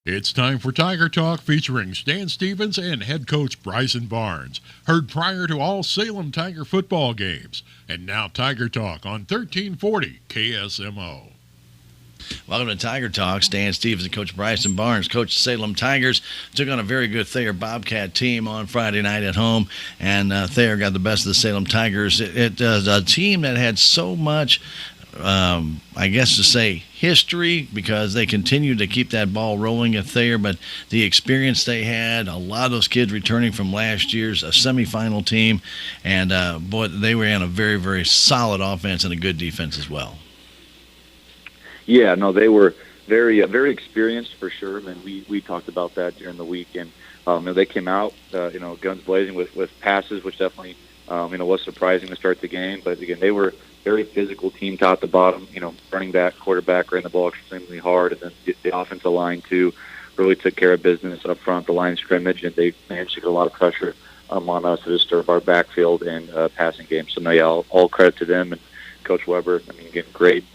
It's time for Tiger Talk featuring Stan Stevens and head coach Bryson Barnes. Heard prior to all Salem Tiger football games. And now Tiger Talk on 1340 KSMO. Welcome to Tiger Talk. Stan Stevens and Coach Bryson Barnes. Coach the Salem Tigers took on a very good Thayer Bobcat team on Friday night at home, and Thayer got the best of the Salem Tigers. It a team that had so much, I guess to say, history, because they continued to keep that ball rolling at Thayer, but the experience they had, a lot of those kids returning from last year's semifinal team, and boy, they were in a very, very solid offense and a good defense as well. Yeah, no, they were very experienced for sure. I mean, we talked about that during the week, and they came out, guns blazing with passes, which definitely, was surprising to start the game. But again, they were very physical team, top to bottom. Running back, quarterback ran the ball extremely hard, and then the offensive line too really took care of business up front, the line of scrimmage, and they managed to get a lot of pressure on us to disturb our backfield and passing game. So, no, yeah, all credit to them and Coach Weber. I mean, again, great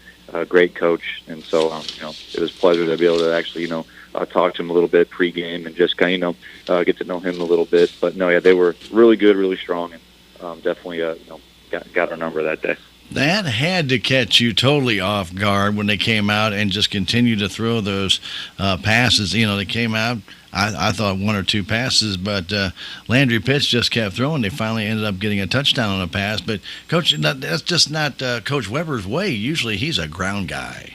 coach, and so it was a pleasure to be able to actually talk to him a little bit pregame and just kind of get to know him a little bit. But no, yeah, they were really good, really strong, and definitely got our number that day. That had to catch you totally off guard when they came out and just continued to throw those passes. They came out, I thought one or two passes, but Landry Pitts just kept throwing. They finally ended up getting a touchdown on a pass. But, Coach, that's just not Coach Weber's way. Usually he's a ground guy.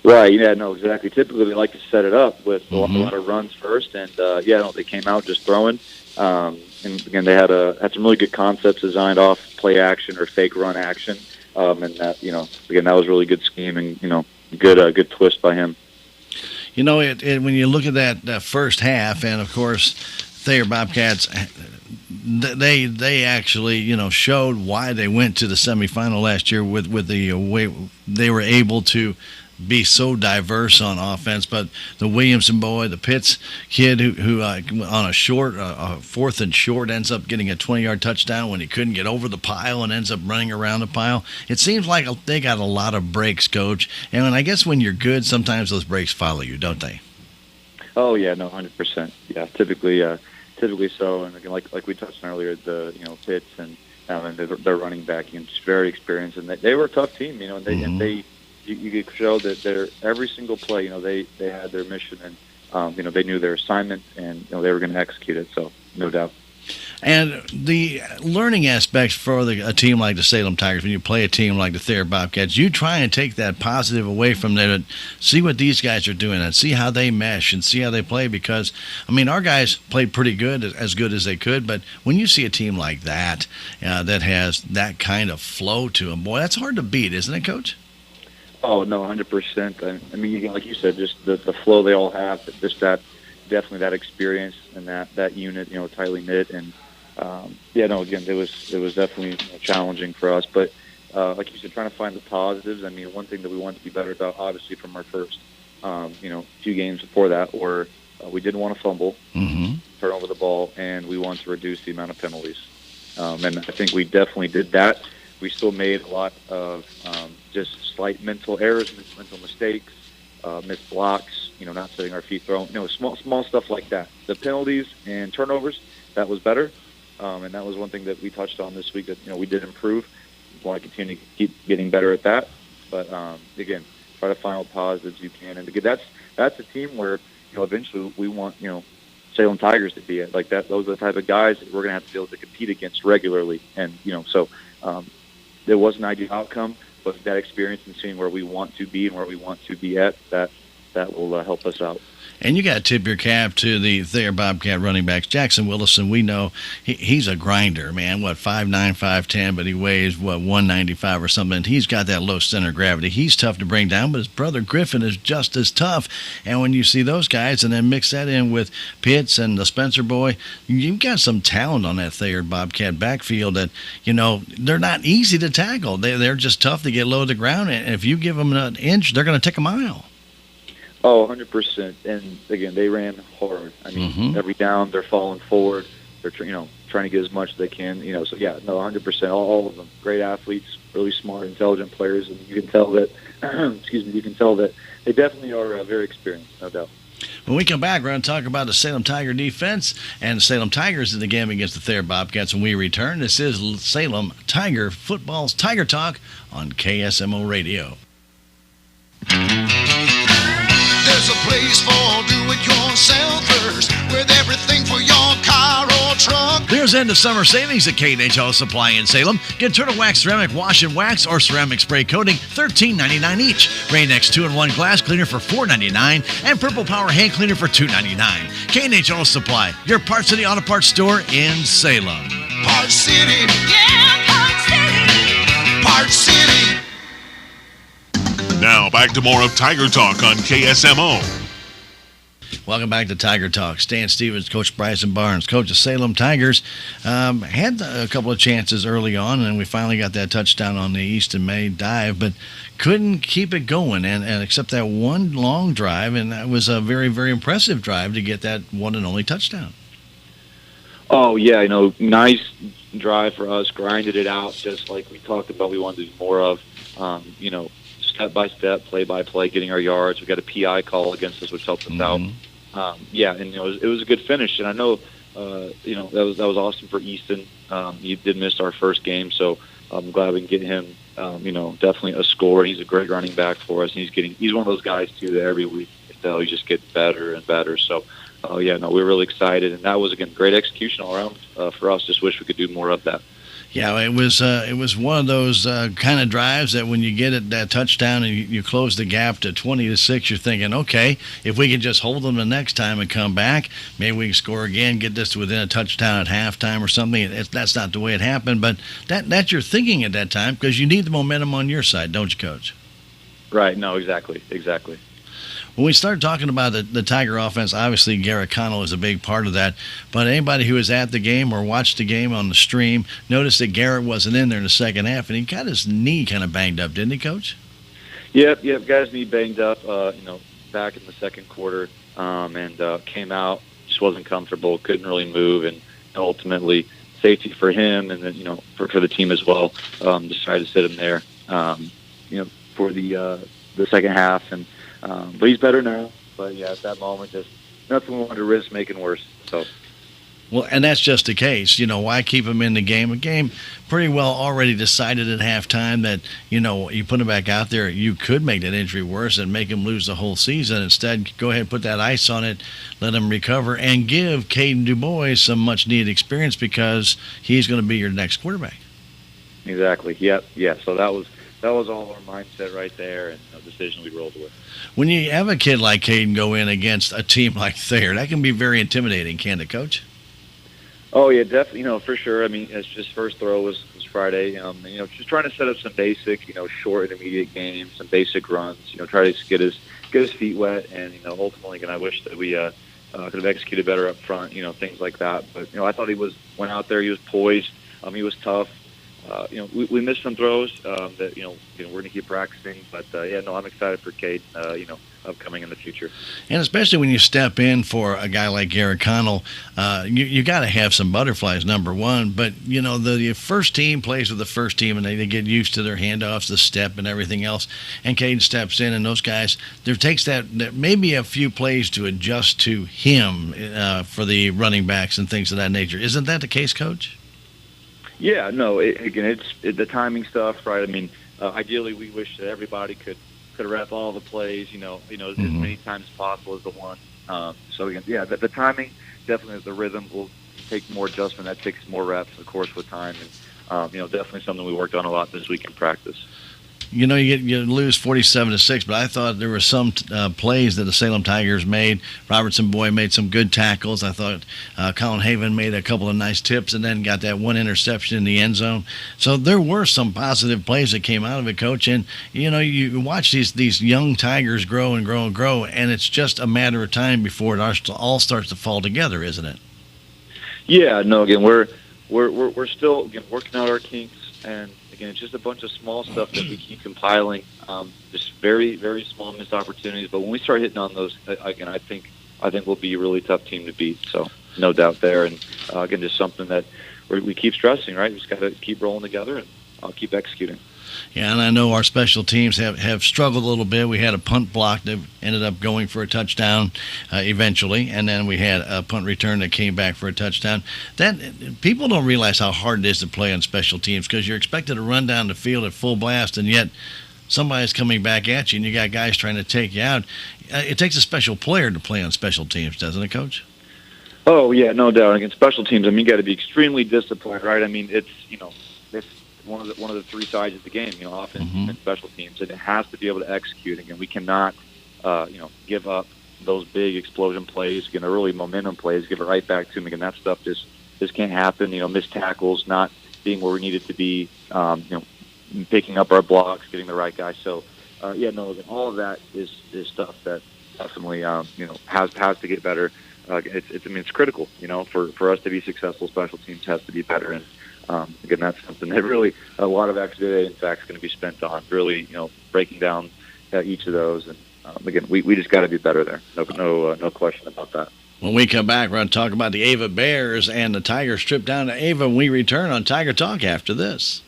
Right, yeah, no, exactly. Typically they like to set it up with a lot of runs first, and they came out just throwing. And again, they had some really good concepts designed off play action or fake run action, and that again, that was really good scheme and good twist by him. When you look at that first half, and of course, Thayer Bobcats, they actually showed why they went to the semifinal last year with the way they were able to be so diverse on offense. But the Williamson boy, the Pitts kid, who on a short, fourth and short, ends up getting a 20-yard touchdown when he couldn't get over the pile and ends up running around the pile. It seems like they got a lot of breaks, Coach. And I guess when you're good, sometimes those breaks follow you, don't they? Oh yeah, no, 100%. Yeah, typically so. And again, like we touched on earlier, the Pitts and their running back, just very experienced, and they were a tough team, and they. You could show that they're every single play. They had their mission, and they knew their assignment, and they were going to execute it. So no doubt. And the learning aspects for a team like the Salem Tigers, when you play a team like the Thayer Bobcats, you try and take that positive away from them and see what these guys are doing and see how they mesh and see how they play. Because our guys played pretty good as they could, but when you see a team like that that has that kind of flow to them, boy, that's hard to beat, isn't it, Coach? Oh, no, 100%. I mean, like you said, just the flow they all have, just definitely that experience and that unit, tightly knit. And, again, it was definitely challenging for us. But, like you said, trying to find the positives. I mean, one thing that we wanted to be better about, obviously, from our first, few games before that, were we didn't want to fumble, turn over the ball, and we wanted to reduce the amount of penalties. And I think we definitely did that. We still made a lot of just slight mental errors, mental mistakes, missed blocks, not setting our feet thrown, small stuff like that. The penalties and turnovers, that was better, and that was one thing that we touched on this week that we did improve. We want to continue to keep getting better at that, but again, try to find all positives you can. And again, that's a team where eventually we want Salem Tigers to be at like that. Those are the type of guys that we're going to have to be able to compete against regularly, and so. There was an ideal outcome, but that experience and seeing where we want to be and where we want to be at, that will help us out. And you got to tip your cap to the Thayer Bobcat running backs. Jackson Willison, we know he's a grinder, man. 5'9", 5'10", but he weighs, 195 or something. And he's got that low center of gravity. He's tough to bring down, but his brother Griffin is just as tough. And when you see those guys and then mix that in with Pitts and the Spencer boy, you've got some talent on that Thayer Bobcat backfield that, they're not easy to tackle. They're just tough to get low to the ground. And if you give them an inch, they're going to take a mile. Oh, 100%. And again, they ran hard. I mean, every down they're falling forward. They're trying to get as much as they can. So yeah, no, 100%. All of them, great athletes, really smart, intelligent players, and you can tell that. You can tell that they definitely are very experienced, no doubt. When we come back, we're going to talk about the Salem Tiger defense and the Salem Tigers in the game against the Thayer Bobcats when we return. This is Salem Tiger Football's Tiger Talk on KSMO Radio. There's a place for do-it-yourselfers with everything for your car or truck. There's end of summer savings at K&H Auto Supply in Salem. Get Turtle Wax Ceramic Wash and Wax or Ceramic Spray Coating, $13.99 each. Rain-X 2-in-1 Glass Cleaner for $4.99 and Purple Power Hand Cleaner for $2.99. K&H Auto Supply, your Parts City Auto Parts store in Salem. Parts City. Yeah, Parts City. Parts City. Now back to more of Tiger Talk on KSMO. Welcome back to Tiger Talk. Stan Stevens, Coach Bryson Barnes, coach of Salem Tigers. Had a couple of chances early on, and we finally got that touchdown on the Easton May dive, but couldn't keep it going, and except that one long drive, and that was a very, very impressive drive to get that one and only touchdown. Oh, yeah, nice drive for us, grinded it out just like we talked about we wanted to do more of, step-by-step, play-by-play, getting our yards. We got a PI call against us, which helped us out. It was a good finish, and I know, that was awesome for Easton. He did miss our first game, so I'm glad we can get him, definitely a score. He's a great running back for us, and he's one of those guys, too, that every week, he just gets better and better. So, we're really excited, and that was, again, great execution all around for us. Just wish we could do more of that. Yeah, it was one of those kind of drives that when you get it that touchdown and you close the gap to 20-6, you're thinking, okay, if we can just hold them the next time and come back, maybe we can score again, get this within a touchdown at halftime or something. That's not the way it happened, but that's your thinking at that time because you need the momentum on your side, don't you, Coach? Right. No, exactly. When we start talking about the Tiger offense, obviously Garrett Connell is a big part of that. But anybody who was at the game or watched the game on the stream noticed that Garrett wasn't in there in the second half, and he got his knee kind of banged up, didn't he, Coach? Yep. Got his knee banged up, back in the second quarter, and came out, just wasn't comfortable, couldn't really move, and ultimately safety for him and then, for the team as well, decided to sit him there, for the second half. And but he's better now. But, yeah, at that moment, just nothing we wanted to risk making worse. So. Well, and that's just the case. Why keep him in the game? A game pretty well already decided at halftime that, you put him back out there, you could make that injury worse and make him lose the whole season. Instead, go ahead and put that ice on it, let him recover, and give Caden DuBois some much-needed experience because he's going to be your next quarterback. Exactly. Yep. Yeah. So that was all our mindset right there, and a decision we rolled with. When you have a kid like Caden go in against a team like Thayer, that can be very intimidating, can't it, Coach? Oh, yeah, definitely, for sure. I mean, his first throw was Friday. Just trying to set up some basic, short intermediate games, some basic runs, try to get his feet wet. And, ultimately, again, I wish that we could have executed better up front, things like that. But, I thought went out there, he was poised, he was tough. We missed some throws that, we're going to keep practicing. But, I'm excited for Cade, upcoming in the future. And especially when you step in for a guy like Garrett Connell, you got to have some butterflies, number one. But, the first team plays with the first team, and they get used to their handoffs, the step, and everything else. And Cade steps in, and those guys, there takes that maybe a few plays to adjust to him for the running backs and things of that nature. Isn't that the case, Coach? Yeah, no, it's the timing stuff, right? I mean, ideally we wish that everybody could rep all the plays, as many times as possible as the one. So, again, yeah, the timing, definitely the rhythm will take more adjustment. That takes more reps, of course, with time. And, definitely something we worked on a lot this week in practice. You lose 47-6, but I thought there were some plays that the Salem Tigers made. Robertson Boy made some good tackles. I thought Colin Haven made a couple of nice tips and then got that one interception in the end zone. So there were some positive plays that came out of it, Coach. And, you watch these young Tigers grow and grow and grow, and it's just a matter of time before it all starts to fall together, isn't it? Yeah, no, again, we're still, working out our kinks, and again, it's just a bunch of small stuff that we keep compiling, just very, very small missed opportunities. But when we start hitting on those, again, I think we'll be a really tough team to beat. So no doubt there. And again, just something that we keep stressing, right? We just got to keep rolling together and keep executing. Yeah, and I know our special teams have struggled a little bit. We had a punt block that ended up going for a touchdown eventually, and then we had a punt return that came back for a touchdown. That people don't realize how hard it is to play on special teams because you're expected to run down the field at full blast, and yet somebody's coming back at you, and you got guys trying to take you out. It takes a special player to play on special teams, doesn't it, Coach? Oh, yeah, no doubt. Against special teams, I mean, you got to be extremely disciplined, right? I mean, it's one of the three sides of the game, offense and special teams, and it has to be able to execute. Again, we cannot, give up those big explosion plays, again, the early momentum plays, give it right back to them. Again, that stuff just can't happen. Missed tackles, not being where we needed to be, picking up our blocks, getting the right guy. So, again, all of that is stuff that definitely, has to get better. It's critical, for us to be successful. Special teams has to be better, and again, that's something that really a lot of extra day, in fact, is going to be spent on really, breaking down each of those. And again, we just got to be better there. No question about that. When we come back, we're going to talk about the Ava Bears and the Tigers trip down to Ava when we return on Tiger Talk after this.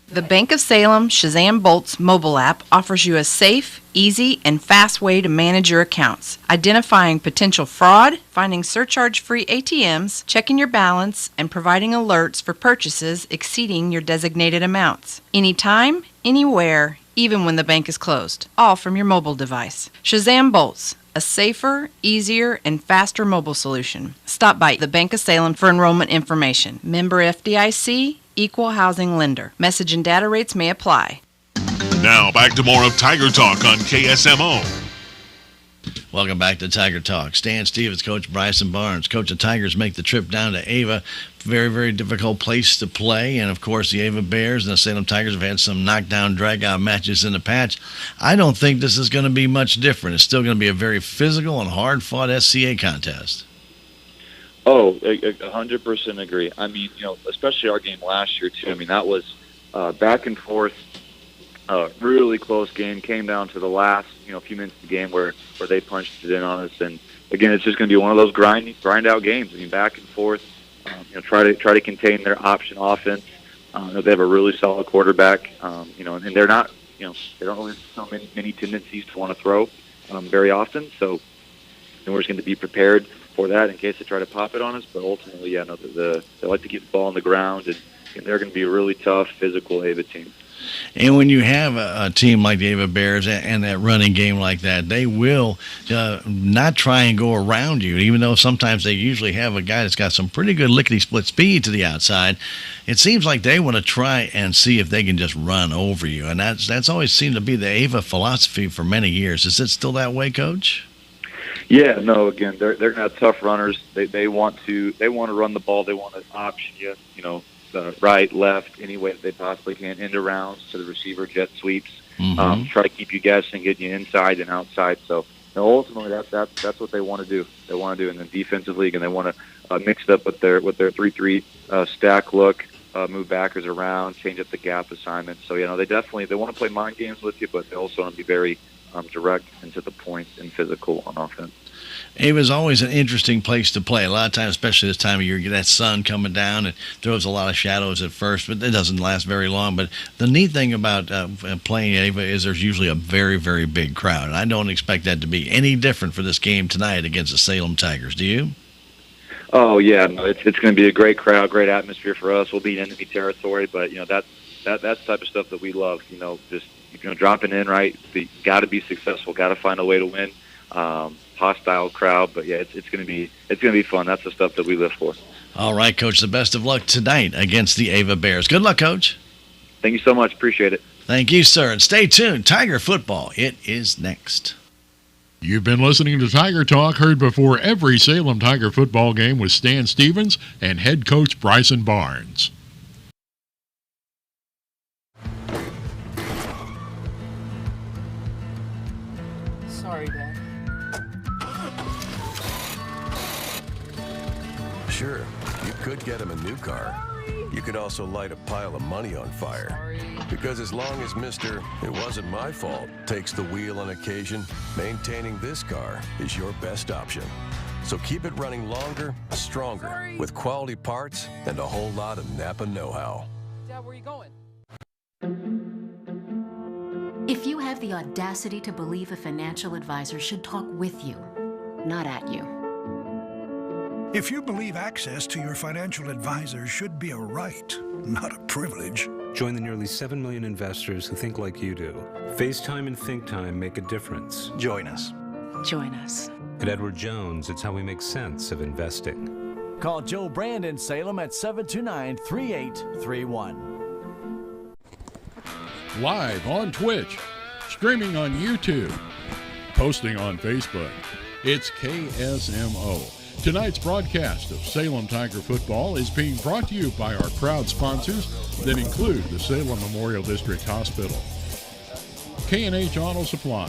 The Bank of Salem Shazam Bolt's mobile app offers you a safe, easy, and fast way to manage your accounts, identifying potential fraud, finding surcharge-free ATMs, checking your balance, and providing alerts for purchases exceeding your designated amounts. Anytime, anywhere, even when the bank is closed, all from your mobile device. Shazam Bolts, a safer, easier, and faster mobile solution. Stop by the Bank of Salem for enrollment information. Member FDIC, Equal Housing Lender. Message and data rates may apply. Now back to more of Tiger Talk on KSMO. Welcome back to Tiger Talk. Stan Stevens, Coach Bryson Barnes. Coach, the Tigers make the trip down to Ava. Very, very difficult place to play. And, of course, the Ava Bears and the Salem Tigers have had some knockdown, drag-out matches in the past. I don't think this is going to be much different. It's still going to be a very physical and hard-fought SCA contest. Oh, 100% agree. I mean, especially our game last year, too. I mean, that was back and forth, really close game. Came down to the last, few minutes of the game where they punched it in on us. And, again, it's just going to be one of those grind-out games. I mean, back and forth, try to contain their option offense. They have a really solid quarterback, and they're not, they don't really have so many tendencies to want to throw very often. So we're just going to be prepared for that in case they try to pop it on us. But ultimately, they like to keep the ball on the ground, and they're going to be a really tough, physical Ava team. And when you have a team like the Ava Bears and that running game like that, they will not try and go around you, even though sometimes they usually have a guy that's got some pretty good lickety-split speed to the outside. It seems like they want to try and see if they can just run over you, and that's always seemed to be the Ava philosophy for many years. Is it still that way, Coach? Yeah, no. Again, they're going to have tough runners. They want to run the ball. They want to option you. Right, left, any way that they possibly can. End arounds to the receiver, jet sweeps. Try to keep you guessing, get you inside and outside. So ultimately, that's what they want to do. They want to do, and then defensively, and they want to mix it up with their 3-3 stack look, move backers around, change up the gap assignment. So they want to play mind games with you, but they also want to be very direct and to the point and physical on offense. Ava's always an interesting place to play. A lot of times, especially this time of year, you get that sun coming down and throws a lot of shadows at first, but it doesn't last very long. But the neat thing about playing Ava is there's usually a very, very big crowd. And I don't expect that to be any different for this game tonight against the Salem Tigers. Do you? Oh, yeah. No, it's going to be a great crowd, great atmosphere for us. We'll be in enemy territory, but, that's the type of stuff that we love. Just dropping in, right? Got to be successful, got to find a way to win. Hostile crowd, but it's going to be fun. That's the stuff that we live for. All right, Coach. The best of luck tonight against the Ava Bears. Good luck, Coach. Thank you so much. Appreciate it. Thank you, sir. And stay tuned. Tiger football. It is next. You've been listening to Tiger Talk, heard before every Salem Tiger football game with Stan Stevens and head coach Bryson Barnes. Sorry, Dad. Sure, you could get him a new car. You could also light a pile of money on fire. Because as long as Mr. It wasn't my fault takes the wheel on occasion, maintaining this car is your best option. So keep it running longer, stronger, with quality parts and a whole lot of Napa know-how. Dad, where are you going? If you have the audacity to believe a financial advisor should talk with you, not at you. If you believe access to your financial advisor should be a right, not a privilege. Join the nearly 7 million investors who think like you do. FaceTime and Think Time make a difference. Join us. Join us. At Edward Jones, it's how we make sense of investing. Call Joe Brand in Salem at 729-3831. Live on Twitch, streaming on YouTube, posting on Facebook. It's KSMO. Tonight's broadcast of Salem Tiger football is being brought to you by our proud sponsors that include the Salem Memorial District Hospital, K&H Auto Supply,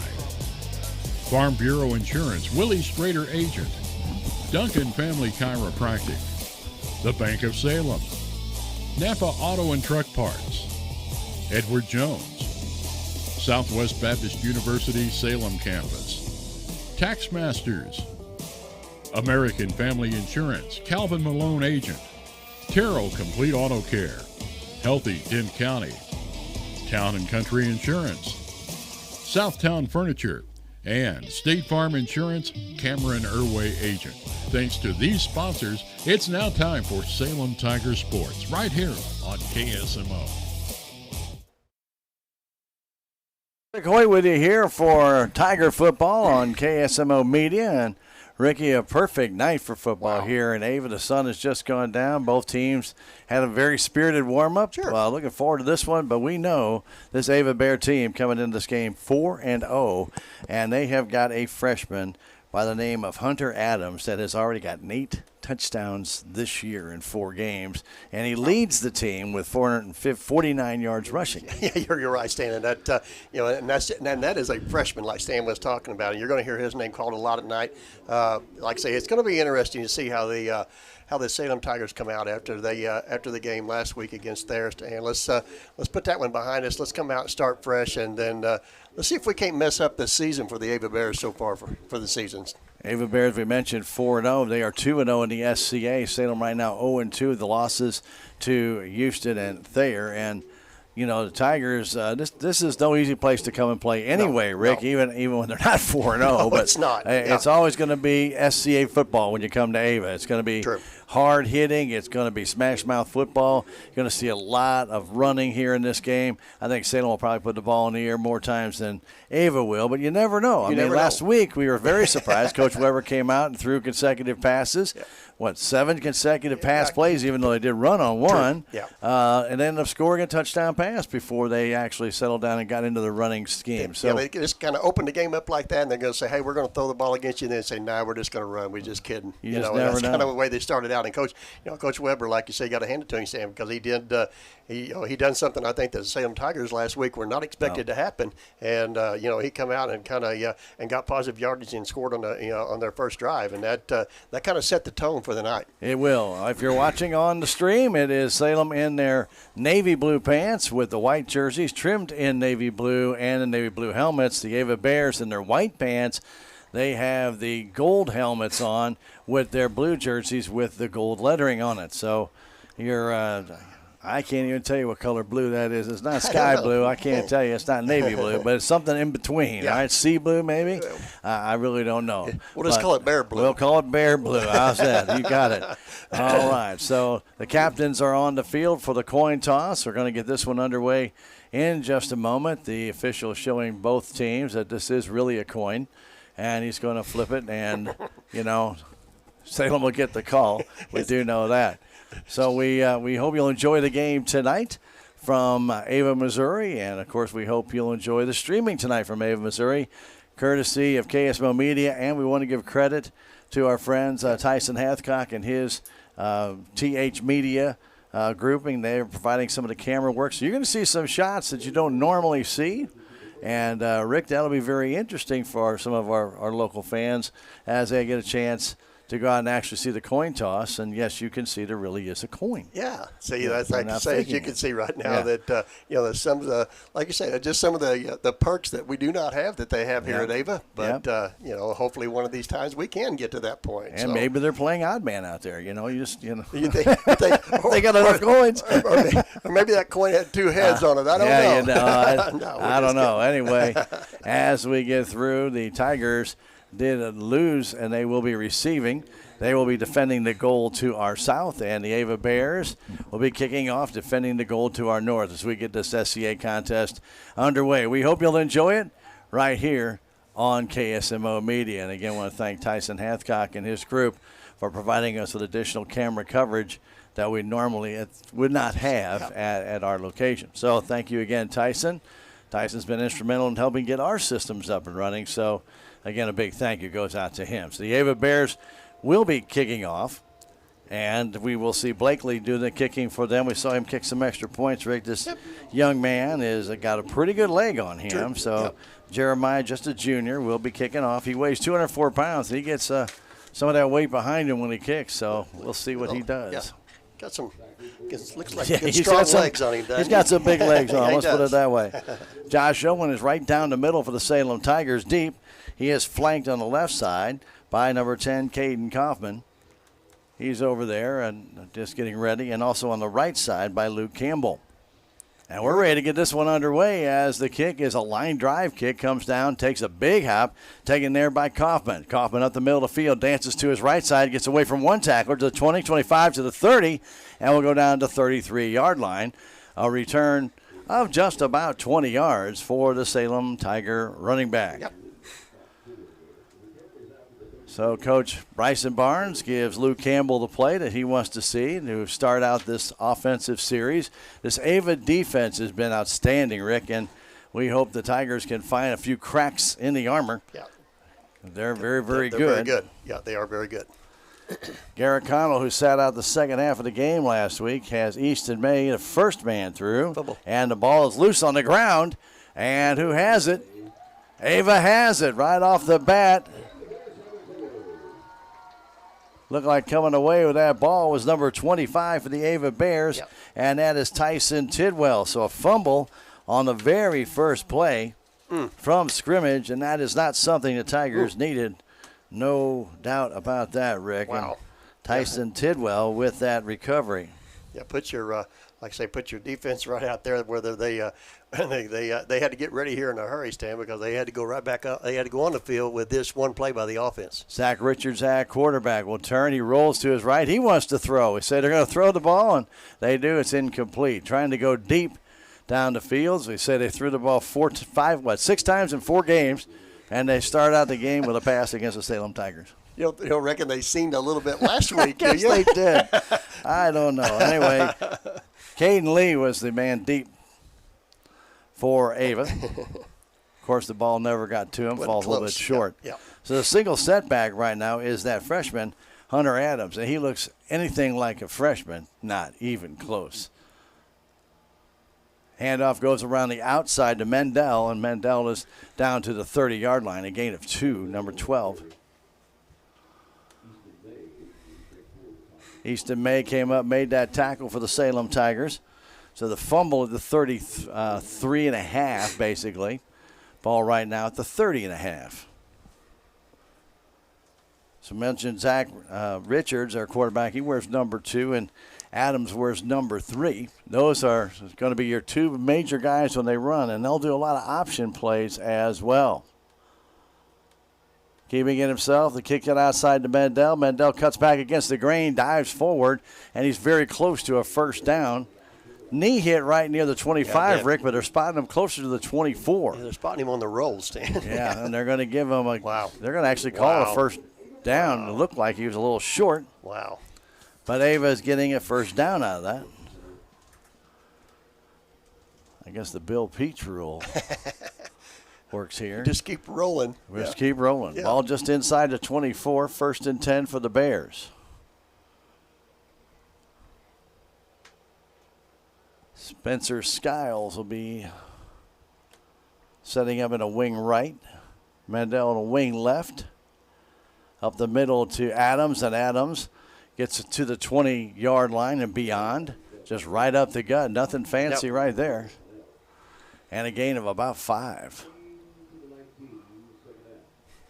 Farm Bureau Insurance, Willie Strader Agent, Duncan Family Chiropractic, the Bank of Salem, Napa Auto and Truck Parts, Edward Jones, Southwest Baptist University Salem Campus, Taxmasters, American Family Insurance, Calvin Malone Agent, Terrell Complete Auto Care, Healthy Dent County, Town and Country Insurance, Southtown Furniture, and State Farm Insurance, Cameron Irway Agent. Thanks to these sponsors, it's now time for Salem Tiger Sports, right here on KSMO. Rick Hoy with you here for Tiger football on KSMO Media. And Ricky, a perfect night for football here in Ava. The sun has just gone down. Both teams had a very spirited warm-up. Sure. Looking forward to this one, but we know this Ava Bear team coming into this game 4-0, and they have got a freshman by the name of Hunter Adams that has already got 8 touchdowns this year in 4 games, and he leads the team with 449 yards rushing. Yeah, you're right, Stan. And that and that is a freshman like Stan was talking about, and you're going to hear his name called a lot at night. Like I say, it's going to be interesting to see how the Salem Tigers come out after the game last week against Thirst. And let's put that one behind us. Let's come out and start fresh, and then let's see if we can't mess up the season for the Ava Bears so far for the seasons. Ava Bears, we mentioned 4-0. They are 2-0 in the SCA. Salem right now 0-2. The losses to Houston and Thayer. And, you know, the Tigers, this is no easy place to come and play anyway, Rick, no. even when they're not 4-0. No, but it's not. It's always going to be SCA football when you come to Ava. It's going to be hard hitting. It's going to be smash mouth football. You're going to see a lot of running here in this game. I think Salem will probably put the ball in the air more times than Ava will, but you never know. I mean, last week we were very surprised. Coach Weber came out and threw consecutive passes. Yeah. 7 consecutive pass plays, even though they did run on one, and ended up scoring a touchdown pass before they actually settled down and got into the running scheme. So they just kind of opened the game up like that, and they're going to say, hey, we're going to throw the ball against you, and then say, nah, we're just going to run. We're just kidding. You just know, never that's know. kind of the way they started out. And Coach Weber, like you say, got to hand it to him, Sam, because he did he done something I think that the Salem Tigers last week were not expected to happen, and he come out and kind of and got positive yardage and scored on on their first drive, and that kind of set the tone for the night. It will. If you're watching on the stream, it is Salem in their navy blue pants with the white jerseys trimmed in navy blue and the navy blue helmets. The Ava Bears in their white pants. They have the gold helmets on with their blue jerseys with the gold lettering on it. So you're I can't even tell you what color blue that is. It's not sky blue. I can't tell you. It's not navy blue, but it's something in between. Yeah. All right, sea blue maybe? I really don't know. We'll just call it bear blue. We'll call it bear blue. How's that? You got it. All right, so the captains are on the field for the coin toss. We're going to get this one underway in just a moment. The official showing both teams that this is really a coin, and he's going to flip it, and, Salem will get the call. We do know that. So we hope you'll enjoy the game tonight from Ava, Missouri. And, of course, we hope you'll enjoy the streaming tonight from Ava, Missouri, courtesy of KSMO Media. And we want to give credit to our friends Tyson Hathcock and his TH Media grouping. They're providing some of the camera work. So you're going to see some shots that you don't normally see. And, Rick, that'll be very interesting for some of our local fans as they get a chance to go out and actually see the coin toss. And, yes, you can see there really is a coin. Yeah. See, that's like you say, you can see right now that, there's some of the, like you say, just some of the perks that we do not have that they have here at Ava. But, hopefully one of these times we can get to that point. And maybe they're playing odd man out there. You they got enough coins. Or maybe that coin had two heads on it. I don't know. I don't know. Anyway, as we get through, the Tigers did lose, and they will be receiving. They will be defending the goal to our south, and the Ava Bears will be kicking off, defending the goal to our north as we get this SCA contest underway. We hope you'll enjoy it right here on KSMO Media. And again, I want to thank Tyson Hathcock and his group for providing us with additional camera coverage that we normally would not have at our location. So thank you again, Tyson. Tyson's been instrumental in helping get our systems up and running. So, again, a big thank you goes out to him. So the Ava Bears will be kicking off, and we will see Blakely do the kicking for them. We saw him kick some extra points, Rick. This young man has got a pretty good leg on him. So Jeremiah, just a junior, will be kicking off. He weighs 204 pounds. He gets some of that weight behind him when he kicks, so we'll see what he does. Yeah. Got some, looks like good strong legs on him. He's got some big legs on him. Let's put it that way. Josh Owen is right down the middle for the Salem Tigers deep. He is flanked on the left side by number 10, Caden Kaufman. He's over there and just getting ready. And also on the right side by Luke Campbell. And we're ready to get this one underway as the kick is a line drive kick. Comes down, takes a big hop, taken there by Kaufman. Kaufman up the middle of the field, dances to his right side, gets away from one tackler to the 20, 25 to the 30, and will go down to 33-yard line. A return of just about 20 yards for the Salem Tiger running back. Yep. So Coach Bryson Barnes gives Luke Campbell the play that he wants to see to start out this offensive series. This Ava defense has been outstanding, Rick, and we hope the Tigers can find a few cracks in the armor. Yeah. They're very, very good. Very good. Yeah, they are very good. Garrett Connell, who sat out the second half of the game last week, has Easton May, the first man through. Fumble. And the ball is loose on the ground. And who has it? Ava has it right off the bat. Looked like coming away with that ball was number 25 for the Ava Bears, and that is Tyson Tidwell. So a fumble on the very first play from scrimmage, and that is not something the Tigers needed. No doubt about that, Rick. Wow. And Tyson Tidwell with that recovery. Yeah, put your put your defense right out there. Whether they had to get ready here in a hurry, Stan, because they had to go right back up. They had to go on the field with this one play by the offense. Zach Richards, quarterback, will turn. He rolls to his right. He wants to throw. He said they're going to throw the ball, and they do. It's incomplete. Trying to go deep down the field. They say they threw the ball 6 times in 4 games, and they start out the game with a pass against the Salem Tigers. You don't reckon they seemed a little bit last week, do Yes, you? they did. I don't know. Anyway, Caden Lee was the man deep for Ava. Of course, the ball never got to him, falls a little bit short. Yeah. So the single setback right now is that freshman, Hunter Adams, and he looks anything like a freshman, not even close. Handoff goes around the outside to Mendel, and Mendel is down to the 30-yard line, a gain of 2, number 12. Easton May came up, made that tackle for the Salem Tigers. So the fumble at the 33.5, basically. Ball right now at the 30.5. So mentioned Zach Richards, our quarterback. He wears number 2, and Adams wears number 3. Those are going to be your 2 major guys when they run, and they'll do a lot of option plays as well. Keeping it himself, the kick it outside to Mendel. Mendel cuts back against the grain, dives forward, and he's very close to a first down. Knee hit right near the 25, Rick, but they're spotting him closer to the 24. Yeah, they're spotting him on the roll, Stan. Yeah, and they're going to give him a wow. They're going to actually call a first down. Wow. It looked like he was a little short. Wow. But Ava is getting a first down out of that. I guess the Bill Peach rule works here. Just keep rolling. Just keep rolling. Yeah. Ball just inside the 24, 1st and 10 for the Bears. Spencer Skiles will be setting up in a wing right. Mandel in a wing left. Up the middle to Adams, and Adams gets to the 20-yard line and beyond. Just right up the gut. Nothing fancy right there. And a gain of about 5.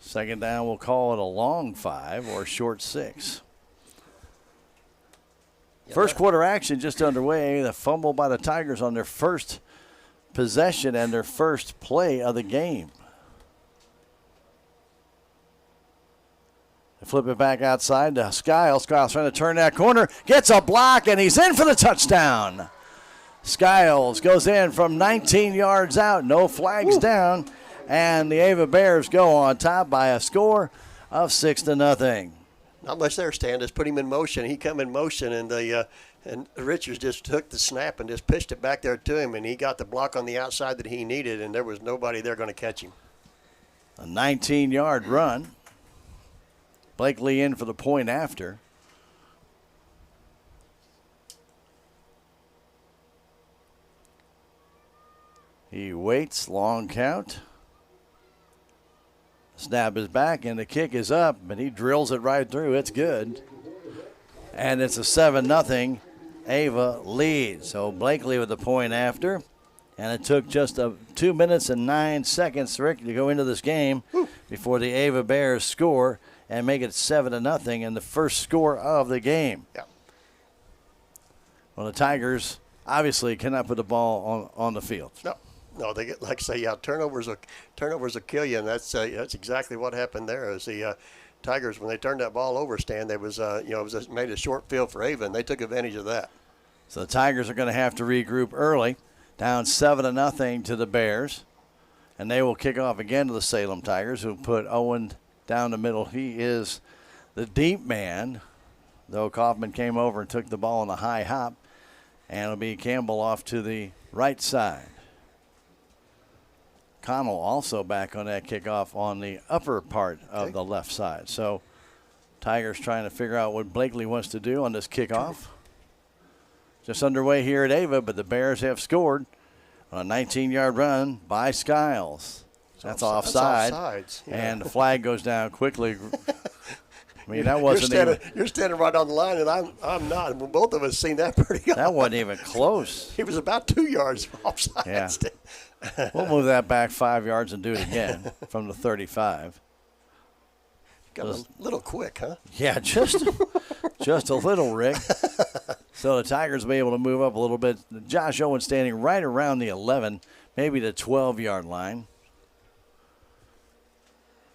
Second down, we'll call it a long 5 or a short 6. First quarter action just underway. The fumble by the Tigers on their first possession and their first play of the game. They flip it back outside to Skiles. Skiles trying to turn that corner. Gets a block, and he's in for the touchdown. Skiles goes in from 19 yards out. No flags down. And the Ava Bears go on top by a score of 6-0. Not much there, Stan. Just put him in motion. He come in motion, and Richards just took the snap and just pitched it back there to him, and he got the block on the outside that he needed, and there was nobody there going to catch him. A 19-yard run. Blakely in for the point after. He waits, long count. Snap is back, and the kick is up, and he drills it right through. It's good. And it's a 7-0 Ava lead. So Blakely with the point after. And it took just 2 minutes and 9 seconds, Rick, to go into this game before the Ava Bears score and make it 7-0 and the first score of the game. Yeah. Well, the Tigers obviously cannot put the ball on the field. No, they get, like I say, turnovers will kill you, and that's exactly what happened there. As the Tigers, when they turned that ball over, Stan, it was made a short field for Ava, and they took advantage of that. So the Tigers are going to have to regroup early, down 7-0 to the Bears, and they will kick off again to the Salem Tigers, who put Owen down the middle. He is the deep man, though Kaufman came over and took the ball on a high hop, and it'll be Campbell off to the right side. Connell also back on that kickoff on the upper part of the left side. So Tigers trying to figure out what Blakely wants to do on this kickoff. Just underway here at Ava, but the Bears have scored on a 19-yard run by Skiles. That's offside. That's offsides, yeah. And the flag goes down quickly. I mean, that wasn't You're standing right on the line, and I'm not. And both of us seen that pretty. That wasn't even close. He was about 2 yards offside. Yeah. We'll move that back 5 yards and do it again from the 35. Got a little quick, huh? Yeah, just a little, Rick. So the Tigers will be able to move up a little bit. Josh Owen standing right around the 11, maybe the 12-yard line.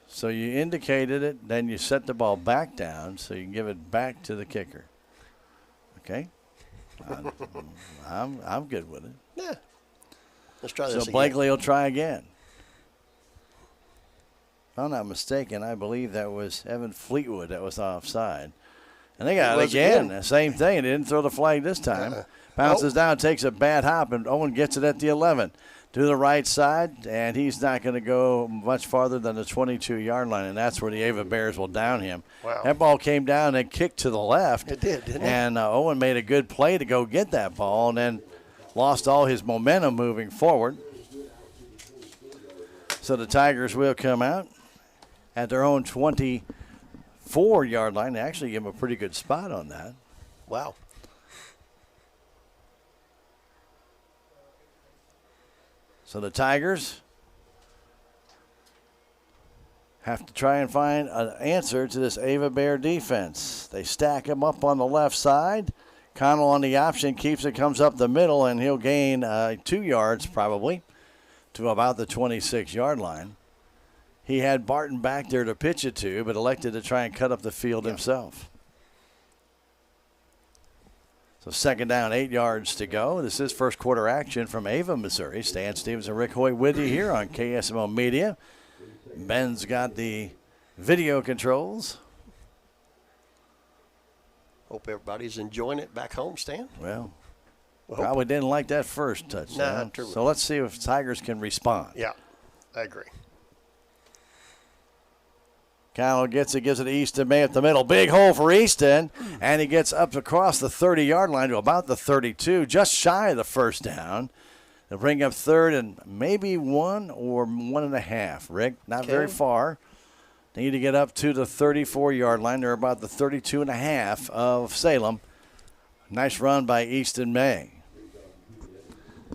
So you indicated it, then you set the ball back down so you can give it back to the kicker. Okay? I'm good with it. Yeah. Let's try this So Blakely will try again. If I'm not mistaken, I believe that was Evan Fleetwood that was offside. And they got it again. The same thing. They didn't throw the flag this time. Bounces down, takes a bad hop, and Owen gets it at the 11. To the right side, and he's not going to go much farther than the 22-yard line, and that's where the Ava Bears will down him. Wow. That ball came down and kicked to the left. It did, didn't it? And Owen made a good play to go get that ball and then lost all his momentum moving forward. So the Tigers will come out at their own 24-yard line. They actually give him a pretty good spot on that. Wow. So the Tigers have to try and find an answer to this Ava Bear defense. They stack him up on the left side. Connell on the option keeps it, comes up the middle, and he'll gain 2 yards probably to about the 26-yard line. He had Barton back there to pitch it to, but elected to try and cut up the field himself. So second down, 8 yards to go. This is first quarter action from Ava, Missouri. Stan Stevens and Rick Hoy with you here on KSMO Media. Ben's got the video controls. Hope everybody's enjoying it back home, Stan. Well, probably didn't like that first touchdown. Nah, so let's see if Tigers can respond. Yeah, I agree. Connell gets it, gives it to Easton May at the middle. Big hole for Easton, and he gets up across the 30-yard line to about the 32, just shy of the first down. They'll bring up third and maybe 1 or 1.5, Rick. Not very far. Need to get up to the 34-yard line. They're about the 32.5 of Salem. Nice run by Easton May.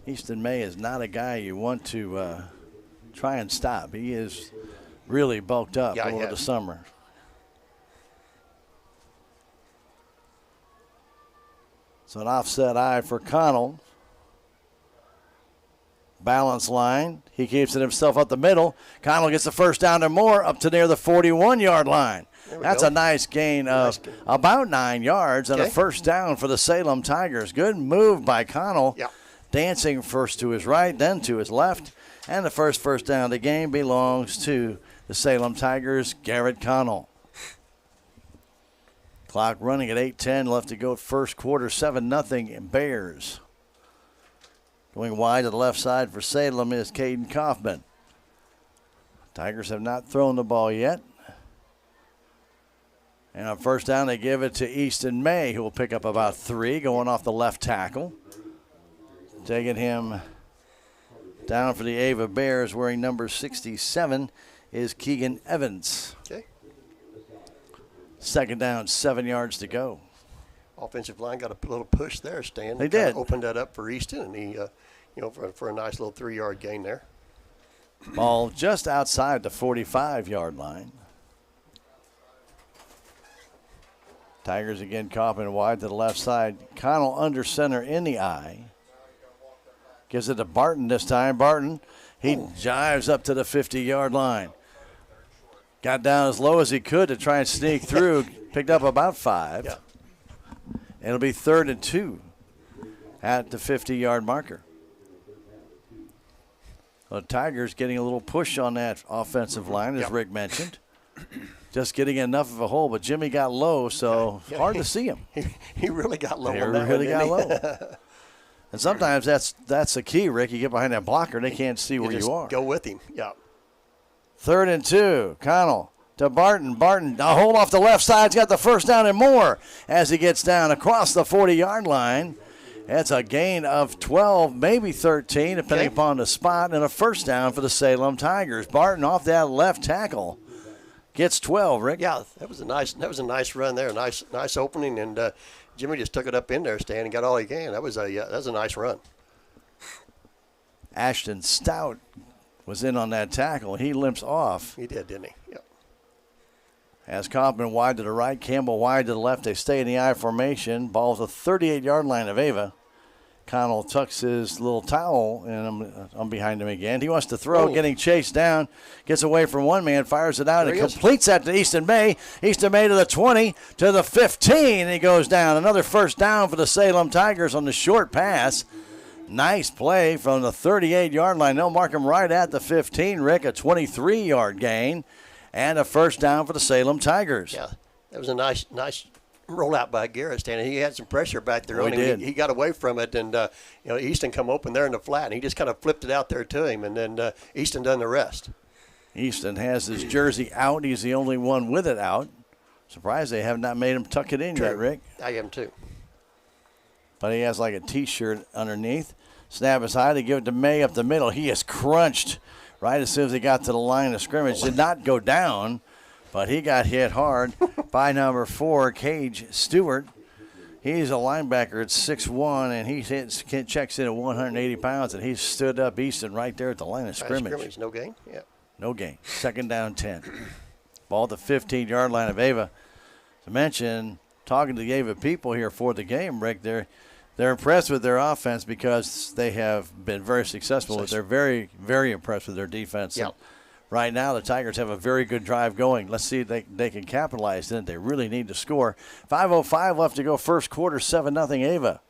Easton May is not a guy you want to try and stop. He is really bulked up over the summer. So an offset eye for Connell. Balance line. He keeps it himself up the middle. Connell gets the first down and more up to near the 41-yard line. That's a nice gain of about 9 yards and a first down for the Salem Tigers. Good move by Connell. Dancing first to his right, then to his left. And the first down of the game belongs to the Salem Tigers, Garrett Connell. Clock running at 8:10 left to go first quarter, 7-0 Bears. Going wide to the left side for Salem is Caden Kaufman. Tigers have not thrown the ball yet. And on first down, they give it to Easton May, who will pick up about 3, going off the left tackle. Taking him down for the Ava Bears, wearing number 67, is Keegan Evans. Okay. Second down, 7 yards to go. Offensive line got a little push there, Stan. They did. Opened that up for Easton, and he, for a nice little 3-yard gain there. Ball just outside the 45-yard line. Tigers again Kaufman wide to the left side. Connell under center in the eye. Gives it to Barton this time. Barton, he jives up to the 50-yard line. Got down as low as he could to try and sneak through. Picked up about 5. Yeah. It'll be 3rd and 2 at the 50-yard marker. The Tigers getting a little push on that offensive line, as Rick mentioned. Just getting enough of a hole, but Jimmy got low, so hard to see him. He really got low. He really got low. And sometimes that's the key, Rick. You get behind that blocker, they can't see where you are. Go with him. Yeah. 3rd and 2. Connell to Barton. Barton, a hold off the left side. He's got the first down and more as he gets down across the 40-yard line. That's a gain of 12, maybe 13, depending upon the spot, and a first down for the Salem Tigers. Barton off that left tackle gets 12, Rick. Yeah, that was a nice run there. Nice opening, and Jimmy just took it up in there, Stan, and got all he can. That was a nice run. Ashton Stout was in on that tackle. He limps off. He did, didn't he? Yeah. As Kaufman wide to the right, Campbell wide to the left. They stay in the I formation. Ball's the 38-yard line of Ava. Connell tucks his little towel, and I'm behind him again. He wants to throw, getting chased down. Gets away from one man, fires it out, and completes that to Easton May. Easton May to the 20, to the 15, and he goes down. Another first down for the Salem Tigers on the short pass. Nice play from the 38-yard line. They'll mark him right at the 15, Rick, a 23-yard gain, and a first down for the Salem Tigers. Yeah, that was a nice rollout by Garrett, Stan. He had some pressure back there on him. Did. He got away from it, and Easton come open there in the flat, and he just kind of flipped it out there to him, and then Easton done the rest. Easton has his jersey out. He's the only one with it out. Surprised they have not made him tuck it in yet, Rick. I am too. But he has like a T-shirt underneath. Snap is high to give it to May up the middle. He is crunched right as soon as he got to the line of scrimmage. Did not go down, but he got hit hard by number 4, Cage Stewart. He's a linebacker at 6'1", and he checks in at 180 pounds, and he stood up Easton right there at the line of scrimmage. No gain? Yeah. No gain. 2nd down 10. Ball at the 15-yard line of Ava. To mention, talking to the Ava people here for the game, Rick, they're impressed with their offense because they have been very successful. They're very, very impressed with their defense. Yep. Right now, the Tigers have a very good drive going. Let's see if they can capitalize on it. They really need to score. 5:05 left to go first quarter, 7-0 Ava.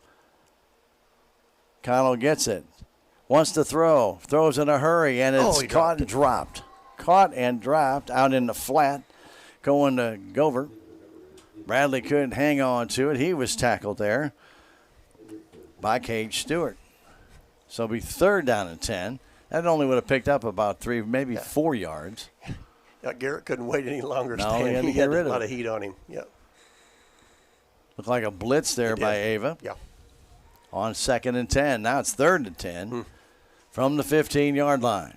Connell gets it. Wants to throw. Throws in a hurry, and it's caught and dropped. Caught and dropped out in the flat, going to Gover. Bradley couldn't hang on to it. He was tackled there by Cage Stewart. So it'll be 3rd down and 10. That only would have picked up about 3, maybe 4 yards. Yeah, Garrett couldn't wait any longer. No, he had to get rid of it. A lot of heat on him. Yeah. Looked like a blitz there by Ava. Yeah. On 2nd and 10. Now it's 3rd and 10 from the 15-yard line.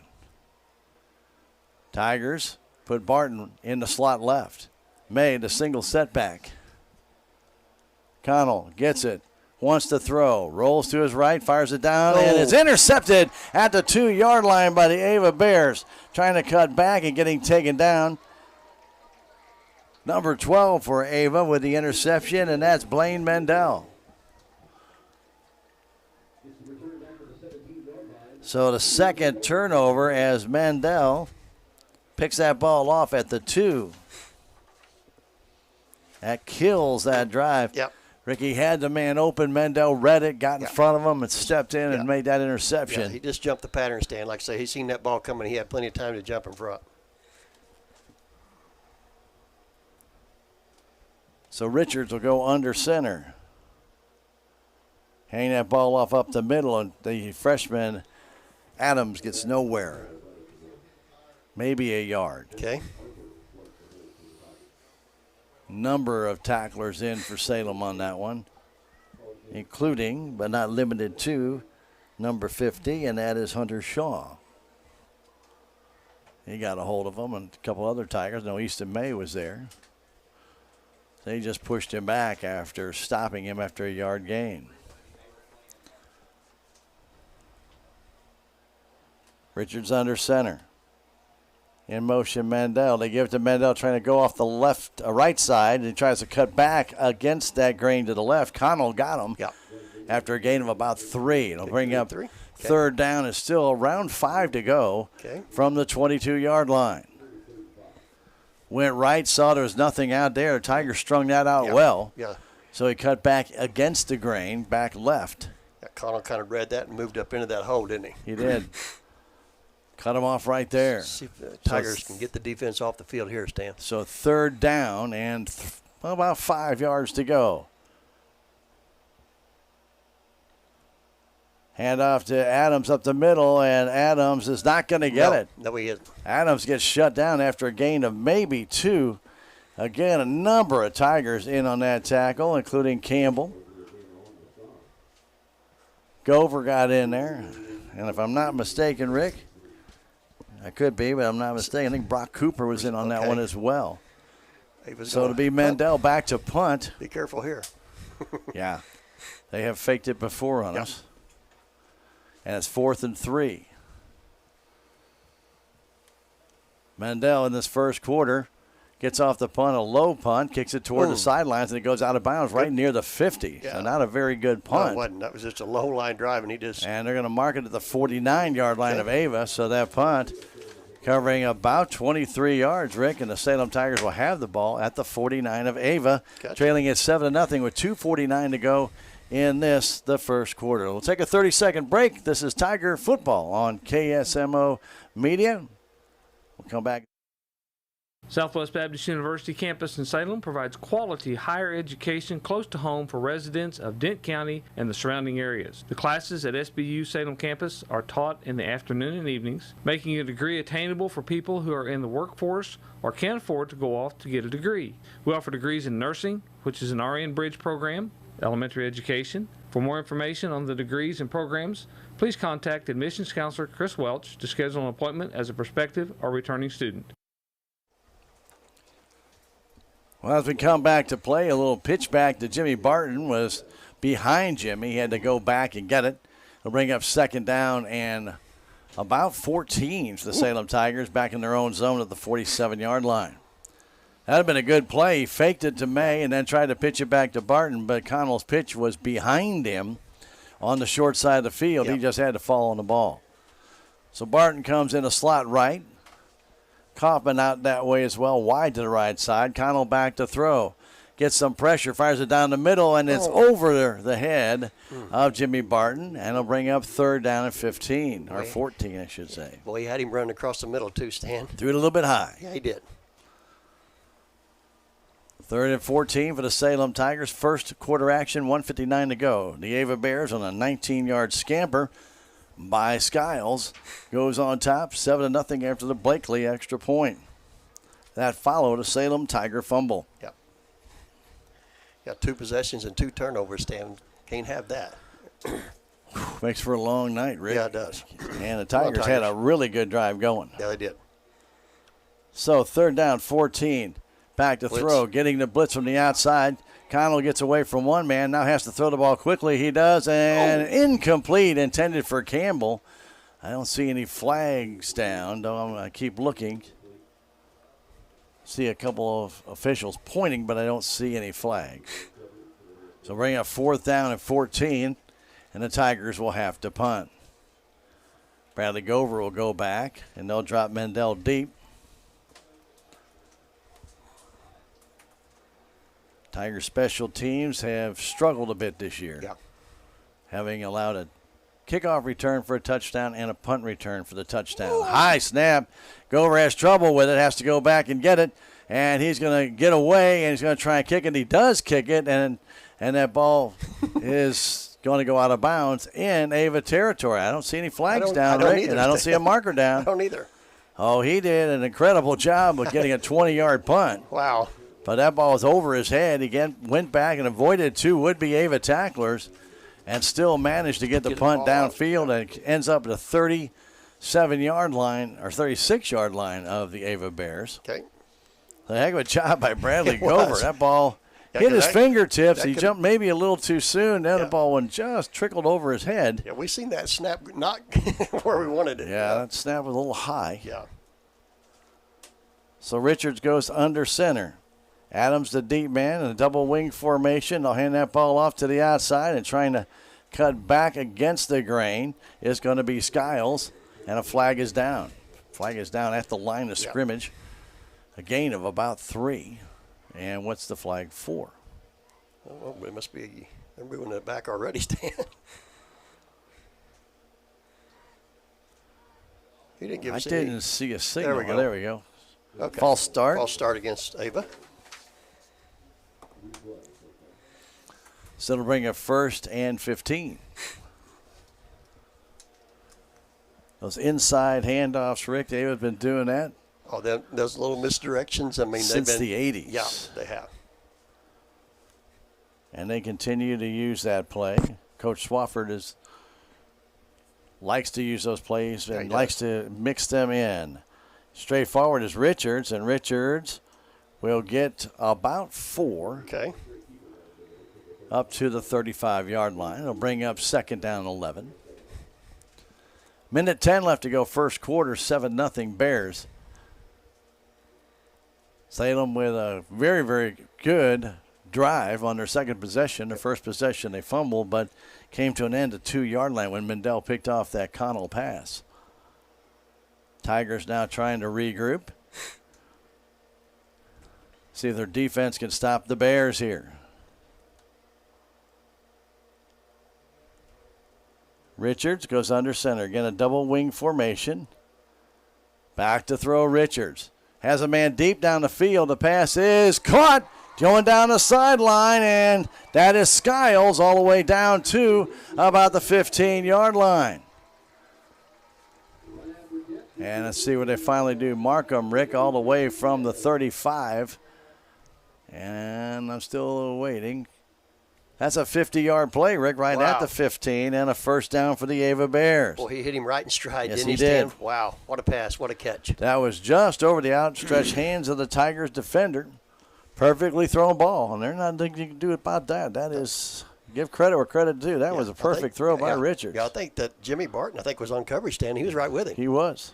Tigers Put Barton in the slot left. May, the single setback. Connell gets it. Wants to throw. Rolls to his right. Fires it down. And it's intercepted at the 2-yard line by the Ava Bears. Trying to cut back and getting taken down. Number 12 for Ava with the interception, and that's Blaine Mendel. So the second turnover as Mendel picks that ball off at the 2. That kills that drive. Yep. Ricky had the man open. Mendel read it, got in front of him, and stepped in and made that interception. Yeah, he just jumped the pattern stand. Like I say, he seen that ball coming. He had plenty of time to jump in front. So Richards will go under center. Hang that ball off up the middle, and the freshman Adams gets nowhere. Maybe a yard. Okay. Number of tacklers in for Salem on that one, including, but not limited to, number 50, and that is Hunter Shaw. He got a hold of him, and a couple other Tigers. No, Easton May was there. They just pushed him back after stopping him after a yard gain. Richards under center. In motion, Mandel. They give it to Mandel, trying to go off the right side. He tries to cut back against that grain to the left. Connell got him after a gain of about 3. It'll bring up third down. Is still around 5 to go from the 22-yard line. Went right, saw there was nothing out there. The Tigers strung that out well. Yeah. So he cut back against the grain, back left. Yeah, Connell kind of read that and moved up into that hole, didn't he? He did. Cut him off right there. See if the Tigers can get the defense off the field here, Stan. So third down and about 5 yards to go. Hand off to Adams up the middle, and Adams is not going to get it. No, he isn't. Adams gets shut down after a gain of maybe 2. Again, a number of Tigers in on that tackle, including Campbell. Gover got in there. And if I'm not mistaken, Rick, I could be, but I'm not mistaken. I think Brock Cooper was in on that one as well. So it'll be Mendel back to punt. Be careful here. Yeah. They have faked it before on us. And it's 4th and 3. Mendel in this first quarter gets off the punt, a low punt, kicks it toward the sidelines, and it goes out of bounds right near the 50. Yeah. So not a very good punt. No, it wasn't. That was just a low line drive, and he just... And they're going to mark it at the 49-yard line of Ava, so that punt covering about 23 yards, Rick, and the Salem Tigers will have the ball at the 49 of Ava, trailing at 7-0 with 2:49 to go in the first quarter. We'll take a 30-second break. This is Tiger Football on KSMO Media. We'll come back. Southwest Baptist University campus in Salem provides quality higher education close to home for residents of Dent County and the surrounding areas. The classes at SBU Salem campus are taught in the afternoon and evenings, making a degree attainable for people who are in the workforce or can't afford to go off to get a degree. We offer degrees in nursing, which is an RN Bridge program, elementary education. For more information on the degrees and programs, please contact admissions counselor Chris Welch to schedule an appointment as a prospective or returning student. Well, as we come back to play, a little pitch back to Jimmy Barton was behind Jimmy. He had to go back and get it. He'll bring up second down and about 14 for the Salem Tigers back in their own zone at the 47-yard line. That had been a good play. He faked it to May and then tried to pitch it back to Barton, but Connell's pitch was behind him on the short side of the field. He just had to fall on the ball. So Barton comes in a slot right. Kaufman out that way as well, wide to the right side. Connell back to throw. Gets some pressure, fires it down the middle, and it's over the head of Jimmy Barton, and it'll bring up third down and 15, or 14, I should say. Boy, he had him running across the middle too, Stan. Threw it a little bit high. Yeah, he did. Third and 14 for the Salem Tigers. First quarter action, 1:59 to go. The Ava Bears on a 19-yard scamper by Skiles goes on top, 7-0 after the Blakely extra point. That followed a Salem Tiger fumble. Yep. Got 2 possessions and 2 turnovers, Stan. Can't have that. Makes for a long night, Rick. Yeah, it does. And the Tigers had a really good drive going. Yeah, they did. So 3rd down, 14. Back to throw, getting the blitz from the outside. Connell gets away from one man, now has to throw the ball quickly. He does, and incomplete, intended for Campbell. I don't see any flags down, though I'm going to keep looking. See a couple of officials pointing, but I don't see any flags. So bring up 4th down and 14, and the Tigers will have to punt. Bradley Gover will go back, and they'll drop Mendel deep. Tiger special teams have struggled a bit this year, having allowed a kickoff return for a touchdown and a punt return for the touchdown. Ooh. High snap. Gover has trouble with it, has to go back and get it, and he's going to get away, and he's going to try and kick it. He does kick it, and that ball is going to go out of bounds in Ava territory. I don't see any flags down, Rick, and I don't see a marker down. I don't either. Oh, he did an incredible job of getting a 20-yard punt. Wow. But that ball was over his head. He went back and avoided 2 would-be Ava tacklers and still managed to get the punt downfield and ends up at the 37-yard line or 36-yard line of the Ava Bears. Okay. A heck of a job by Bradley Gover. That ball hit his fingertips. He jumped maybe a little too soon. Then the ball went just trickled over his head. Yeah, we seen that snap not where we wanted it. Yeah, that snap was a little high. Yeah. So Richards goes under center. Adams, the deep man, in a double wing formation. They'll hand that ball off to the outside, and trying to cut back against the grain is going to be Skiles, and a flag is down. Flag is down at the line of scrimmage. A gain of about 3. And what's the flag for? Well, it must be they're moving it back already, Stan. He didn't give us any. I didn't see a signal. There we go. There we go. Okay. False start. False start against Ava. So it'll bring a 1st and 15. Those inside handoffs, Rick, they've been doing that. Oh, those little misdirections. I mean, since they've been, the 80s. Yeah, they have. And they continue to use that play. Coach Swafford likes to use those plays and likes to mix them in. Straight forward is Richards, and Richards will get about 4. Okay. Up to the 35-yard line. It'll bring up 2nd down and 11. Minute 10 left to go, first quarter, 7-0 Bears. Salem with a very, very good drive on their second possession. Their first possession they fumbled, but came to an end at 2-yard line when Mendel picked off that Connell pass. Tigers now trying to regroup. See if their defense can stop the Bears here. Richards goes under center. Again, a double wing formation. Back to throw Richards. Has a man deep down the field. The pass is caught. Going down the sideline, and that is Skiles all the way down to about the 15-yard line. And let's see what they finally do. Markham, Rick, all the way from the 35. And I'm still waiting. That's a 50-yard play, Rick, right at the 15, and a 1st down for the Ava Bears. Boy, he hit him right in stride, yes, didn't he, Stan? Did. Wow, what a pass, what a catch. That was just over the outstretched hands of the Tigers defender. Perfectly thrown ball, and there's nothing you can do about that. That is, give credit where credit due. That was a perfect throw by Richards. Yeah, I think that Jimmy Barton, was on coverage, Stan. He was right with him. He was.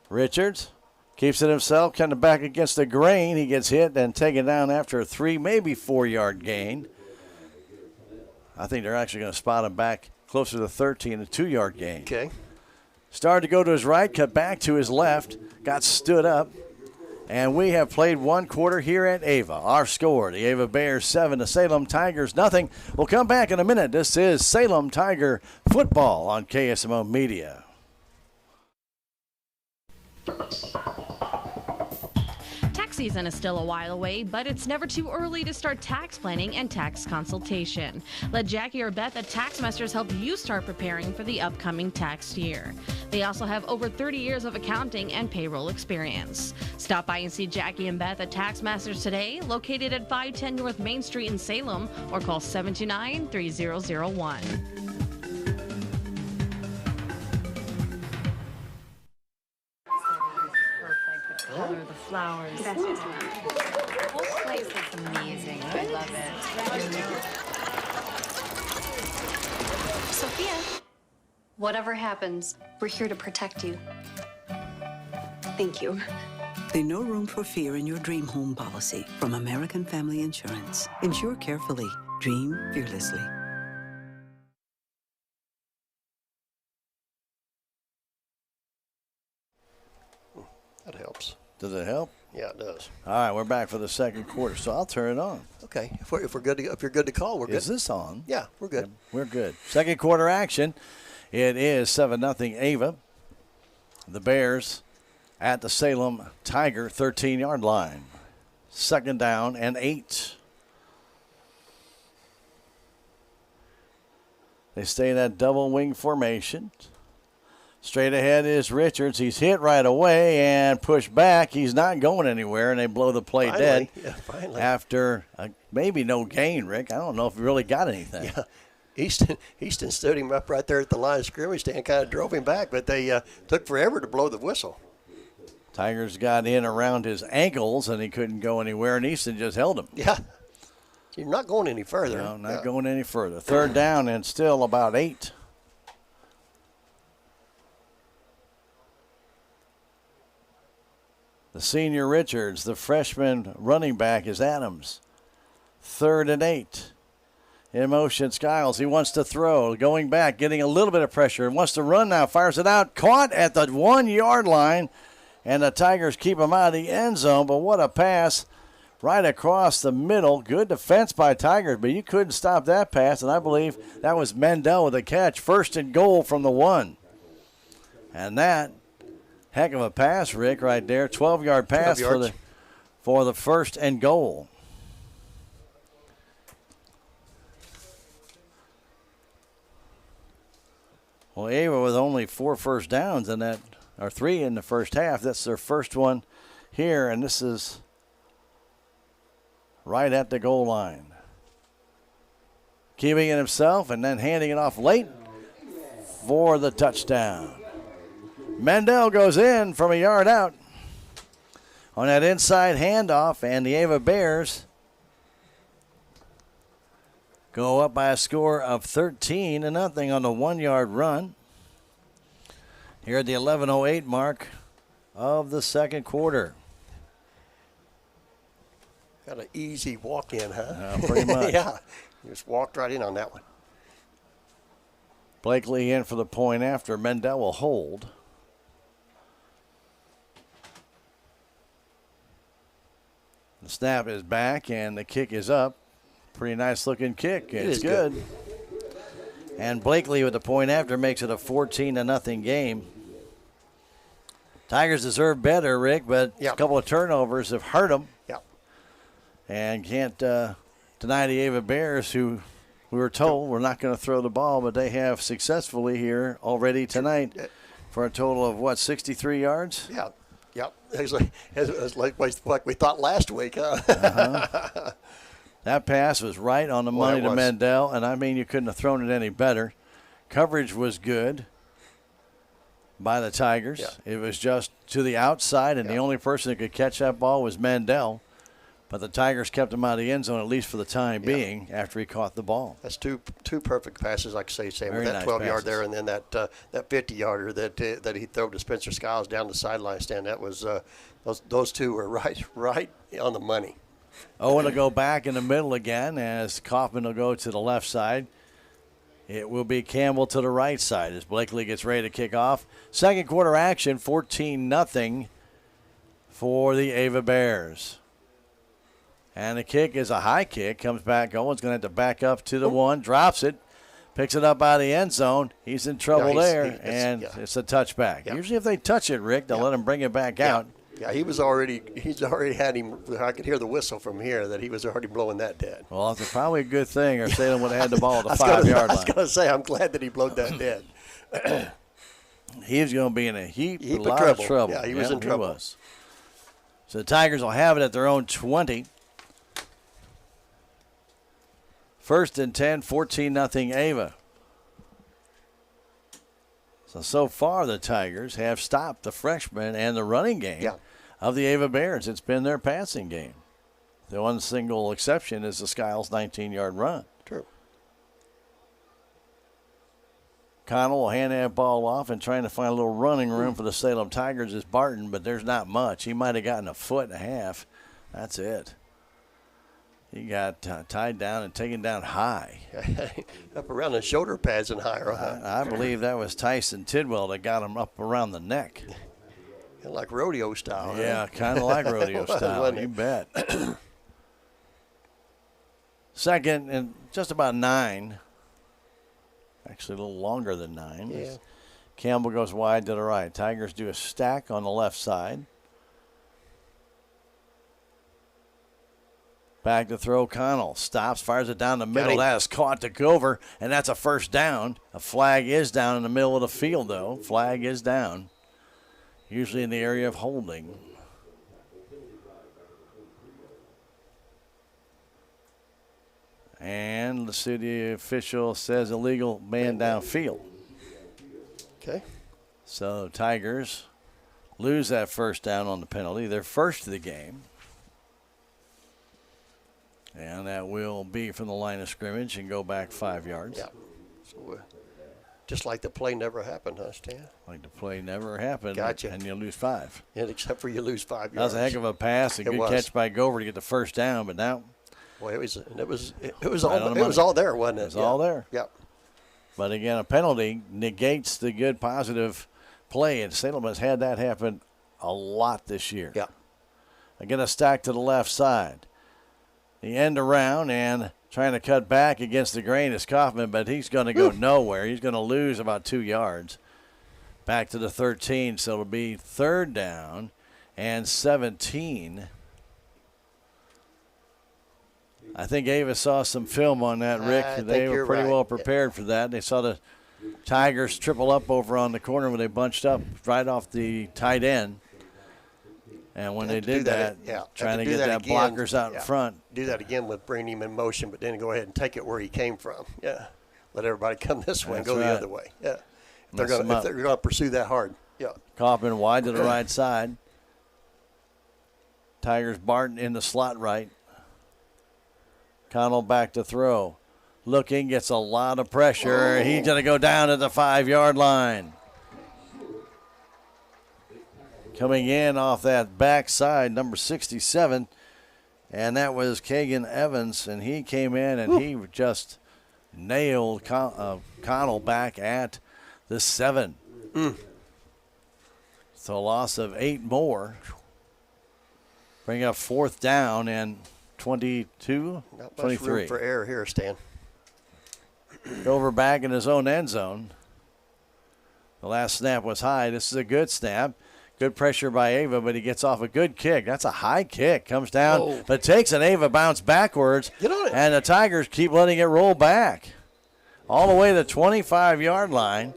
Richards keeps it himself, kind of back against the grain. He gets hit and taken down after a 3, maybe 4-yard gain. I think they're actually going to spot him back closer to 13, a 2-yard gain. Okay. Started to go to his right, cut back to his left, got stood up. And we have played 1 quarter here at Ava. Our score, the Ava Bears 7, the Salem Tigers nothing. We'll come back in a minute. This is Salem Tiger football on KSMO Media. Tax season is still a while away, but it's never too early to start tax planning and tax consultation. Let Jackie or Beth at Taxmasters help you start preparing for the upcoming tax year. They also have over 30 years of accounting and payroll experience. Stop by and see Jackie and Beth at Taxmasters today, located at 510 North Main Street in Salem, or call 729-3001. color, the flowers. That's just not. The whole place looks amazing. I love it. Sophia, whatever happens, we're here to protect you. Thank you. There's no room for fear in your dream home policy from American Family Insurance. Insure carefully. Dream fearlessly. That helps. Does it help? Yeah, it does. All right, we're back for the second quarter, so I'll turn it on. Okay, if we're good to, if you're good to call, we're good. Is this on? Yeah, we're good. Yeah, we're good. Second quarter action. It is 7-0 Ava. The Bears at the Salem Tiger 13-yard line. Second down and 8. They stay in that double wing formation. Straight ahead is Richards. He's hit right away and pushed back. He's not going anywhere, and they blow the play dead. Yeah, finally. After maybe no gain, Rick. I don't know if he really got anything. Yeah. Easton stood him up right there at the line of scrimmage and kind of drove him back, but they took forever to blow the whistle. Tigers got in around his ankles, and he couldn't go anywhere, and Easton just held him. Yeah. You're not going any further. No, not going any further. Third down and still about 8. The senior Richards, the freshman running back is Adams. 3rd and 8. In motion, Skiles. He wants to throw. Going back, getting a little bit of pressure. Wants to run now. Fires it out. Caught at the 1-yard line. And the Tigers keep him out of the end zone. But what a pass right across the middle. Good defense by Tigers, but you couldn't stop that pass. And I believe that was Mendel with a catch. 1st and goal from the 1. And that, heck of a pass, Rick, right there. 12-yard pass for the 1st and goal. Well, Ava with only 4 first downs in that, or 3 in the first half. That's their first one here, and this is right at the goal line. Keeping it himself and then handing it off late for the touchdown. Mendel goes in from a yard out on that inside handoff, and the Ava Bears go up by a score of 13-0 on the 1-yard run. Here at the 11:08 mark of the second quarter. Got an easy walk in, huh? Pretty much. Yeah, you just walked right in on that one. Blakely in for the point after. Mendel will hold. The snap is back and the kick is up. Pretty nice looking kick. It's good. And Blakely with the point after makes it a 14-0 game. Tigers deserve better, Rick, but a couple of turnovers have hurt them. Yep. And can't deny the Ava Bears, who we were told were not going to throw the ball, but they have successfully here already tonight for a total of, 63 yards? Yeah. Yep. It's like we thought last week, huh? Uh-huh. That pass was right on the money to Mendel, and I mean you couldn't have thrown it any better. Coverage was good by the Tigers. Yeah. It was just to the outside, and the only person that could catch that ball was Mendel. But the Tigers kept him out of the end zone, at least for the time being, after he caught the ball. That's two perfect passes, like I say, Sam. Very With that nice 12-yard there, and then that 50-yarder that he threw to Spencer Skiles down the sideline stand. That was those two were right on the money. Owen will go back in the middle again as Kaufman will go to the left side. It will be Campbell to the right side as Blakely gets ready to kick off. Second quarter action, 14-0 for the Ava Bears. And the kick is a high kick. Comes back. Owen's going to have to back up to the 1. Drops it. Picks it up out of the end zone. He's in trouble it's a touchback. Yeah. Usually if they touch it, Rick, they'll let him bring it back out. Yeah, he's already had him. I could hear the whistle from here that he was already blowing that dead. Well, it's probably a good thing, or Salem would have had the ball at the 5-yard line. I was going to say, I'm glad that he blowed that dead. He's going to be in a heap of trouble. Yeah, he was in trouble. He was. So the Tigers will have it at their own 20. 1st and 10, 14-0 Ava. So far the Tigers have stopped the freshman and the running game of the Ava Bears. It's been their passing game. The one single exception is the Skiles 19-yard run. True. Connell will hand that ball off and trying to find a little running room for the Salem Tigers is Barton, but there's not much. He might have gotten a foot and a half. That's it. He got tied down and taken down high. Up around the shoulder pads and higher. I believe that was Tyson Tidwell that got him up around the neck. Like rodeo style. Yeah, kind of like rodeo style. You bet. Second and just about 9. Actually, a little longer than 9. Yeah. Campbell goes wide to the right. Tigers do a stack on the left side. Back to throw. Connell stops, fires it down the middle. That is caught to Gover, and that's a first down. A flag is down in the middle of the field, though. Flag is down, usually in the area of holding. And the city official says illegal man downfield. Okay. So Tigers lose that first down on the penalty. They're first of the game. And that will be from the line of scrimmage and go back 5 yards. Yeah. So, just like the play never happened, huh, Stan? Like the play never happened. Gotcha. And you lose 5. Yeah, except for you lose 5 yards. That was a heck of a pass. A good catch by Gover to get the first down, but now. Well, it was all there, wasn't it? It was all there. Yep. But again, a penalty negates the good positive play, and Salem has had that happen a lot this year. Yeah. Again, a stack to the left side. The end around and trying to cut back against the grain is Kaufman, but he's going to go nowhere. He's going to lose about 2 yards. Back to the 13, so it'll be third down and 17. I think Ava saw some film on that, Rick. They were pretty well prepared for that. They saw the Tigers triple up over on the corner when they bunched up right off the tight end. And when they did that, trying to get that blockers out in front. Do that again with bringing him in motion, but then go ahead and take it where he came from. Yeah. Let everybody come this way and go the other way. Yeah. If they're going to pursue that hard. Yeah. Kaufman wide to the right side. Tigers Barton in the slot right. Connell back to throw. Looking, gets a lot of pressure. He's going to go down at the 5-yard line. Coming in off that backside, number 67, and that was Keegan Evans, and he came in and he just nailed Connell back at the 7. So a loss of 8 more. Bring up fourth down and 22, Not much 23. room for error here, Stan. Over back in his own end zone. The last snap was high. This is a good snap. Good pressure by Ava, but he gets off a good kick. That's a high kick. Comes down, but takes an Ava bounce backwards. Get on it. And the Tigers keep letting it roll back. All the way to the 25-yard line.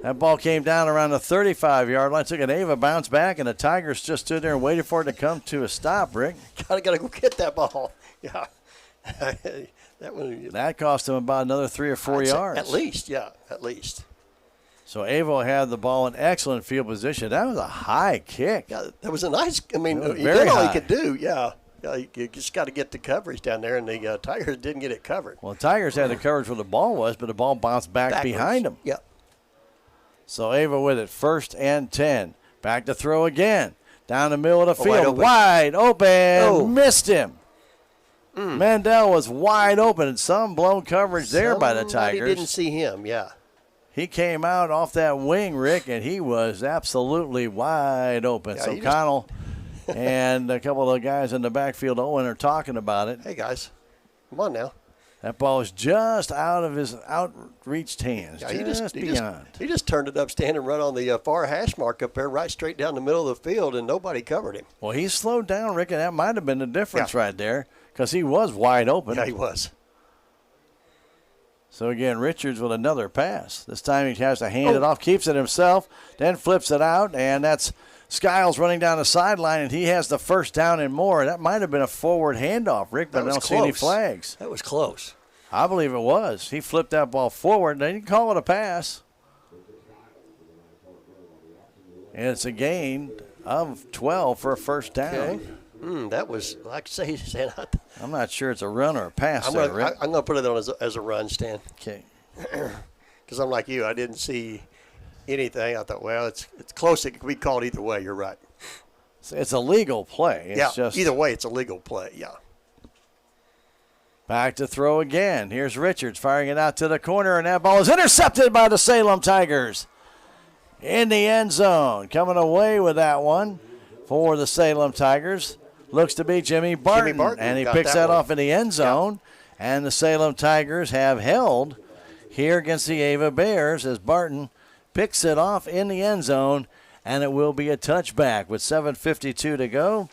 That ball came down around the 35-yard line. Took an Ava bounce back, and the Tigers just stood there and waited for it to come to a stop, Rick. Gotta go get that ball. Yeah. That cost him about another 3 or 4 yards. At least, yeah, at least. So Avo had the ball in excellent field position. That was a high kick. Yeah, that was a nice. I mean, he very did all high. he could do. Yeah, you just got to get the coverage down there, and the Tigers didn't get it covered. Well, the Tigers had the coverage where the ball was, but the ball bounced back behind them. Yeah. So Avo with it, 1st and 10. Back to throw again. Down the middle of the field. Wide open. Missed him. Mandel was wide open, and some blown coverage there by the Tigers. Didn't see him, yeah. He came out off that wing, Rick, and he was absolutely wide open. Yeah, so Connell and a couple of the guys in the backfield, Owen, are talking about it. Hey, guys, come on now. That ball is just out of his outreached hands, Yeah, just beyond. He just turned it up, stand and run on the far hash mark up there, right straight down the middle of the field, and nobody covered him. Well, he slowed down, Rick, and that might have been the difference right there because he was wide open. Yeah, he was. So, again, Richards with another pass. This time he has to hand it off, keeps it himself, then flips it out, and that's Skiles running down the sideline, and he has the first down and more. That might have been a forward handoff, Rick, but I don't see any flags. That was close. I believe it was. He flipped that ball forward. They didn't call it a pass. And it's a gain of 12 for a first down. Okay. That was, like I say, Stan. I'm not sure it's a run or a pass. I'm going to put it on as a run, Stan. Okay. Because I'm like you. I didn't see anything. I thought, well, it's close. It could be called either way. You're right. It's a legal play. It's just either way, it's a legal play. Yeah. Back to throw again. Here's Richards firing it out to the corner, and that ball is intercepted by the Salem Tigers in the end zone. Coming away with that one for the Salem Tigers looks to be Jimmy Barton, and he picks that off in the end zone. Yeah. And the Salem Tigers have held here against the Ava Bears as Barton picks it off in the end zone, and it will be a touchback with 7:52 to go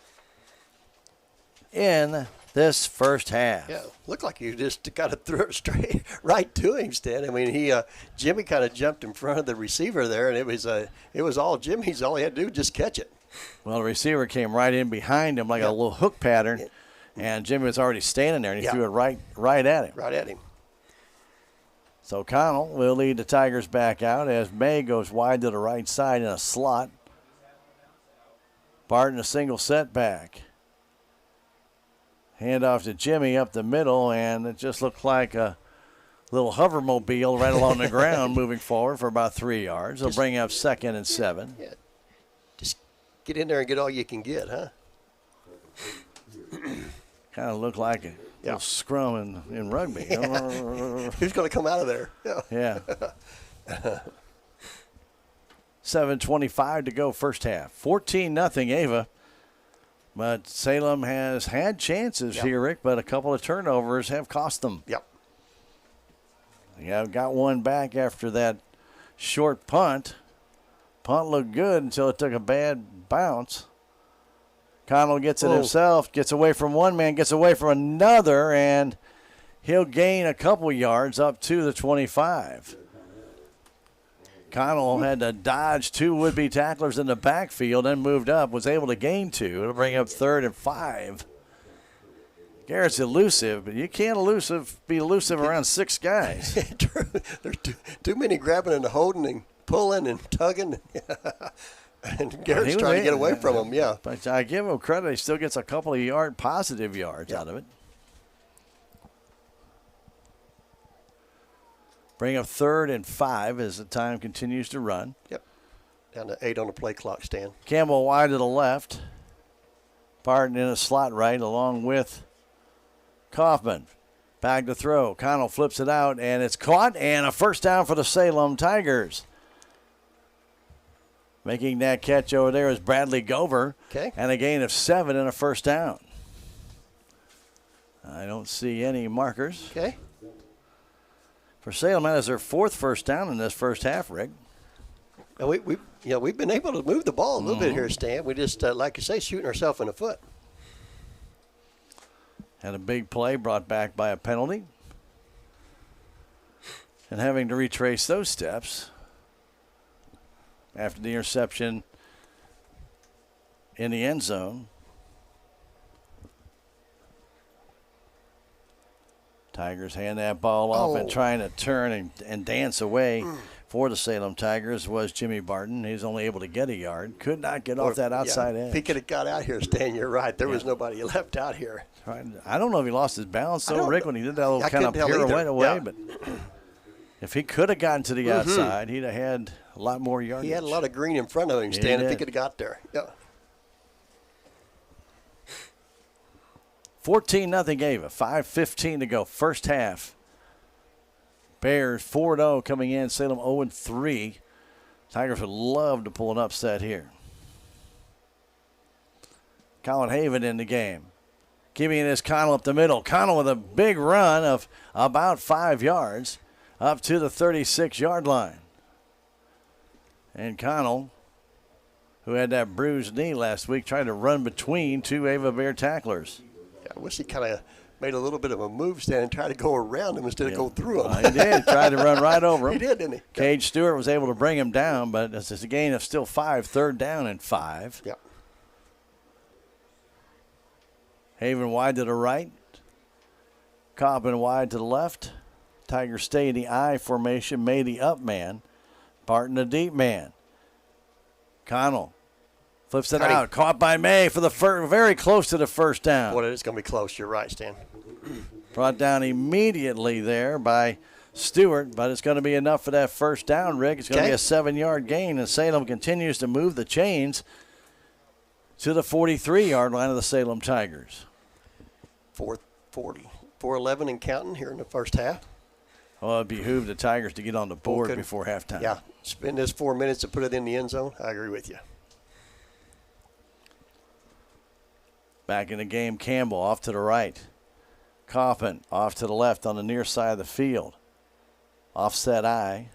in this first half. Yeah, looked like you just kind of threw it straight right to him, Stan. I mean, Jimmy kind of jumped in front of the receiver there, and it was all Jimmy's. All he had to do was just catch it. Well, the receiver came right in behind him like a little hook pattern, and Jimmy was already standing there, and he threw it right at him. Right at him. So Connell will lead the Tigers back out as May goes wide to the right side in a slot. Barton a single setback. Hand off to Jimmy up the middle, and it just looked like a little hovermobile right along the ground moving forward for about 3 yards. They'll bring up 2nd and 7. Yeah. Just get in there and get all you can get, huh? Kind of looked like a little scrum in rugby. Who's going to come out of there? Yeah. 7:25 to go first half. 14-0 Ava. But Salem has had chances here, Rick, but a couple of turnovers have cost them. Yep. Yeah, got one back after that short punt. Punt looked good until it took a bad bounce. Connell gets it himself, gets away from one man, gets away from another, and he'll gain a couple yards up to the 25. Connell had to dodge 2 would-be tacklers in the backfield and moved up, was able to gain 2. It'll bring up 3rd and 5. Garrett's elusive, but you can't be elusive around 6 guys. True. There's too many grabbing and holding and pulling and tugging. And Garrett's trying to get away from him, yeah. But I give him credit. He still gets a couple of positive yards out of it. Bring up 3rd and 5 as the time continues to run. Yep. Down to 8 on the play clock, Stan. Campbell wide to the left. Barton in a slot right along with Kaufman. Back to throw. Connell flips it out, and it's caught, and a first down for the Salem Tigers. Making that catch over there is Bradley Gover. Okay. And a gain of 7 and a first down. I don't see any markers. Okay. For Salem, that is their 4th first down in this first half, Rick. And we've been able to move the ball a little bit here, Stan. We just, like you say, shooting ourselves in the foot. Had a big play brought back by a penalty. And having to retrace those steps after the interception in the end zone. Tigers hand that ball off and trying to turn and dance away for the Salem Tigers was Jimmy Barton. He's only able to get a yard. Could not get off that outside edge. If he could have got out here, Stan, you're right. There was nobody left out here. I don't know if he lost his balance, though, Rick, when he did that little kind of pirouette away. But if he could have gotten to the outside, he'd have had a lot more yardage. He had a lot of green in front of him, Stan, if he could have got there. Yeah. 14-0 Ava. 5:15 to go. First half. Bears 4-0 coming in. Salem 0-3. Tigers would love to pull an upset here. Colin Haven in the game. Giving his Connell up the middle. Connell with a big run of about 5 yards up to the 36-yard line. And Connell, who had that bruised knee last week, tried to run between 2 Ava Bear tacklers. I wish he kind of made a little bit of a move, Stan, and tried to go around him instead of go through him. He did. Tried to run right over him. He did, didn't he? Cage Stewart was able to bring him down, but it's a gain of still 5, 3rd down and 5. Yeah. Haven wide to the right. Cobbin wide to the left. Tigers stay in the I formation. May the up man. Barton the deep man. Connell Flips it out. Caught by May for the very close to the first down. Boy, it's going to be close. You're right, Stan. Brought down immediately there by Stewart, but it's going to be enough for that first down, Rick. It's going to be a 7-yard gain, and Salem continues to move the chains to the 43-yard line of the Salem Tigers. 4:11 and counting here in the first half. Well, it behooved the Tigers to get on the board before halftime. Yeah, spend this 4 minutes to put it in the end zone. I agree with you. Back in the game, Campbell off to the right. Coffin off to the left on the near side of the field. Offset eye.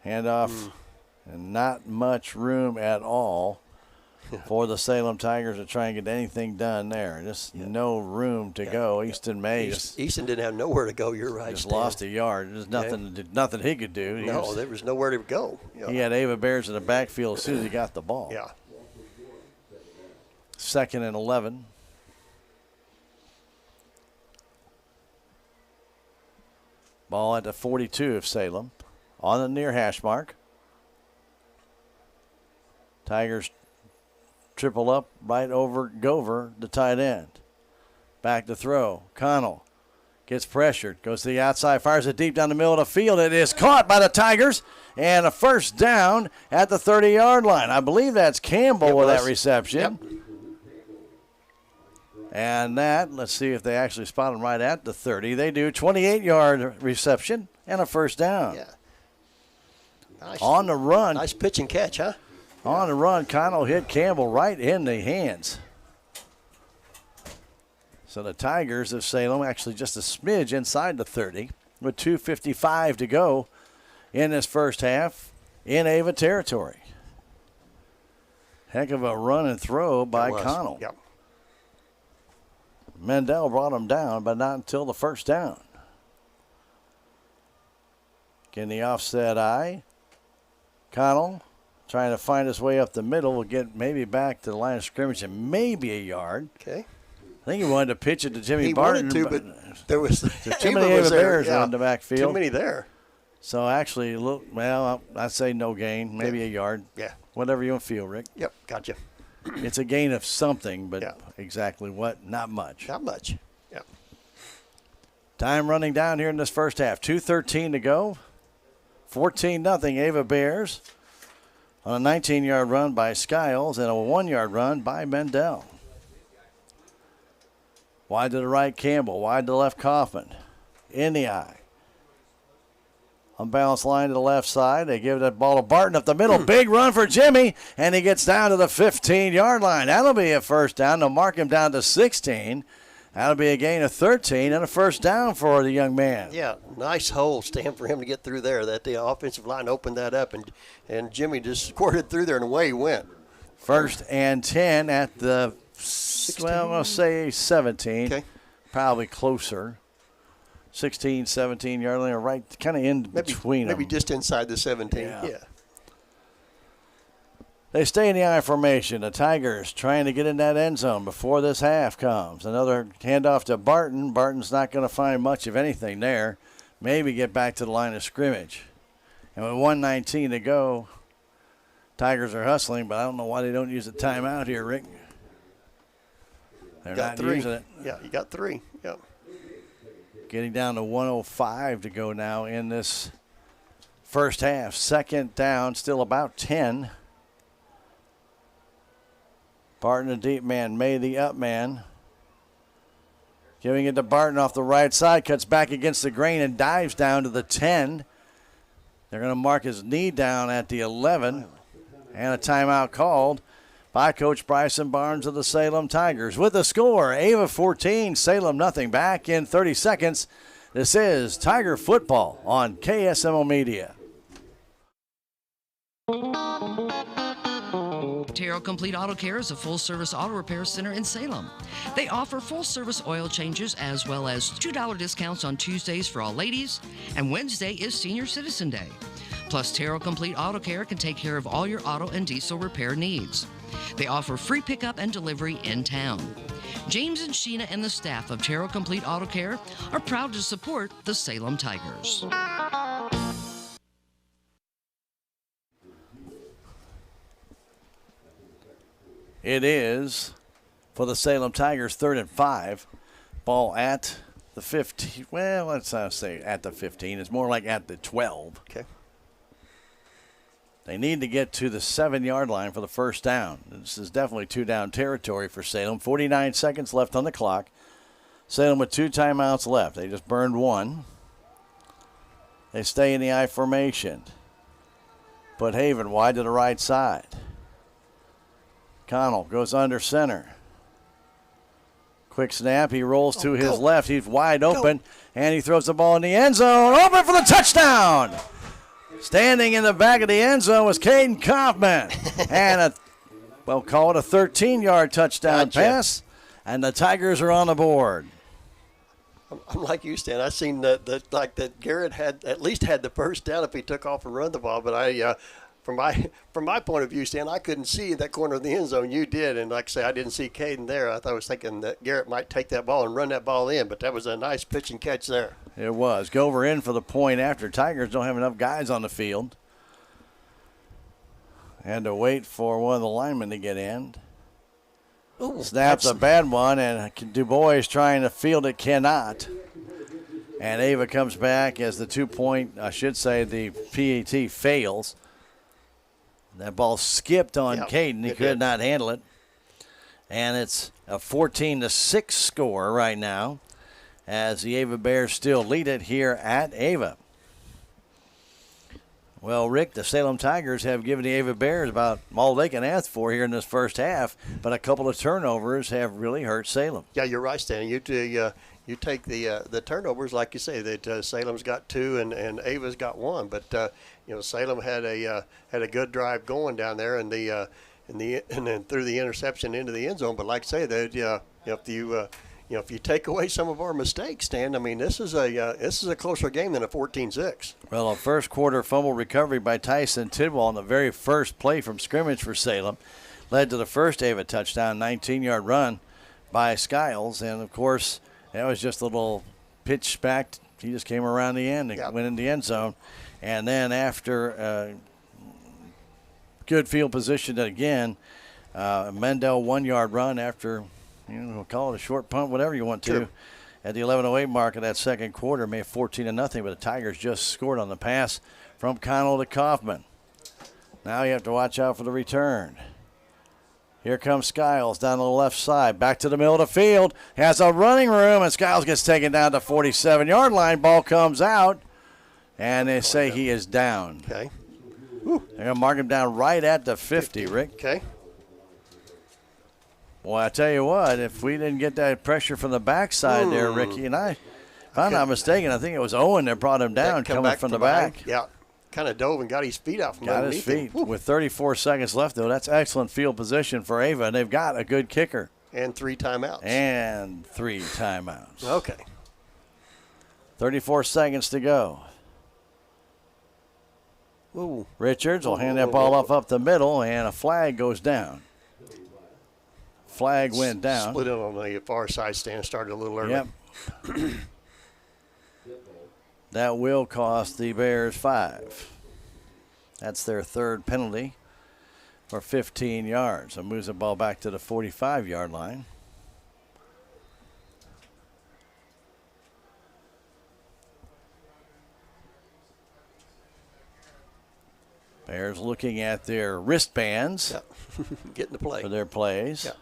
Handoff, and not much room at all for the Salem Tigers to try and get anything done there. Just no room to go. Easton Mays. Easton didn't have nowhere to go. You're right. Just lost a yard. There's nothing he could do. There was nowhere to go. He had Ava Bears in the backfield as soon as he got the ball. Yeah. 2nd and 11. Ball at the 42 of Salem. On the near hash mark. Tigers triple up right over Gover, the tight end. Back to throw. Connell gets pressured. Goes to the outside. Fires it deep down the middle of the field. It is caught by the Tigers. And a first down at the 30-yard line. I believe that's Campbell with that reception. Yep. And that, let's see if they actually spot him right at the 30. They do. 28-yard reception and a first down. Yeah. Nice. On the run. Nice pitch and catch, huh? On the run, Connell hit Campbell right in the hands. So the Tigers of Salem actually just a smidge inside the 30 with 2:55 to go in this first half in Ava territory. Heck of a run and throw by Connell. Yep. Mendel brought him down, but not until the first down. Getting the offset eye. Connell trying to find his way up the middle. Will get maybe back to the line of scrimmage and maybe a yard. Okay. I think he wanted to pitch it to Jimmy Barton. He wanted to, but there was too many Ava Bears in the backfield. Too many there. So actually, look, well, I'd say no gain, maybe a yard. Yeah. Whatever you want to feel, Rick. Yep, gotcha. It's a gain of something, but exactly what? Not much. Not much. Yep. Time running down here in this first half. 2:13 to go. 14-0 Ava Bears on a 19-yard run by Skiles and a 1-yard run by Mendel. Wide to the right, Campbell. Wide to the left, Coffin. In the eye. Unbalanced line to the left side. They give that ball to Barton up the middle. Big run for Jimmy, and he gets down to the 15-yard line. That'll be a first down. They'll mark him down to 16. That'll be a gain of 13 and a first down for the young man. Yeah, nice hole, Stan, for him to get through there. That the offensive line opened that up, and Jimmy just squirted through there, and away he went. First and 10 at the, 16? Well, I'm going to say 17. Okay. Probably closer. 16, 17-yard line, right kind of in between them. Maybe just inside the 17, yeah. They stay in the I formation. The Tigers trying to get in that end zone before this half comes. Another handoff to Barton. Barton's not going to find much of anything there. Maybe get back to the line of scrimmage. And with 1:19 to go, Tigers are hustling, but I don't know why they don't use a timeout here, Rick. They're not using it. Yeah, you got 3. Yep. Getting down to 1:05 to go now in this first half. Second down, still about 10. Barton, the deep man, May, the up man. Giving it to Barton off the right side, cuts back against the grain and dives down to the 10. They're going to mark his knee down at the 11. And a timeout called by Coach Bryson Barnes of the Salem Tigers. With the score, Ava 14, Salem nothing. Back in 30 seconds. This is Tiger Football on KSMO Media. Terrell Complete Auto Care is a full-service auto repair center in Salem. They offer full-service oil changes as well as $2 discounts on Tuesdays for all ladies, and Wednesday is Senior Citizen Day. Plus, Terrell Complete Auto Care can take care of all your auto and diesel repair needs. They offer free pickup and delivery in town. James and Sheena and the staff of Terrell Complete Auto Care are proud to support the Salem Tigers. It is for the Salem Tigers, 3rd and 5. Ball at the 15. Well, let's not say at the 15. It's more like at the 12. Okay. They need to get to the 7-yard line for the first down. This is definitely 2-down territory for Salem. 49 seconds left on the clock. Salem with 2 timeouts left. They just burned one. They stay in the I formation. Put Haven wide to the right side. Connell goes under center. Quick snap. He rolls to his left. He's wide open, and he throws the ball in the end zone. Open for the touchdown. Standing in the back of the end zone was Caden Kaufman. And we'll call it a 13-yard touchdown pass, and the Tigers are on the board. I'm like you, Stan. I seen that Garrett had at least had the first down if he took off and run the ball. But from my point of view, Stan, I couldn't see that corner of the end zone. You did, and like I say, I didn't see Caden there. I was thinking that Garrett might take that ball and run that ball in, but that was a nice pitch and catch there. It was. Gover in for the point after. Tigers don't have enough guys on the field. Had to wait for one of the linemen to get in. Ooh, Snaps a bad one, and Du Bois trying to field it, cannot. And Ava comes back as the 2-point, the PAT fails. That ball skipped on Caden. He could not handle it. And it's a 14-6 score right now as the Ava Bears still lead it here at Ava. Well, Rick, the Salem Tigers have given the Ava Bears about all they can ask for here in this first half, but a couple of turnovers have really hurt Salem. Yeah, you're right, Stan. You take the turnovers, like you say, that Salem's got 2 and Ava's got 1, but Salem had a good drive going down there, and then threw the interception into the end zone. But like I say, that if you take away some of our mistakes, Stan, I mean this is a closer game than a 14-6. Well, a first quarter fumble recovery by Tyson Tidwell on the very first play from scrimmage for Salem led to the first Ava touchdown, 19-yard run by Skiles, and of course that was just a little pitch back. He just came around the end and went in the end zone. And then after good field position again, Mendel 1-yard run after, we'll call it a short punt, whatever you want to. Sure. At the 11:08 mark of that second quarter, made 14-0, but the Tigers just scored on the pass from Connell to Kaufman. Now you have to watch out for the return. Here comes Skiles down the left side. Back to the middle of the field. Has a running room, and Skiles gets taken down to 47-yard line. Ball comes out, and they say he is down. Okay. They're going to mark him down right at the 50, Rick. Okay. Well, I tell you what, if we didn't get that pressure from the backside there, Ricky, and if I'm not mistaken, I think it was Owen that brought him down coming from the back. Yeah. Kind of dove and got his feet out from got underneath his feet. him. With 34 seconds left, though. That's excellent field position for Ava, and they've got a good kicker. And 3 timeouts. Okay. 34 seconds to go. Ooh. Richards will hand that ball off up the middle, and a flag goes down. Flag went down. Split it on the far side stand, started a little early. Yep. That will cost the Bears 5. That's their third penalty for 15 yards. So moves the ball back to the 45-yard line. Bears looking at their wristbands. Yep. Getting the play. For their plays. Yep.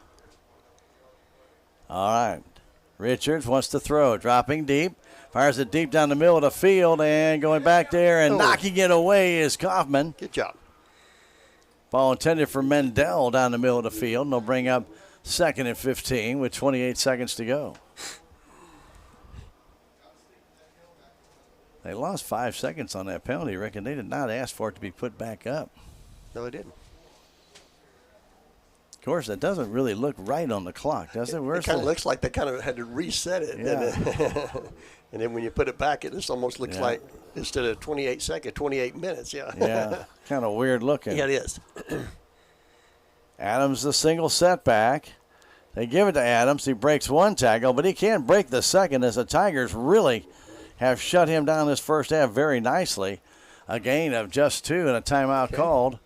All right. Richards wants to throw, dropping deep. Fires it deep down the middle of the field, and going back there and knocking it away is Kaufman. Good job. Ball intended for Mendel down the middle of the field, and they'll bring up 2nd and 15 with 28 seconds to go. They lost 5 seconds on that penalty, Rick, and they did not ask for it to be put back up. No, they didn't. Of course, that doesn't really look right on the clock, does it? It kind of looks like they kind of had to reset it. Yeah. And then when you put it back, it just almost looks like instead of 28 seconds, 28 minutes. Yeah. Yeah, kind of weird looking. Yeah, it is. Adams, the single setback. They give it to Adams. He breaks one tackle, but he can't break the second as the Tigers really have shut him down this first half very nicely. A gain of just 2 and a timeout called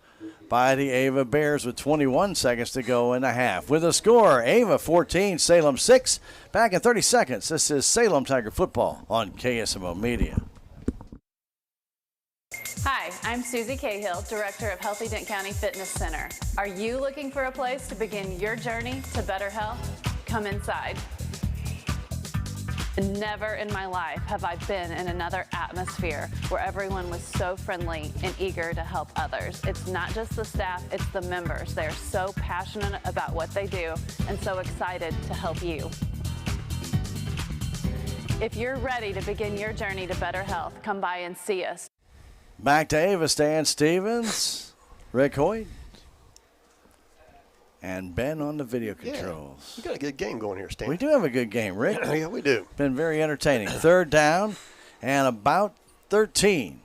by the Ava Bears with 21 seconds to go in the half. With a score, Ava 14, Salem 6. Back in 30 seconds, this is Salem Tiger Football on KSMO Media. Hi, I'm Susie Cahill, Director of Healthy Dent County Fitness Center. Are you looking for a place to begin your journey to better health? Come inside. Never in my life have I been in another atmosphere where everyone was so friendly and eager to help others. It's not just the staff, it's the members. They're so passionate about what they do and so excited to help you. If you're ready to begin your journey to better health, come by and see us. Back to Ava, Stan Stevens, Rick Hoyt, and Ben on the video controls. We got a good game going here, Stan. We do have a good game, Rick. Yeah, we do. Been very entertaining. Third down and about 13.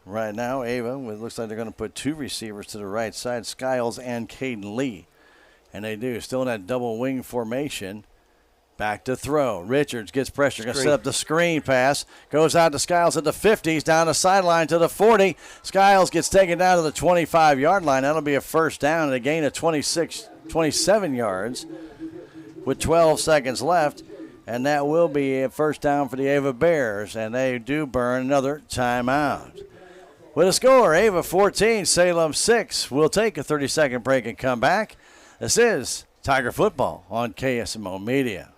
Right now, Ava, it looks like they're going to put two receivers to the right side, Skiles and Caden Lee. And they do. Still in that double wing formation. Back to throw. Richards gets pressure. Going to set up the screen pass. Goes out to Skiles at the 50s. Down the sideline to the 40. Skiles gets taken down to the 25-yard line. That'll be a first down and a gain of 27 yards with 12 seconds left. And that will be a first down for the Ava Bears. And they do burn another timeout. With a score, Ava 14, Salem 6. We'll take a 30-second break and come back. This is Tiger Football on KSMO Media.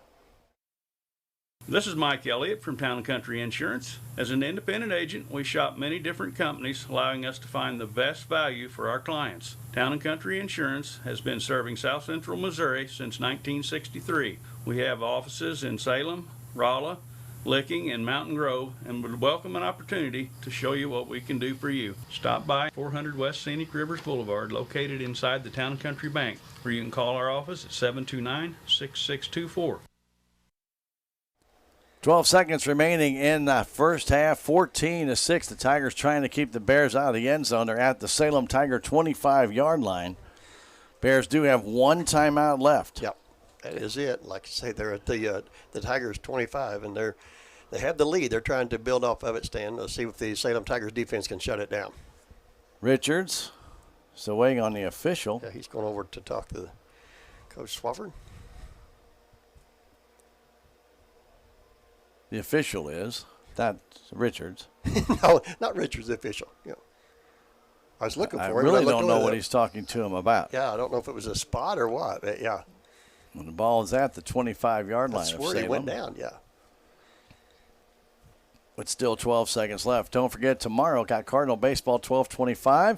This is Mike Elliott from Town & Country Insurance. As an independent agent, we shop many different companies, allowing us to find the best value for our clients. Town & Country Insurance has been serving South Central Missouri since 1963. We have offices in Salem, Rolla, Licking, and Mountain Grove, and would welcome an opportunity to show you what we can do for you. Stop by 400 West Scenic Rivers Boulevard, located inside the Town & Country Bank, or you can call our office at 729-6624. 12 seconds remaining in the first half, 14-6. The Tigers trying to keep the Bears out of the end zone. They're at the Salem Tiger 25-yard line. Bears do have one timeout left. Yep, that is it. Like I say, they're at the Tigers 25, and they have the lead. They're trying to build off of it, Stan. Let's see if the Salem Tigers defense can shut it down. Richards still waiting on the official. Yeah, he's going over to talk to Coach Swafford. The official is. That's Richards. No, not Richards, the official. Yeah. I was looking for him. I really don't know what he's talking to him about. Yeah, I don't know if it was a spot or what. But yeah. When the ball is at the 25-yard line. That's where he went down, yeah. With still 12 seconds left. Don't forget, tomorrow got Cardinal Baseball 12:25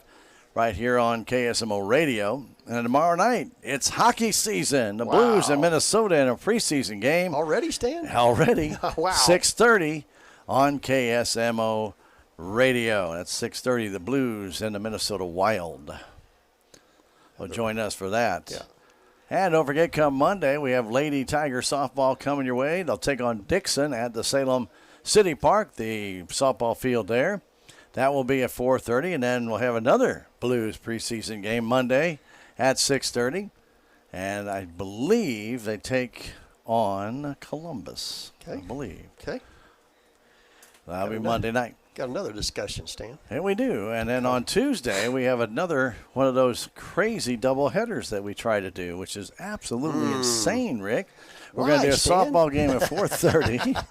right here on KSMO Radio. And tomorrow night, it's hockey season. The Blues in Minnesota in a preseason game. Already, Stan? Already. Wow. 6:30 on KSMO Radio. That's 6:30, the Blues and the Minnesota Wild. Well, join us for that. Yeah. And don't forget, come Monday, we have Lady Tiger softball coming your way. They'll take on Dixon at the Salem City Park, the softball field there. That will be at 4:30, and then we'll have another Blues preseason game Monday at 6:30. And I believe they take on Columbus. Okay. I believe. Okay. That'll be Monday night. Got another discussion, Stan. And we do. And then on Tuesday, we have another one of those crazy double headers that we try to do, which is absolutely insane, Rick. We're going to do a softball game at 4:30,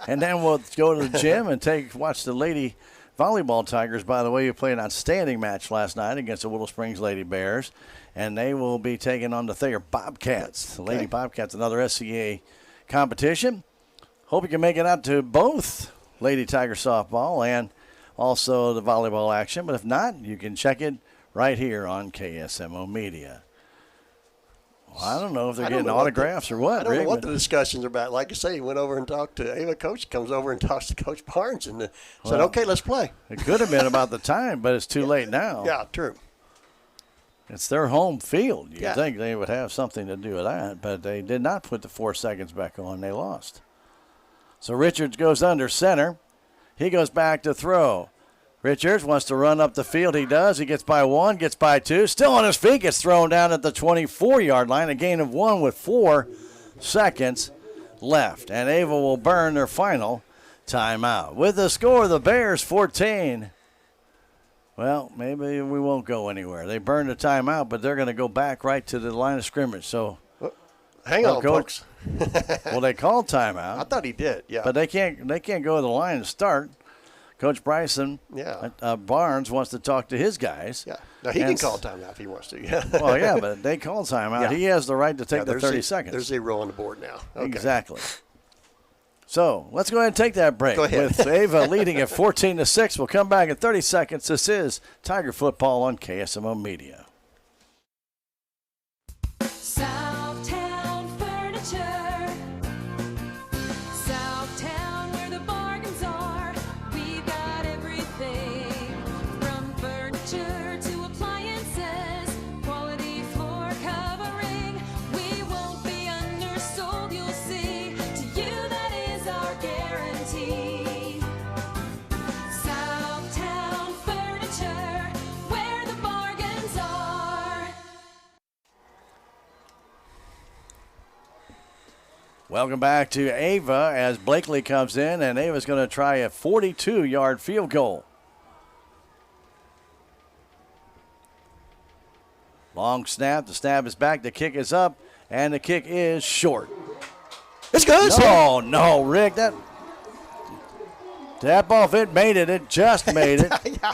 and then we'll go to the gym and watch the Lady Volleyball Tigers. By the way, you played an outstanding match last night against the Willow Springs Lady Bears, and they will be taking on the Thayer Bobcats. The Lady Bobcats, another SCA competition. Hope you can make it out to both Lady Tiger softball and also the volleyball action. But if not, you can check it right here on KSMO Media. Well, I don't know if they're getting autographs or what, I don't Rick, know what the discussions are about. Like I say, he went over and talked to Ava. Coach comes over and talks to Coach Barnes and said, okay, let's play. It could have been about the time, but it's too late now. Yeah, true. It's their home field. You'd think they would have something to do with that, but they did not put the 4 seconds back on. They lost. So Richards goes under center. He goes back to throw. Richards wants to run up the field. He does. He gets by 1, gets by 2. Still on his feet. Gets thrown down at the 24-yard line. A gain of 1 with 4 seconds left. And Ava will burn their final timeout. With the score, the Bears 14. Well, maybe we won't go anywhere. They burned a timeout, but they're going to go back right to the line of scrimmage. So, hang on, Coach. folks. Well, they called timeout. I thought he did, yeah. But they can't go to the line and start. Coach Bryson Barnes wants to talk to his guys. Yeah. Now, he can call timeout if he wants to. Yeah. Well, yeah, but they called timeout. Yeah. He has the right to take the 30 seconds. There's 0 on the board now. Okay. Exactly. So let's go ahead and take that break. Go ahead. With Ava leading at 14-6. We'll come back in 30 seconds. This is Tiger Football on KSMO Media. Southtown Furniture. Southtown, where the bargains are. We've got everything from furniture to appliances. Quality floor covering. We won't be undersold, you'll see. To you, that is our guarantee. Southtown Furniture, where the bargains are. Welcome back to Ava as Blakely comes in, and Ava's going to try a 42-yard field goal. Long snap. The snap is back. The kick is up, and the kick is short. It's good. No, Rick. That ball, if it made it, it just made it. Yeah.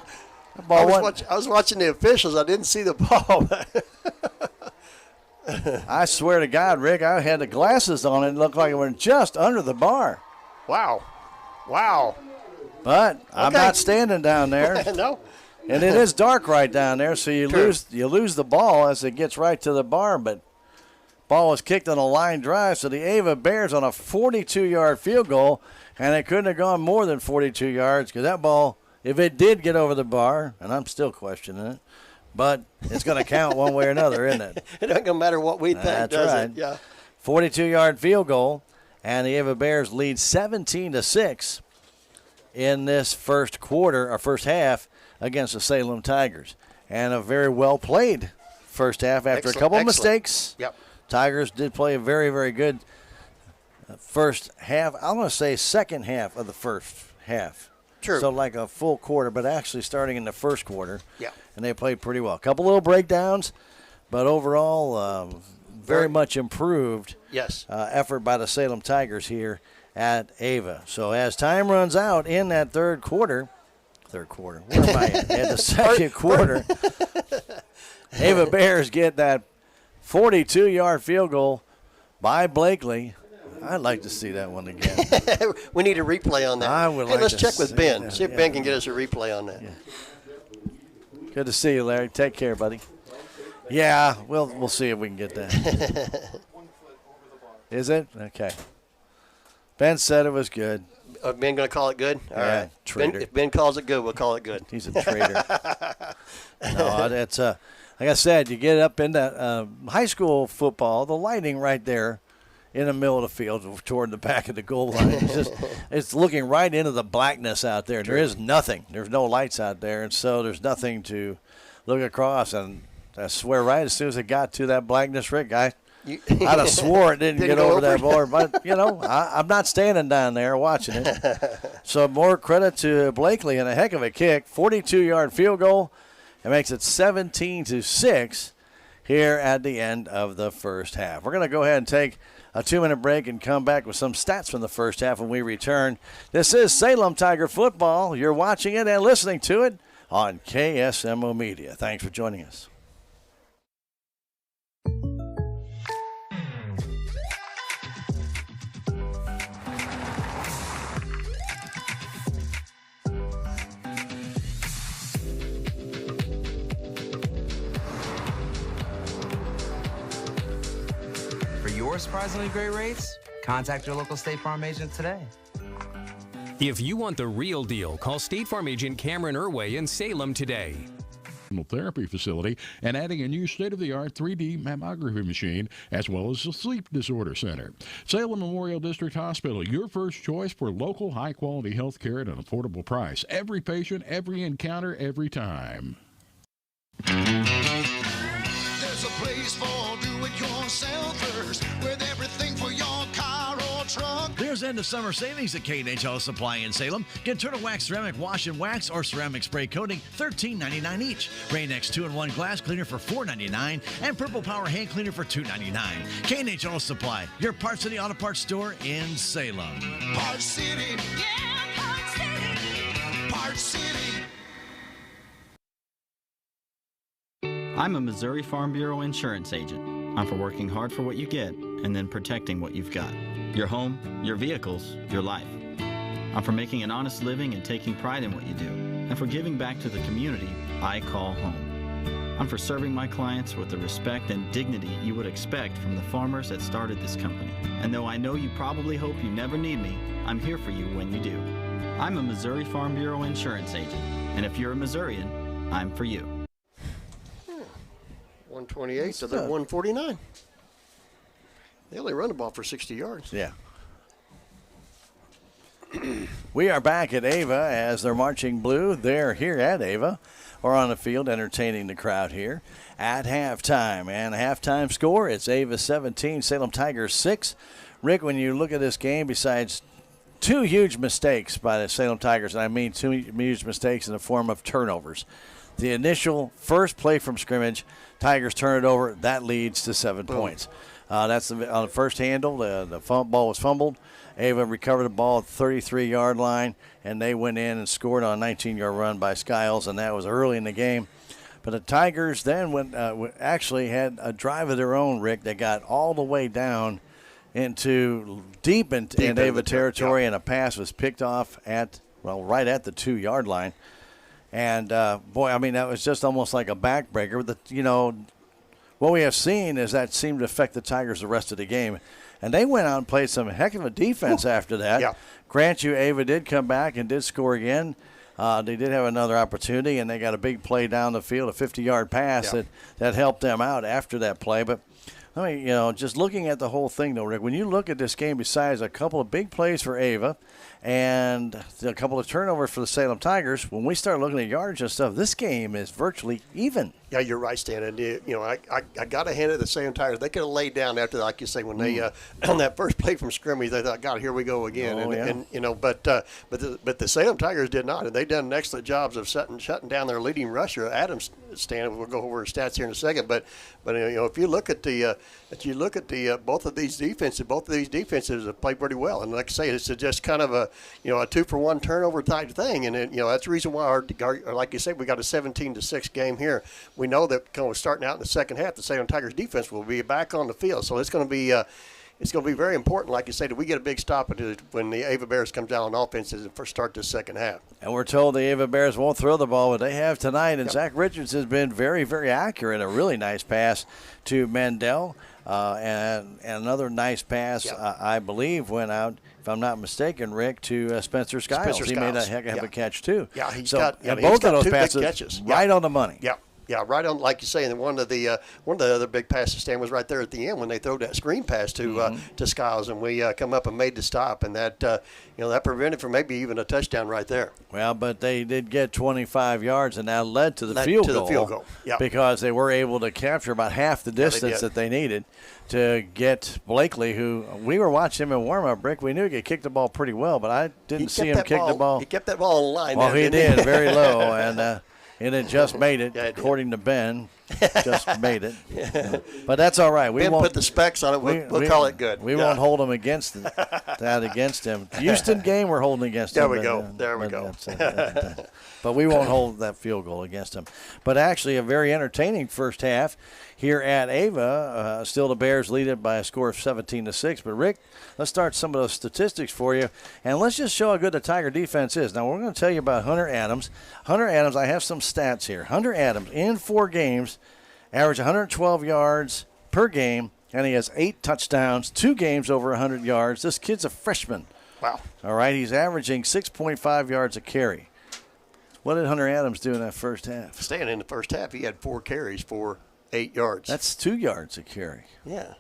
That ball I was watching the officials. I didn't see the ball. I swear to God, Rick, I had the glasses on. It looked like it went just under the bar. Wow. But I'm not standing down there. No. And it is dark right down there, so you lose the ball as it gets right to the bar. But ball was kicked on a line drive, so the Ava Bears on a 42-yard field goal, and it couldn't have gone more than 42 yards because that ball, if it did get over the bar, and I'm still questioning it, but it's going to count one way or another, isn't it? It doesn't go matter what we think, That's does right. it? Yeah. 42-yard field goal, and the Ava Bears lead 17-6 in this first half against the Salem Tigers. And a very well-played first half after a couple of mistakes. Yep. Tigers did play a very, very good first half. I'm going to say second half of the first half. True. So like a full quarter, but actually starting in the first quarter. Yeah. And they played pretty well. A couple little breakdowns, but overall very much improved effort by the Salem Tigers here at Ava. So as time runs out in that third quarter, where am I at? The second quarter, Ava Bears get that 42-yard field goal by Blakely. I'd like to see that one again. We need a replay on that. I would like let's to check with Ben. that, See if Ben can get us a replay on that. Yeah. Good to see you, Larry. Take care, buddy. Yeah, we'll see if we can get that. Is it? Okay. Ben said it was good. Ben going to call it good? All right. Traitor. If Ben calls it good, we'll call it good. He's a traitor. No, that's like I said, you get up in that high school football, the lighting right there in the middle of the field toward the back of the goal line. It's looking right into the blackness out there. There is nothing. There's no lights out there, and so there's nothing to look across. And I swear right as soon as it got to that blackness, Rick, I'd have swore it didn't get over that board. But, I'm not standing down there watching it. So more credit to Blakely and a heck of a kick. 42-yard field goal. It makes it 17-6 here at the end of the first half. We're going to go ahead and take a 2-minute break and come back with some stats from the first half when we return. This is Salem Tiger Football. You're watching it and listening to it on KSMO Media. Thanks for joining us. Your surprisingly great rates? Contact your local State Farm agent today. If you want the real deal, call State Farm agent Cameron Irway in Salem today. Therapy facility and adding a new state-of-the-art 3D mammography machine as well as a sleep disorder center. Salem Memorial District Hospital, your first choice for local high-quality health care at an affordable price. Every patient, every encounter, every time. There's a place for do-it-yourselfers with everything for your car or truck. There's Hours end of summer savings at K&H Auto Supply in Salem. Get Turtle Wax Ceramic Wash and Wax or Ceramic Spray Coating, $13.99 each. Rain-X 2-in-1 Glass Cleaner for $4.99 and Purple Power Hand Cleaner for $2.99. K&H Auto Supply, your Parts City Auto Parts store in Salem. Parts City. Yeah, Parts City. Parts City. I'm a Missouri Farm Bureau insurance agent. I'm for working hard for what you get and then protecting what you've got. Your home, your vehicles, your life. I'm for making an honest living and taking pride in what you do, and for giving back to the community I call home. I'm for serving my clients with the respect and dignity you would expect from the farmers that started this company. And though I know you probably hope you never need me, I'm here for you when you do. I'm a Missouri Farm Bureau insurance agent, and if you're a Missourian, I'm for you. 128 to their 149. They only run the ball for 60 yards. Yeah. We are back at Ava as they're marching blue. They're here at Ava or on the field entertaining the crowd here at halftime. And the halftime score, it's Ava 17, Salem Tigers 6. Rick, when you look at this game, besides two huge mistakes by the Salem Tigers, and I mean two huge mistakes in the form of turnovers. The initial first play from scrimmage, Tigers turn it over. That leads to 7 points. That's on the first handle. The ball was fumbled. Ava recovered the ball at the 33-yard line, and they went in and scored on a 19-yard run by Skiles, and that was early in the game. But the Tigers then actually had a drive of their own, Rick. They got all the way down into deep in Ava territory, and a pass was picked off right at the 2-yard line. And, boy, I mean, that was just almost like a backbreaker. What we have seen is that seemed to affect the Tigers the rest of the game. And they went out and played some heck of a defense after that. Yeah. Grant you, Ava did come back and did score again. They did have another opportunity, and they got a big play down the field, a 50-yard pass that helped them out after that play. But, I mean, just looking at the whole thing, though, Rick, when you look at this game, besides a couple of big plays for Ava and a couple of turnovers for the Salem Tigers, when we start looking at yardage and stuff, this game is virtually even. Yeah, you're right, Stan. And, I got to hand it to the Salem Tigers. They could have laid down after, like you say, when they on that first play from scrimmage, they thought, God, here we go again. But the Salem Tigers did not, and they done an excellent job of shutting down their leading rusher, Adams. Stan, we'll go over his stats here in a second. But if you look at both of these defenses have played pretty well. And like I say, it's just kind of a 2-for-1 turnover type thing. And that's the reason why like you said, we got a 17-6 game here. We know that kind of starting out in the second half, the Salem Tigers defense will be back on the field. So it's going to be very important, like you say, that we get a big stop when the Ava Bears comes down on offense and start the second half. And we're told the Ava Bears won't throw the ball, but they have tonight. And Zach Richards has been very, very accurate. A really nice pass to Mendel. And another nice pass, I believe, went out, if I'm not mistaken, Rick, to Spencer Skiles. He made a heck of a catch, too. Yeah, he's got both of those passes catches. Right on the money. Yeah. Yeah, right on, like you say. And one of the other big passes, Stan, was right there at the end when they threw that screen pass to Skiles, and we come up and made the stop, and that that prevented from maybe even a touchdown right there. Well, but they did get 25 yards, and that led to the field goal. Yeah. Because they were able to capture about half the distance that they needed to get Blakely, who we were watching him in warm-up, Rick. We knew he could kick the ball pretty well, but I didn't see him kick the ball. He kept that ball in line. Well, he did, very low, and it just made it, according to Ben. Just made it. But that's all right. Ben put the specs on it. We'll call it good. We won't hold him against him. Houston game, we're holding against him. There we go. But we won't hold that field goal against him. But actually a very entertaining first half here at Ava. Still the Bears lead it by a score of 17-6. But, Rick, let's start some of those statistics for you. And let's just show how good the Tiger defense is. Now, we're going to tell you about Hunter Adams. Hunter Adams, I have some stats here. Hunter Adams, in 4 games, averaged 112 yards per game, and he has 8 touchdowns, 2 games over 100 yards. This kid's a freshman. Wow. All right, he's averaging 6.5 yards a carry. What did Hunter Adams do in that first half? Staying in the first half, he had 4 carries for 8 yards. That's 2 yards a carry. Yeah.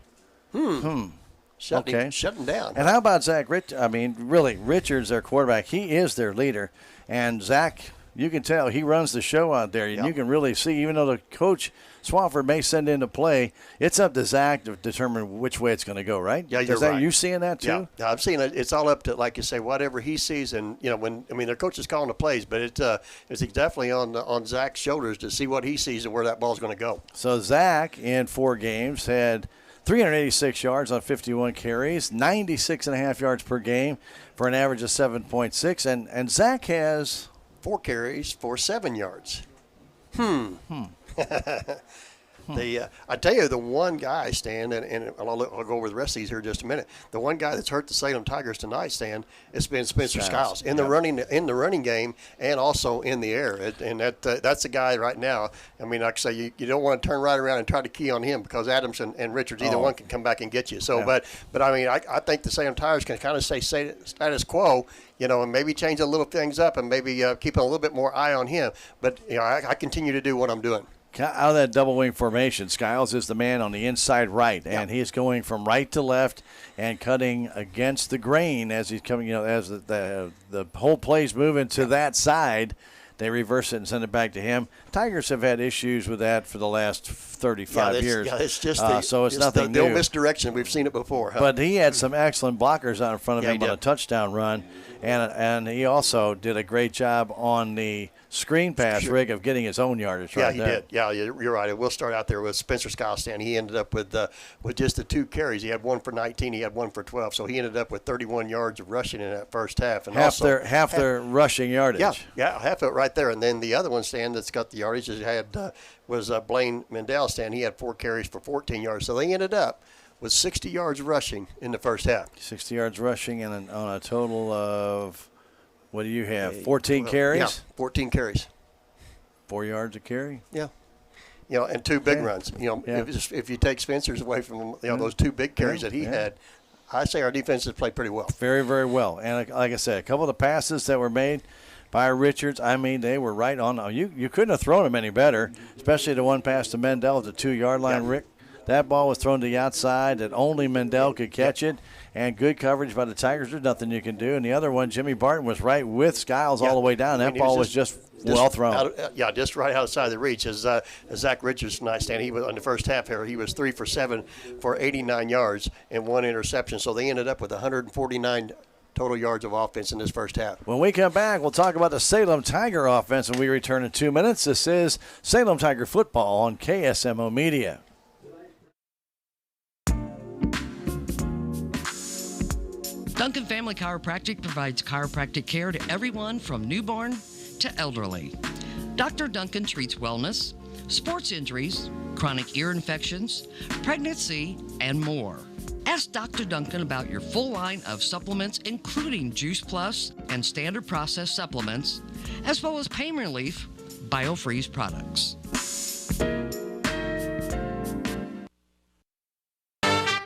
Shutting down. And how about Zach Richards? I mean, really, Richards, their quarterback, he is their leader. And Zach You can tell he runs the show out there, and you can really see, even though the coach Swafford may send into play, it's up to Zach to determine which way it's going to go, right? Yeah, you're right. You seeing that too? Yeah, I'm seeing it. It's all up to, like you say, whatever he sees, and their coach is calling the plays, but it's definitely on Zach's shoulders to see what he sees and where that ball's going to go. So Zach in 4 games had 386 yards on 51 carries, 96.5 yards per game for an average of 7.6, and Zach has 4 carries for 7 yards. I tell you, the one guy, Stan, and I'll go over the rest of these here in just a minute. The one guy that's hurt the Salem Tigers tonight, Stan, it's been Spencer Skiles in the running game and also in the air. That's the guy right now. I mean, like I say, you don't want to turn right around and try to key on him because Adams and Richards, either one can come back and get you. So, but I mean, I think the Salem Tigers can kind of stay status quo, and maybe change a little things up and maybe keep a little bit more eye on him. But I continue to do what I'm doing. Out of that double wing formation, Skiles is the man on the inside right, and he's going from right to left and cutting against the grain as he's coming. As the whole play's moving to that side, they reverse it and send it back to him. Tigers have had issues with that for the last 35 years. Yeah, it's just so it's nothing new. No misdirection. We've seen it before. Huh? But he had some excellent blockers out in front of him on a touchdown run, and he also did a great job on the screen pass, Rick, of getting his own yardage right there. Yeah, he did. Yeah, you're right. We'll start out there with Spencer Skiles. He ended up with just the 2 carries. He had 1 for 19. He had 1 for 12. So he ended up with 31 yards of rushing in that first half. And half their rushing yardage. Yeah, half of it right there. And then the other one, Stan, that's got the yardage was Blaine Mendel. Stan, he had 4 carries for 14 yards. So they ended up with 60 yards rushing in the first half. 60 yards rushing and on a total of, what do you have, 14 carries? Yeah, 14 carries. 4 yards a carry? Yeah. And 2 big runs. If you take Spencer's away from those 2 big carries that he had, I say our defense has played pretty well. Very, very well. And like I said, a couple of the passes that were made by Richards, I mean, they were right on. You couldn't have thrown them any better, especially the one pass to Mendel at the 2-yard line, Rick. That ball was thrown to the outside that only Mendel could catch it, and good coverage by the Tigers. There's nothing you can do. And the other one, Jimmy Barton, was right with Skiles all the way down. That ball was just well thrown. Just right outside the reach. As Zach Richards tonight, Stan, he was on the first half here. He was 3 for 7 for 89 yards and 1 interception. So they ended up with 149 total yards of offense in this first half. When we come back, we'll talk about the Salem Tiger offense, and we return in 2 minutes. This is Salem Tiger football on KSMO Media. Duncan Family Chiropractic provides chiropractic care to everyone from newborn to elderly. Dr. Duncan treats wellness, sports injuries, chronic ear infections, pregnancy, and more. Ask Dr. Duncan about your full line of supplements, including Juice Plus and standard process supplements, as well as pain relief, BioFreeze products.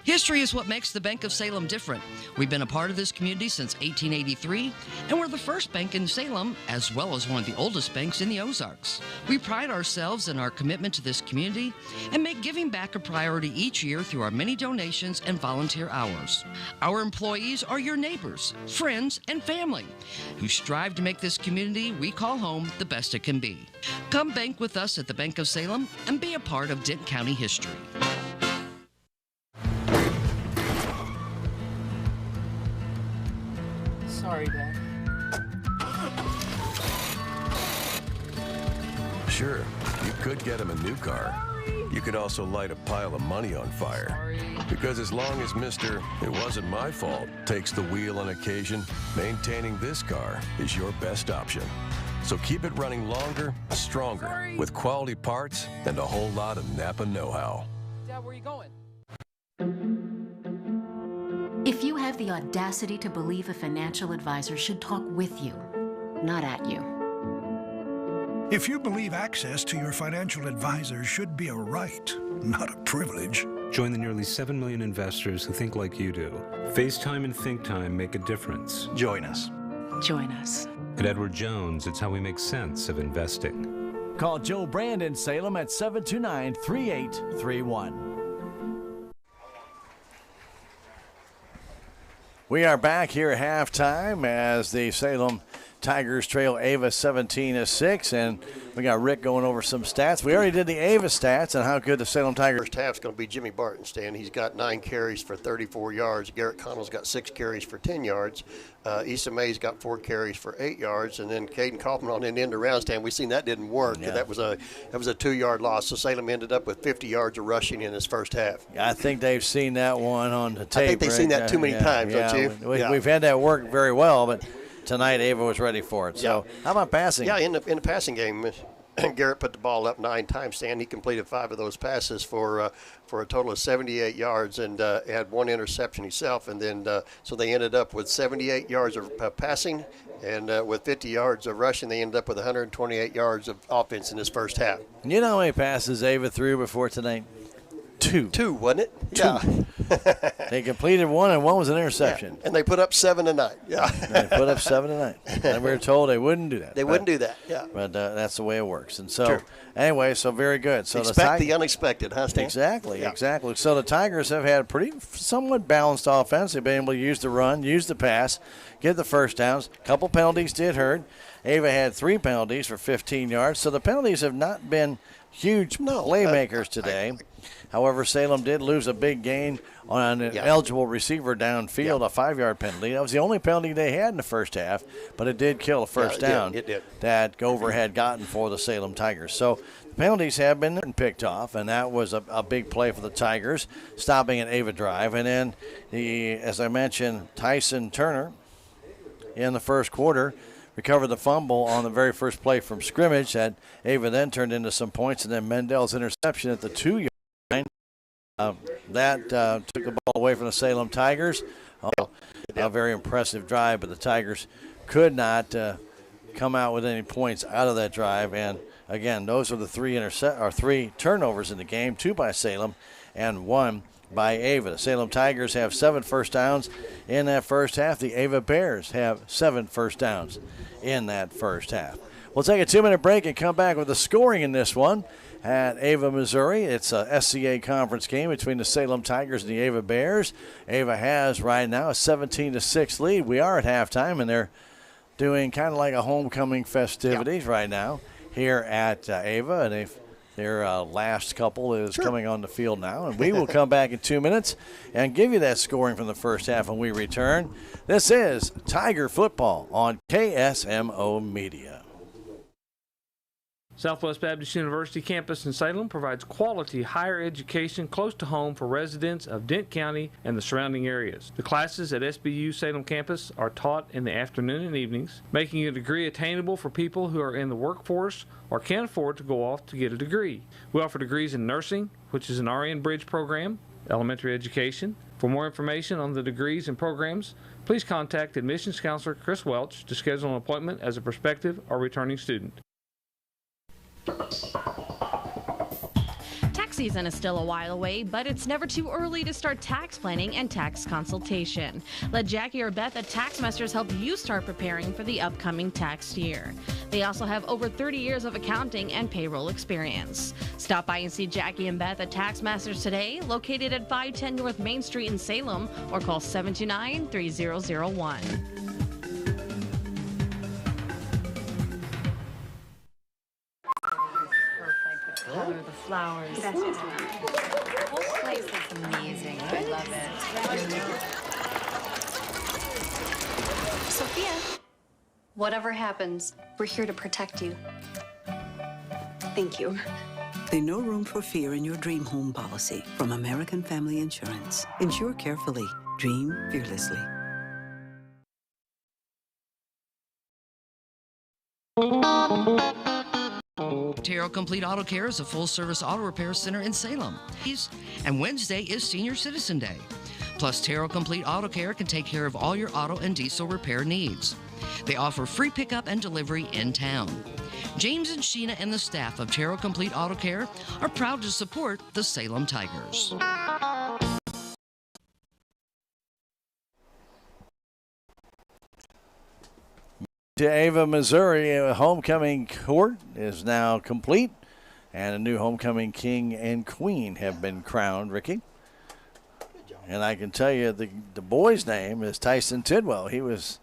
History is what makes the Bank of Salem different. We've been a part of this community since 1883, and we're the first bank in Salem, as well as one of the oldest banks in the Ozarks. We pride ourselves in our commitment to this community and make giving back a priority each year through our many donations and volunteer hours. Our employees are your neighbors, friends, and family who strive to make this community we call home the best it can be. Come bank with us at the Bank of Salem and be a part of Dent County history. Sorry, Dad. Sure, you could get him a new car. You could also light a pile of money on fire. Because as long as Mr. It wasn't my fault takes the wheel on occasion, maintaining this car is your best option. So keep it running longer, stronger, with quality parts and a whole lot of Napa know-how. Dad, where are you going? If you have the audacity to believe a financial advisor should talk with you, not at you. If you believe access to your financial advisor should be a right, not a privilege. Join the nearly 7 million investors who think like you do. FaceTime and Think Time make a difference. Join us. Join us. At Edward Jones, it's how we make sense of investing. Call Joe Brand in Salem at 729-3831. We are back here at halftime as the Salem Tigers trail Ava 17-6, and we got Rick going over some stats. We already did the Ava stats and how good the Salem Tigers. First half's going to be Jimmy Barton, Stan. He's got 9 carries for 34 yards. Garrett Connell's got 6 carries for 10 yards. Issa May's got 4 carries for 8 yards, and then Caden Kaufman on an end around stand. We seen that didn't work. Yeah. That was a 2-yard loss. So Salem ended up with 50 yards of rushing in his first half. I think they've seen that one on the tape. I think they've seen that too many times, don't you? We've had that work very well, but tonight Ava was ready for it. So how about passing? Yeah, in the passing game, Garrett put the ball up 9 times. Stan, he completed 5 of those passes for a total of 78 yards and had 1 interception himself. And then so they ended up with 78 yards of passing, and with 50 yards of rushing, they ended up with 128 yards of offense in this first half. You know how many passes Ava threw before tonight? 2. 2, wasn't it? 2. Yeah. They completed 1, and 1 was an interception. Yeah. And they put up 7 tonight. Yeah. They put up 7 tonight. And we were told they wouldn't do that. They wouldn't do that. Yeah. But that's the way it works. And so, Sure. anyway, so very good. So Expect the unexpected, huh, Stan? Exactly, Yeah. exactly. So the Tigers have had a pretty somewhat balanced offense. They've been able to use the run, use the pass, get the first downs. A couple penalties did hurt. Ava had 3 penalties for 15 yards. So the penalties have not been huge playmakers today. However, Salem did lose a big gain on an eligible receiver downfield, a 5-yard penalty. That was the only penalty they had in the first half, but it did kill a first down it did. that Gover had gotten for the Salem Tigers. So the penalties have been picked off, and that was a big play for the Tigers, stopping an Ava drive. And then, as I mentioned, Tyson Turner in the first quarter recovered the fumble on the very first play from scrimmage that Ava then turned into some points, and then Mendel's interception at the 2-yard line. That took the ball away from the Salem Tigers. A very impressive drive, but the Tigers could not come out with any points out of that drive. And again, those are the 3 turnovers in the game, 2 by Salem and 1 by Ava. The Salem Tigers have 7 first downs in that first half. The Ava Bears have 7 first downs in that first half. We'll take a 2-minute break and come back with the scoring in this one at Ava, Missouri. It's a SCA conference game between the Salem Tigers and the Ava Bears. Ava has right now a 17-6 lead. We are at halftime, and they're doing kind of like a homecoming festivities right now here at Ava, and their last couple is coming on the field now. And we will come back in 2 minutes and give you that scoring from the first half when we return. This is Tiger Football on KSMO Media. Southwest Baptist University campus in Salem provides quality higher education close to home for residents of Dent County and the surrounding areas. The classes at SBU Salem campus are taught in the afternoon and evenings, making a degree attainable for people who are in the workforce or can't afford to go off to get a degree. We offer degrees in nursing, which is an RN Bridge program, elementary education. For more information on the degrees and programs, please contact admissions counselor Chris Welch to schedule an appointment as a prospective or returning student. Tax season is still a while away, but it's never too early to start tax planning and tax consultation. Let Jackie or Beth at Taxmasters help you start preparing for the upcoming tax year. They also have over 30 years of accounting and payroll experience. Stop by and see Jackie and Beth at Taxmasters today, located at 510 North Main Street in Salem, or call 729-3001. Color the flowers. That's just The whole place looks amazing. I love it. Sophia, whatever happens, we're here to protect you. Thank you. There's no room for fear in your dream home policy from American Family Insurance. Insure carefully. Dream fearlessly. Terrell Complete Auto Care is a full-service auto repair center in Salem. And Wednesday is Senior Citizen Day. Plus, Terrell Complete Auto Care can take care of all your auto and diesel repair needs. They offer free pickup and delivery in town. James and Sheena and the staff of Terrell Complete Auto Care are proud to support the Salem Tigers. To Ava, Missouri, a homecoming court is now complete, and a new homecoming king and queen have been crowned, Ricky. And I can tell you the boy's name is Tyson Tidwell. He was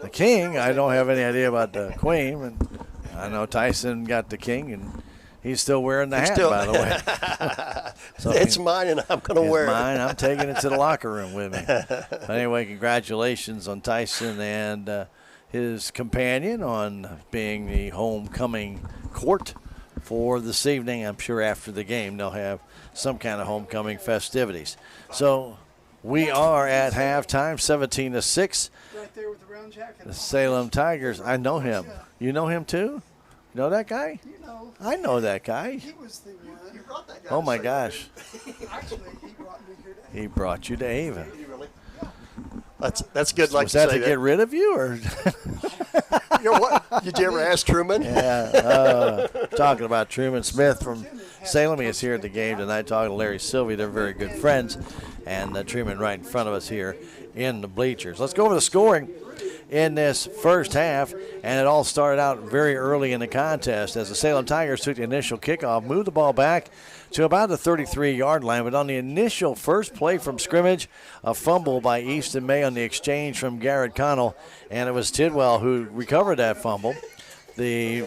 the king. I don't have any idea about the queen. And I know Tyson got the king, and he's still wearing the hat, by the way. So, it's mine, and I'm going to wear mine. it. I'm taking it to the locker room with me. But anyway, congratulations on Tyson and his companion on being the homecoming court for this evening. I'm sure after the game they'll have some kind of homecoming festivities. So we are at halftime, 17-6. Right there with the round jacket. The Salem Tigers. I know him. You know him too? You know that guy? You know. I know that guy. He was the one. You brought that guy. Oh my gosh. Actually, he brought me here today. He brought you to Ava. That's good. Like Was that say to get rid of you, or? You know what? Did you ever ask Truman? Yeah. Talking about Truman Smith from Salem. He is here at the game tonight talking to Larry Sylvie. They're very good friends. And Truman right in front of us here in the bleachers. Let's go over the scoring in this first half. And it all started out very early in the contest as the Salem Tigers took the initial kickoff, moved the ball back to about the 33-yard line. But on the initial first play from scrimmage, a fumble by Easton May on the exchange from Garrett Connell. And it was Tidwell who recovered that fumble. The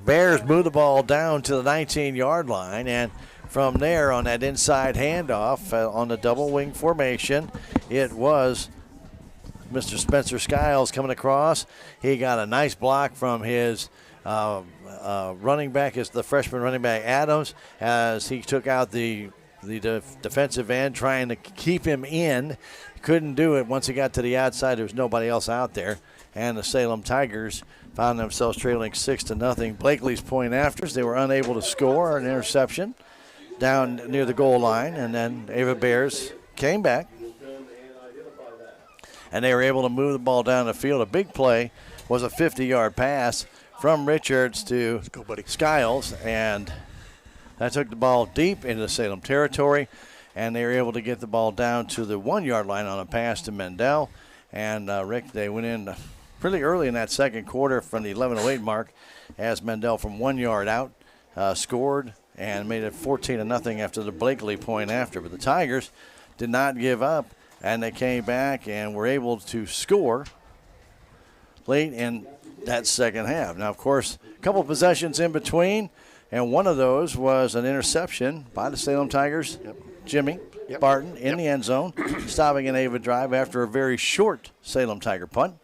Bears moved the ball down to the 19-yard line. And from there on that inside handoff on the double wing formation, it was Mr. Spencer Skiles coming across. He got a nice block from his running back, is the freshman running back Adams, as he took out the defensive end, trying to keep him in. Couldn't do it. Once he got to the outside, there was nobody else out there, and the Salem Tigers found themselves trailing 6-0. Blakely's point after, they were unable to score an interception down near the goal line, and then Ava Bears came back, and they were able to move the ball down the field. A big play was a 50-yard pass from Richards to Skiles, and that took the ball deep into the Salem territory, and they were able to get the ball down to the 1-yard line on a pass to Mendel. And Rick, they went in pretty early in that second quarter from the 11:08 mark as Mendel from 1 yard out scored and made it 14-0 after the Blakely point after. But the Tigers did not give up, and they came back and were able to score late in that second half. Now, of course, a couple possessions in between, and one of those was an interception by the Salem Tigers. Jimmy Barton in the end zone, stopping an Ava drive after a very short Salem Tiger punt.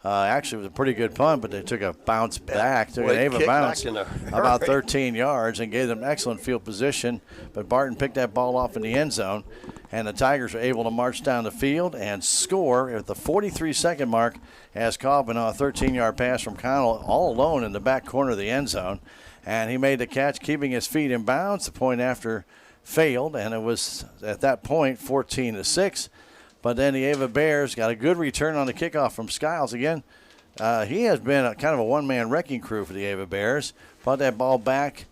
Actually, it was a pretty good punt, but they took a bounce back, took an Ava bounce about 13 yards and gave them excellent field position. But Barton picked that ball off in the end zone, and the Tigers were able to march down the field and score at the 43-second mark as Kaufman on a 13-yard pass from Connell all alone in the back corner of the end zone. And he made the catch, keeping his feet in bounds. The point after failed, and it was at that point 14-6. But then the Ava Bears got a good return on the kickoff from Skiles. Again, he has been kind of a one-man wrecking crew for the Ava Bears. Brought that ball back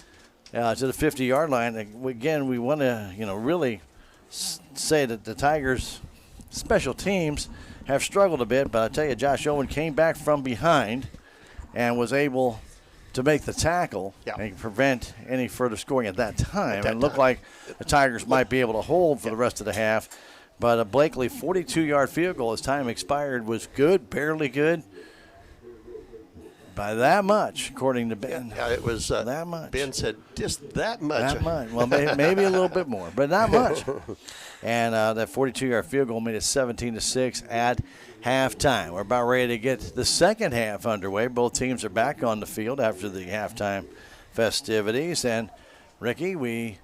to the 50-yard line. Again, we want to really say that the Tigers' special teams have struggled a bit. But I tell you, Josh Owen came back from behind and was able to make the tackle and prevent any further scoring at that time. It looked like the Tigers might be able to hold for the rest of the half. But a Blakely 42-yard field goal as time expired was good, barely good. By that much, according to Ben. Yeah, it was that much. Ben said just that much. That much. Well, maybe a little bit more, but not much. And that 42-yard field goal made it 17-6 at halftime. We're about ready to get the second half underway. Both teams are back on the field after the halftime festivities. And, Ricky, we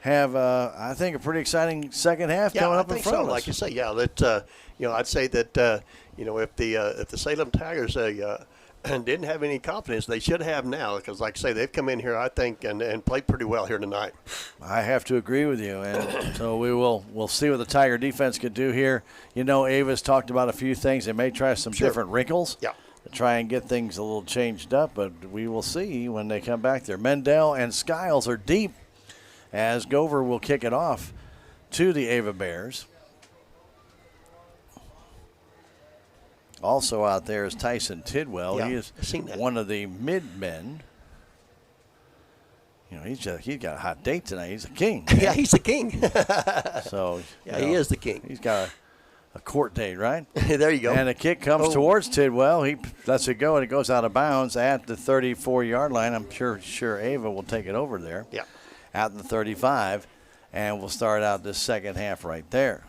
have, I think, a pretty exciting second half coming up in front of us. Like you say, that I'd say that if the Salem Tigers didn't have any confidence, they should have now, because like I say, they've come in here, I think, and played pretty well here tonight. I have to agree with you, and so we'll see what the Tiger defense could do here. Ava's talked about a few things. They may try some different wrinkles to try and get things a little changed up, but we will see when they come back there. Mendel and Skiles are deep, as Gover will kick it off to the Ava Bears. Also out there is Tyson Tidwell. He is one of the mid-men. He's got a hot date tonight. He's a king. Yeah, he's the king. So he is the king. He's got a court date, right? There you go. And a kick comes towards Tidwell. He lets it go, and it goes out of bounds at the 34-yard line. I'm sure Ava will take it over there. Yeah. Out in the 35, and we'll start out this second half right there.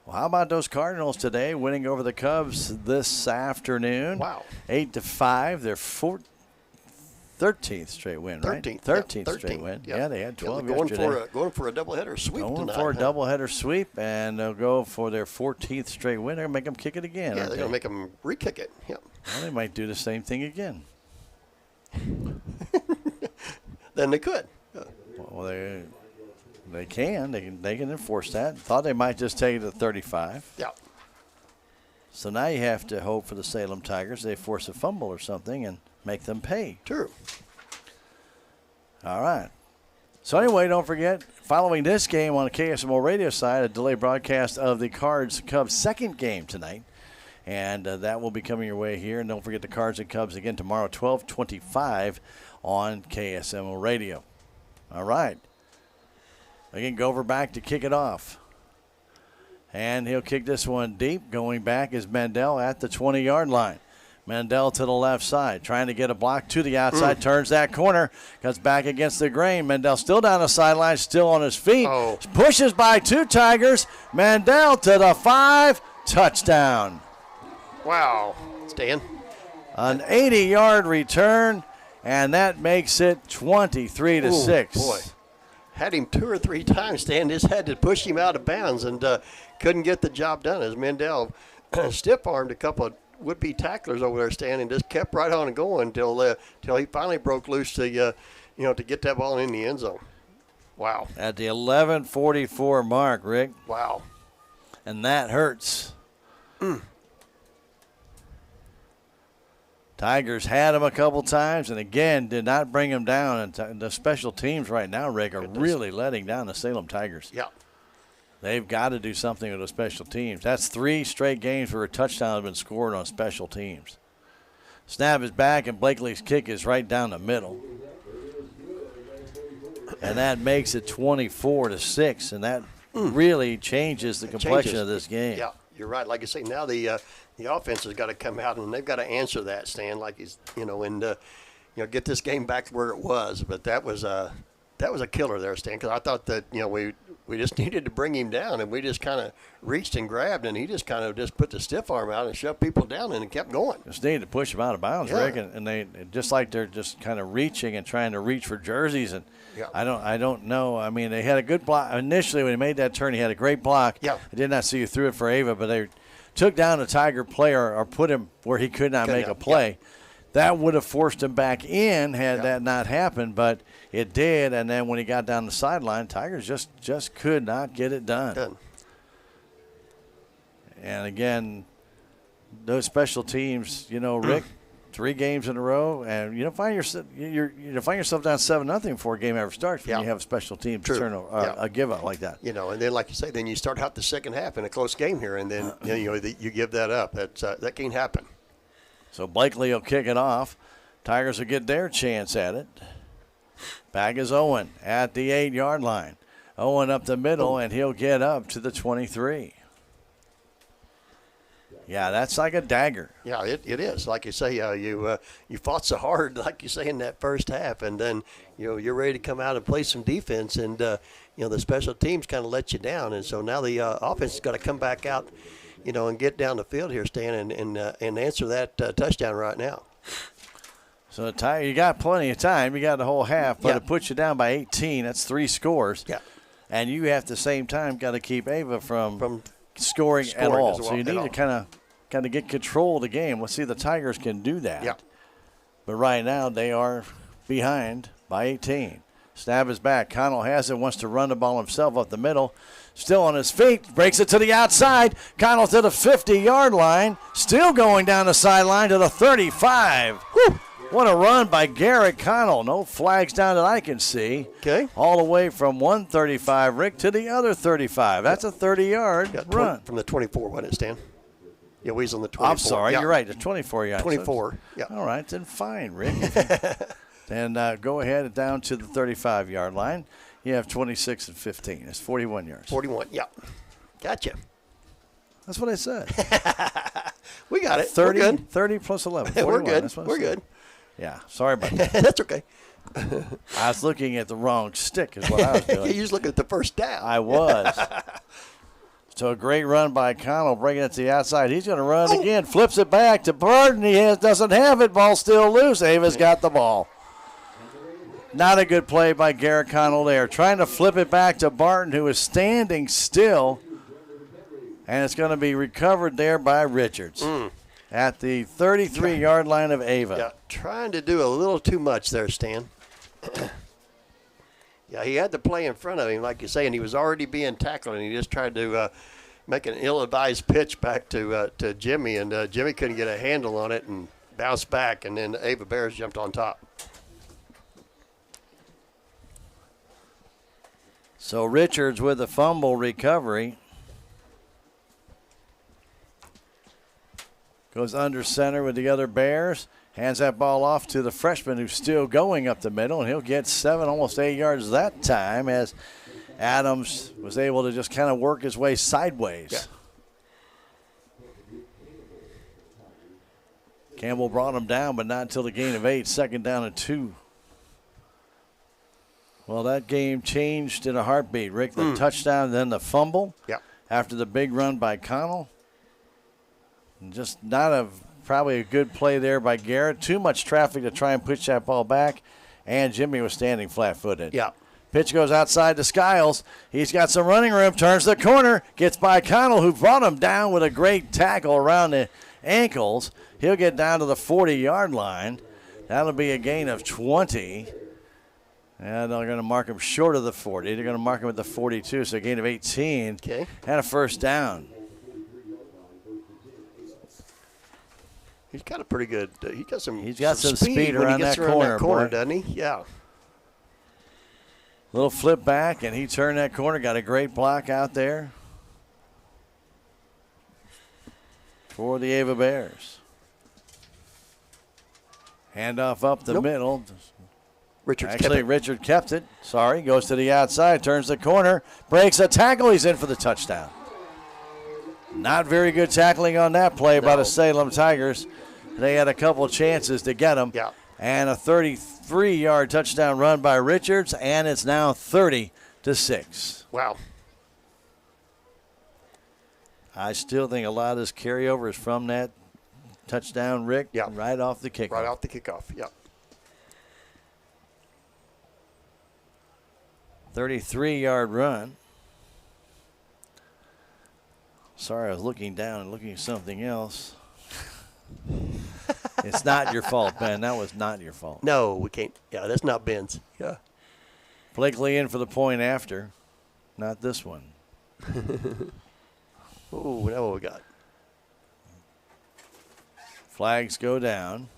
Well, how about those Cardinals today winning over the Cubs this afternoon? Wow. 8-5. Their 13th straight win, right? 13th straight win. Yep. Yeah, they had 12 going yesterday. Going for a doubleheader sweep Going tonight. for a doubleheader sweep, and they'll go for their 14th straight win. They're going to make them kick it again. Yeah, they're going to make them re-kick it. Yep. Well, they might do the same thing again. Then they could. Well, they can. They can enforce that. Thought they might just take it to 35. Yeah. So now you have to hope for the Salem Tigers. They force a fumble or something and make them pay. True. All right. So anyway, don't forget, following this game on the KSMO radio side, a delayed broadcast of the Cards-Cubs second game tonight. And that will be coming your way here. And don't forget the Cards and Cubs again tomorrow, 12:25 on KSMO radio. All right. Again, Gover back to kick it off. And he'll kick this one deep. Going back is Mandel at the 20-yard line. Mandel to the left side, trying to get a block to the outside, turns that corner, cuts back against the grain. Mandel still down the sideline, still on his feet, pushes by two Tigers. Mandel to the 5, touchdown. Wow. Stan. An 80-yard return, and that makes it 23-6. Boy. Had him 2 or 3 times, Stan. Just had to push him out of bounds and couldn't get the job done as Mandel stiff-armed a couple of would-be tacklers over there, Stan, and just kept right on and going until he finally broke loose to to get that ball in the end zone. Wow. At the 11:44 mark, Rick. Wow. And that hurts. Tigers had him a couple times and, again, did not bring him down. And the special teams right now, Rick, are really letting down the Salem Tigers. Yeah. They've got to do something with the special teams. That's 3 straight games where a touchdown has been scored on special teams. Snap is back, and Blakely's kick is right down the middle. And that makes it 24-6, and that really changes the complexion of this game. Yeah, you're right. Like I say, now the offense has got to come out and they've got to answer that, Stan. Like he's, and get this game back where it was. But that was a killer there, Stan. Because I thought that we just needed to bring him down, and we just kind of reached and grabbed, and he just kind of just put the stiff arm out and shoved people down, and it kept going. Just needed to push them out of bounds, Rick, and they just like they're just kind of reaching and trying to reach for jerseys, and I don't know. I mean, they had a good block initially when he made that turn. He had a great block. Yeah. I did not see you through it for Ava, but they took down a Tiger player or put him where he could not make a play. Yeah. That would have forced him back in had that not happened, but it did. And then when he got down the sideline, Tigers just could not get it done. And again, those special teams, Rick, 3 games in a row, and you find yourself down 7-0 before a game ever starts when you have a special team turn a give up like that. And then like you say, then you start out the second half in a close game here, and then you give that up. That can't happen. So Blakely will kick it off. Tigers will get their chance at it. Back is Owen at the 8-yard line. Owen up the middle, and he'll get up to the 23. Yeah, that's like a dagger. Yeah, it is. Like you say, you fought so hard, like you say, in that first half, and then you're ready to come out and play some defense, and the special teams kind of let you down, and so now the offense has got to come back out, and get down the field here, Stan, and answer that touchdown right now. So you got plenty of time. You got the whole half, but it puts you down by 18. That's 3 scores. Yeah. And you at the same time got to keep Ava from scoring at all. So you need to kind of get control of the game. Let's see if the Tigers can do that. Yeah. But right now they are behind by 18. Snap is back. Connell has it, wants to run the ball himself up the middle. Still on his feet, breaks it to the outside. Connell to the 50-yard line. Still going down the sideline to the 35. Whew. What a run by Garrett Connell. No flags down that I can see. Okay. All the way from 135, Rick, to the other 35. That's a 30-yard run. From the 24, wasn't it, Stan? Yeah, he's on the 24. I'm sorry, you're right. The 24-yard. 24, yeah. All right, then fine, Rick. Then go ahead and down to the 35-yard line. You have 26 and 15. It's 41 yards. 41, yeah. Gotcha. That's what I said. We got it. 30, We're good. 30 plus 11. 41. We're good. That's what I We're said. good. Yeah, sorry about that. That's okay. I was looking at the wrong stick is what I was doing. You was looking at the first down. I was. So a great run by Connell, breaking it to the outside. He's going to run again. Flips it back to Barton. Doesn't have it. Ball still loose. Ava's got the ball. Not a good play by Garrett Connell there. Trying to flip it back to Barton, who is standing still. And it's going to be recovered there by Richards at the 33-yard line of Ava. Yeah, trying to do a little too much there, Stan. Yeah, he had the play in front of him, like you say, and he was already being tackled, and he just tried to make an ill-advised pitch back to Jimmy, and Jimmy couldn't get a handle on it and bounced back, and then Ava Bears jumped on top. So Richards with the fumble recovery. Goes under center with the other Bears. Hands that ball off to the freshman who's still going up the middle, and he'll get 7, almost 8 yards that time as Adams was able to just kind of work his way sideways. Yeah. Campbell brought him down, but not until the gain of 8, 2nd down and 2. Well, that game changed in a heartbeat. Rick, the touchdown, then the fumble. Yeah. After the big run by Connell. And just not probably a good play there by Garrett. Too much traffic to try and push that ball back. And Jimmy was standing flat-footed. Yeah. Pitch goes outside to Skiles. He's got some running room, turns the corner, gets by Connell, who brought him down with a great tackle around the ankles. He'll get down to the 40-yard line. That'll be a gain of 20. And they're going to mark him short of the 40. They're going to mark him at the 42, so a gain of 18. Okay. And a first down. He's got a pretty good. He's got some speed when around he gets that around corner, boy. doesn't he? Yeah. Little flip back, and he turned that corner. Got a great block out there for the Ava Bears. Handoff up the middle. Richard kept it. Sorry, goes to the outside, turns the corner, breaks a tackle. He's in for the touchdown. Not very good tackling on that play by the Salem Tigers. They had a couple chances to get him. Yeah. And a 33-yard touchdown run by Richards, and it's now 30-6. Wow. I still think a lot of this carryover is from that touchdown, Rick, right off the kickoff. Right off the kickoff, yeah. 33-yard run. Sorry, I was looking down and looking at something else. It's not your fault, Ben. That was not your fault. No, we can't. Yeah, that's not Ben's. Yeah. Blakely in for the point after. Not this one. Oh, now what we got? Flags go down.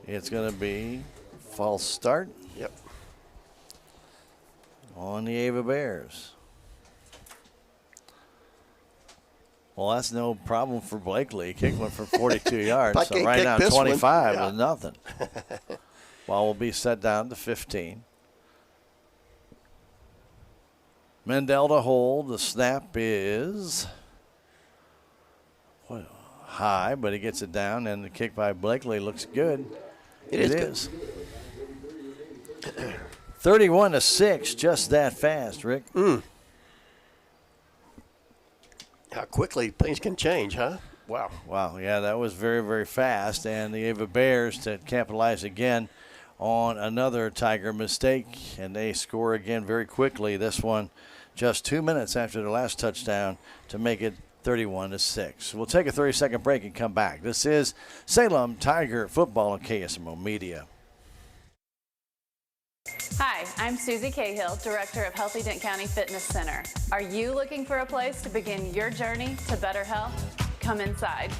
It's going to be false start. Yep. On the Ava Bears. Well, that's no problem for Blakely. He kicked one for 42 yards. So right now, 25 is nothing. Ball will be set down to 15. Mendel to hold. The snap is high, but he gets it down, and the kick by Blakely looks good. It is. 31-6, just that fast, Rick. How quickly things can change, huh? Wow. Wow, yeah, that was very, very fast. And the Ava Bears to capitalize again on another Tiger mistake, and they score again very quickly. This one just 2 minutes after their last touchdown to make it 31-6. We'll take a 30-second break and come back. This is Salem Tiger Football on KSMO Media. Hi, I'm Susie Cahill, Director of Healthy Dent County Fitness Center. Are you looking for a place to begin your journey to better health? Come inside.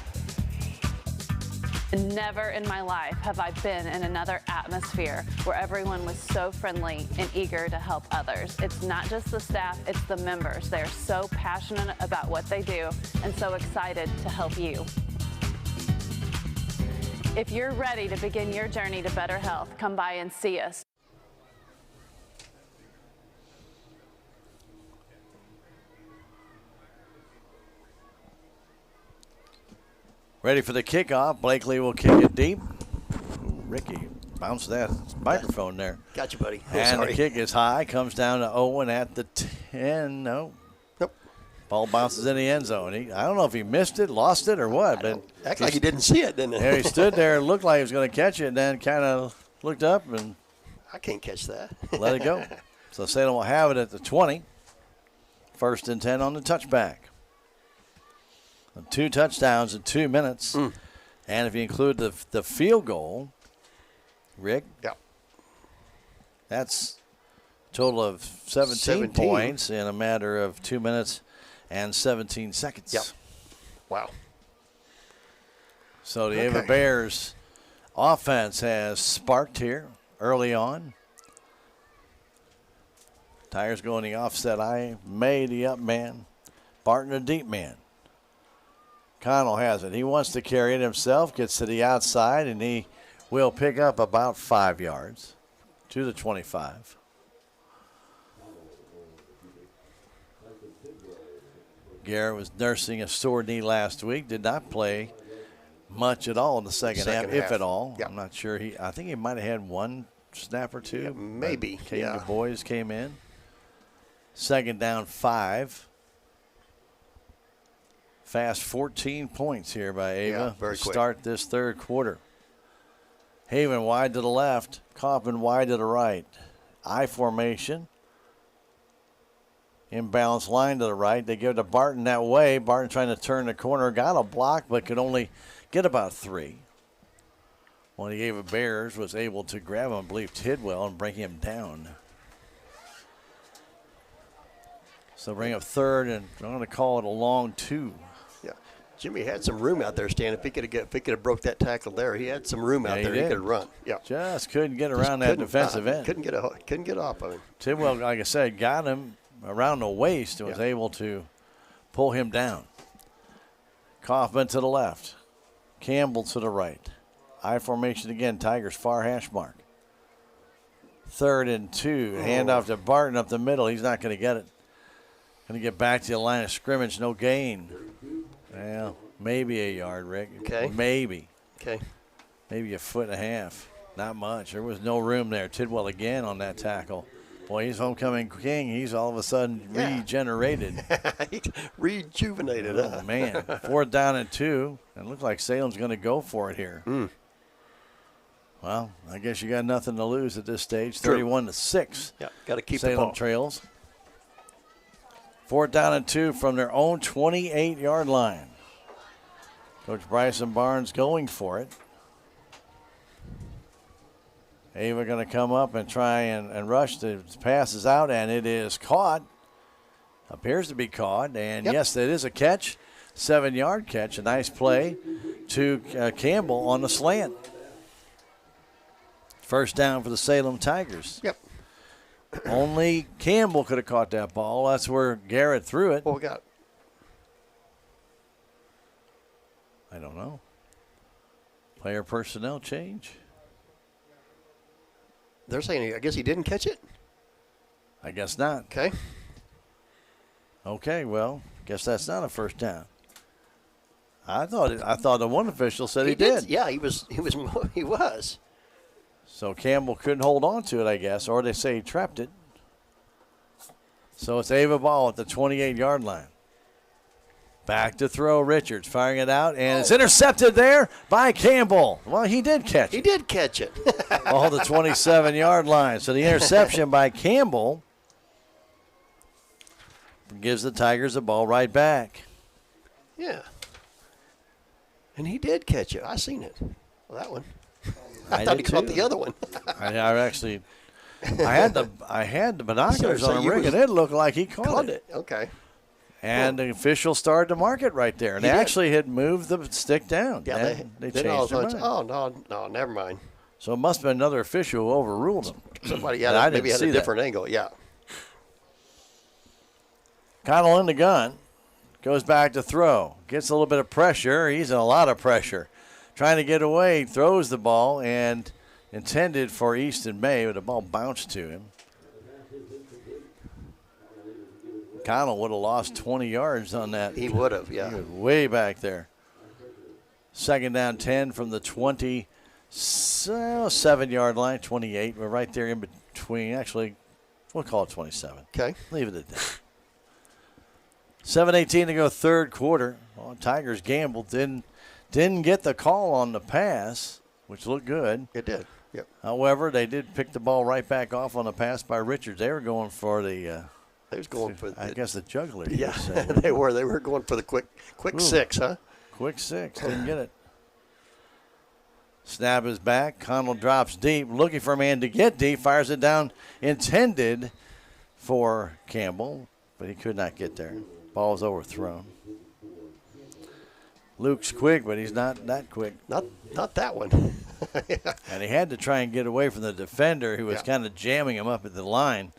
Never in my life have I been in another atmosphere where everyone was so friendly and eager to help others. It's not just the staff, it's the members. They are so passionate about what they do and so excited to help you. If you're ready to begin your journey to better health, come by and see us. Ready for the kickoff. Blakely will kick it deep. Ooh, Ricky bounced that microphone there. Got you, buddy. And Sorry. the kick is high. Comes down to Owen at the 10. No. Nope. Ball bounces in the end zone. I don't know if he missed it, lost it, or what. But act like he didn't see it, didn't he? Yeah, he stood there and looked like he was going to catch it, and then kind of looked up and I can't catch that. let it go. So Salem will have it at the 20. 1st and 10 on the touchback. 2 touchdowns in 2 minutes. And if you include the field goal, Rick, that's a total of 17 points in a matter of 2 minutes and 17 seconds. Yep. Wow. So the Ava Bears offense has sparked here early on. Tigers going the offset eye. May the up man. Barton the deep man. Connell has it. He wants to carry it himself, gets to the outside, and he will pick up about 5 yards to the 25. Garrett was nursing a sore knee last week, did not play much at all in the second half, if at all. I'm not sure. I think he might have had one snap or two. Yeah, maybe. The boys came in. 2nd down 5. Fast 14 points here by Ava very to quick. start this 3rd quarter. Haven wide to the left. Kaufman wide to the right. I formation. Imbalanced line to the right. They give it to Barton that way. Barton trying to turn the corner. Got a block, but could only get about 3. One of the Ava Bears was able to grab him, I believe, Tidwell, and bring him down. So bring up 3rd, and I'm going to call it a long 2. Yeah, Jimmy had some room out there, Stan. If he could have broke that tackle there, he had some room out there. He could have run. Yeah, just couldn't get around that defensive end. Couldn't get off of him. Tidwell, like I said, got him around the waist and was able to pull him down. Kaufman to the left. Campbell to the right. I formation again. Tigers far hash mark. 3rd and 2. Handoff to Barton up the middle. He's not going to get it. Going to get back to the line of scrimmage. No gain. Well, maybe a yard, Rick. Okay. Maybe. Okay. Maybe a foot and a half. Not much. There was no room there. Tidwell again on that tackle. Boy, he's homecoming king. He's all of a sudden regenerated. Rejuvenated. Oh, man. 4th down and 2. And it looks like Salem's going to go for it here. Well, I guess you got nothing to lose at this stage. 31-6. Yeah, got to keep Salem the ball. trails. 4th down and 2 from their own 28-yard line. Coach Bryson Barnes going for it. Ava going to come up and try and rush. The pass is out, and it is caught. Appears to be caught, and yes, it is a catch. 7-yard catch. A nice play to Campbell on the slant. 1st down for the Salem Tigers. Yep. Only Campbell could have caught that ball. That's where Garrett threw it. What we got? I don't know. Player personnel change. They're saying, I guess he didn't catch it? I guess not. Okay. Okay, well, guess that's not a 1st down. I thought the one official said he did. Yeah, he was. So Campbell couldn't hold on to it, I guess, or they say he trapped it. So it's Ava ball at the 28-yard line. Back to throw, Richards firing it out, and it's intercepted there by Campbell. Well, he did catch it. He did catch it. Ball the 27-yard line. So the interception by Campbell gives the Tigers the ball right back. Yeah. And he did catch it. I seen it. Well, that one. I thought he caught the other one. I had the binoculars on him, Rick, and it looked like he caught it. Okay. And the official started to mark it right there. And they actually had moved the stick down. Yeah, they changed their mind. Oh, no, never mind. So it must have been another official who overruled them. Somebody maybe had a different angle, yeah. Connell in the gun. Goes back to throw. Gets a little bit of pressure. He's in a lot of pressure. trying to get away, throws the ball, and intended for Easton May, but the ball bounced to him. Connell would have lost 20 yards on that. He would have, yeah. He was way back there. Second down 10 from the 27-yard line, 28. We're right there in between. Actually, we'll call it 27. Okay. Leave it at that. 7:18 to go third quarter. Well, Tigers gambled. Didn't get the call on the pass, which looked good. It did. Yep. However, they did pick the ball right back off on the pass by Richards. They were going for the they was going for I guess the juggler. Yeah, they were. They were going for the quick six, huh? Quick six. Didn't get it. Snap is back. Connell drops deep, looking for a man to get deep. Fires it down, intended for Campbell, but he could not get there. Ball was overthrown. Luke's quick, but he's not that quick. Not that one. And he had to try and get away from the defender who was kind of jamming him up at the line.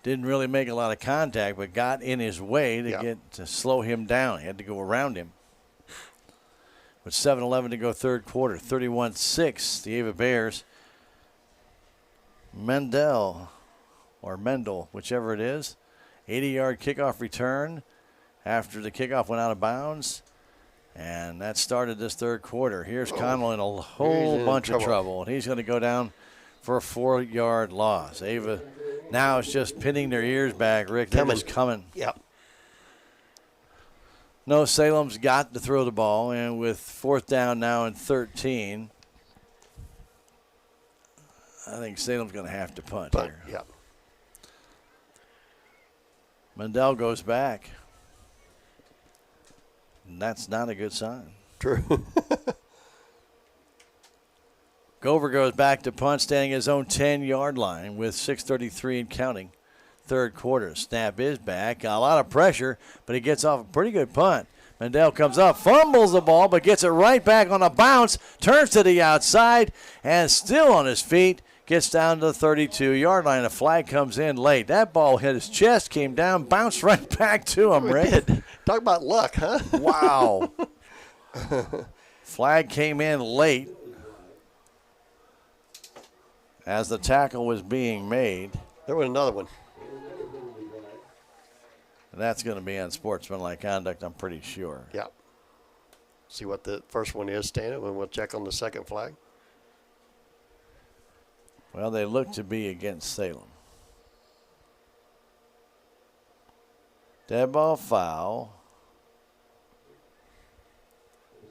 Didn't really make a lot of contact, but got in his way to slow him down. He had to go around him. With 7:11 to go third quarter, 31-6, the Ava Bears. Mendel, whichever it is, 80-yard kickoff return after the kickoff went out of bounds. And that started this third quarter. Here's Connell in a whole bunch of trouble, and he's going to go down for a 4-yard loss. Ava now is just pinning their ears back, Rick. They're just coming. Yep. No, Salem's got to throw the ball, and with fourth down now and 13, I think Salem's going to have to punt here. Yep. Mendel goes back. And that's not a good sign. True. Gover goes back to punt, standing his own 10-yard line with 6:33 and counting. Third quarter. Snap is back. A lot of pressure, but he gets off a pretty good punt. Mendel comes up, fumbles the ball, but gets it right back on a bounce, turns to the outside, and still on his feet, gets down to the 32-yard line. A flag comes in late. That ball hit his chest, came down, bounced right back to him, Rick. Talk about luck, huh? Wow. Flag came in late as the tackle was being made. There was another one. That's going to be unsportsmanlike conduct, I'm pretty sure. Yeah. See what the first one is, Stan, and we'll check on the second flag. Well, they look to be against Salem. Dead ball foul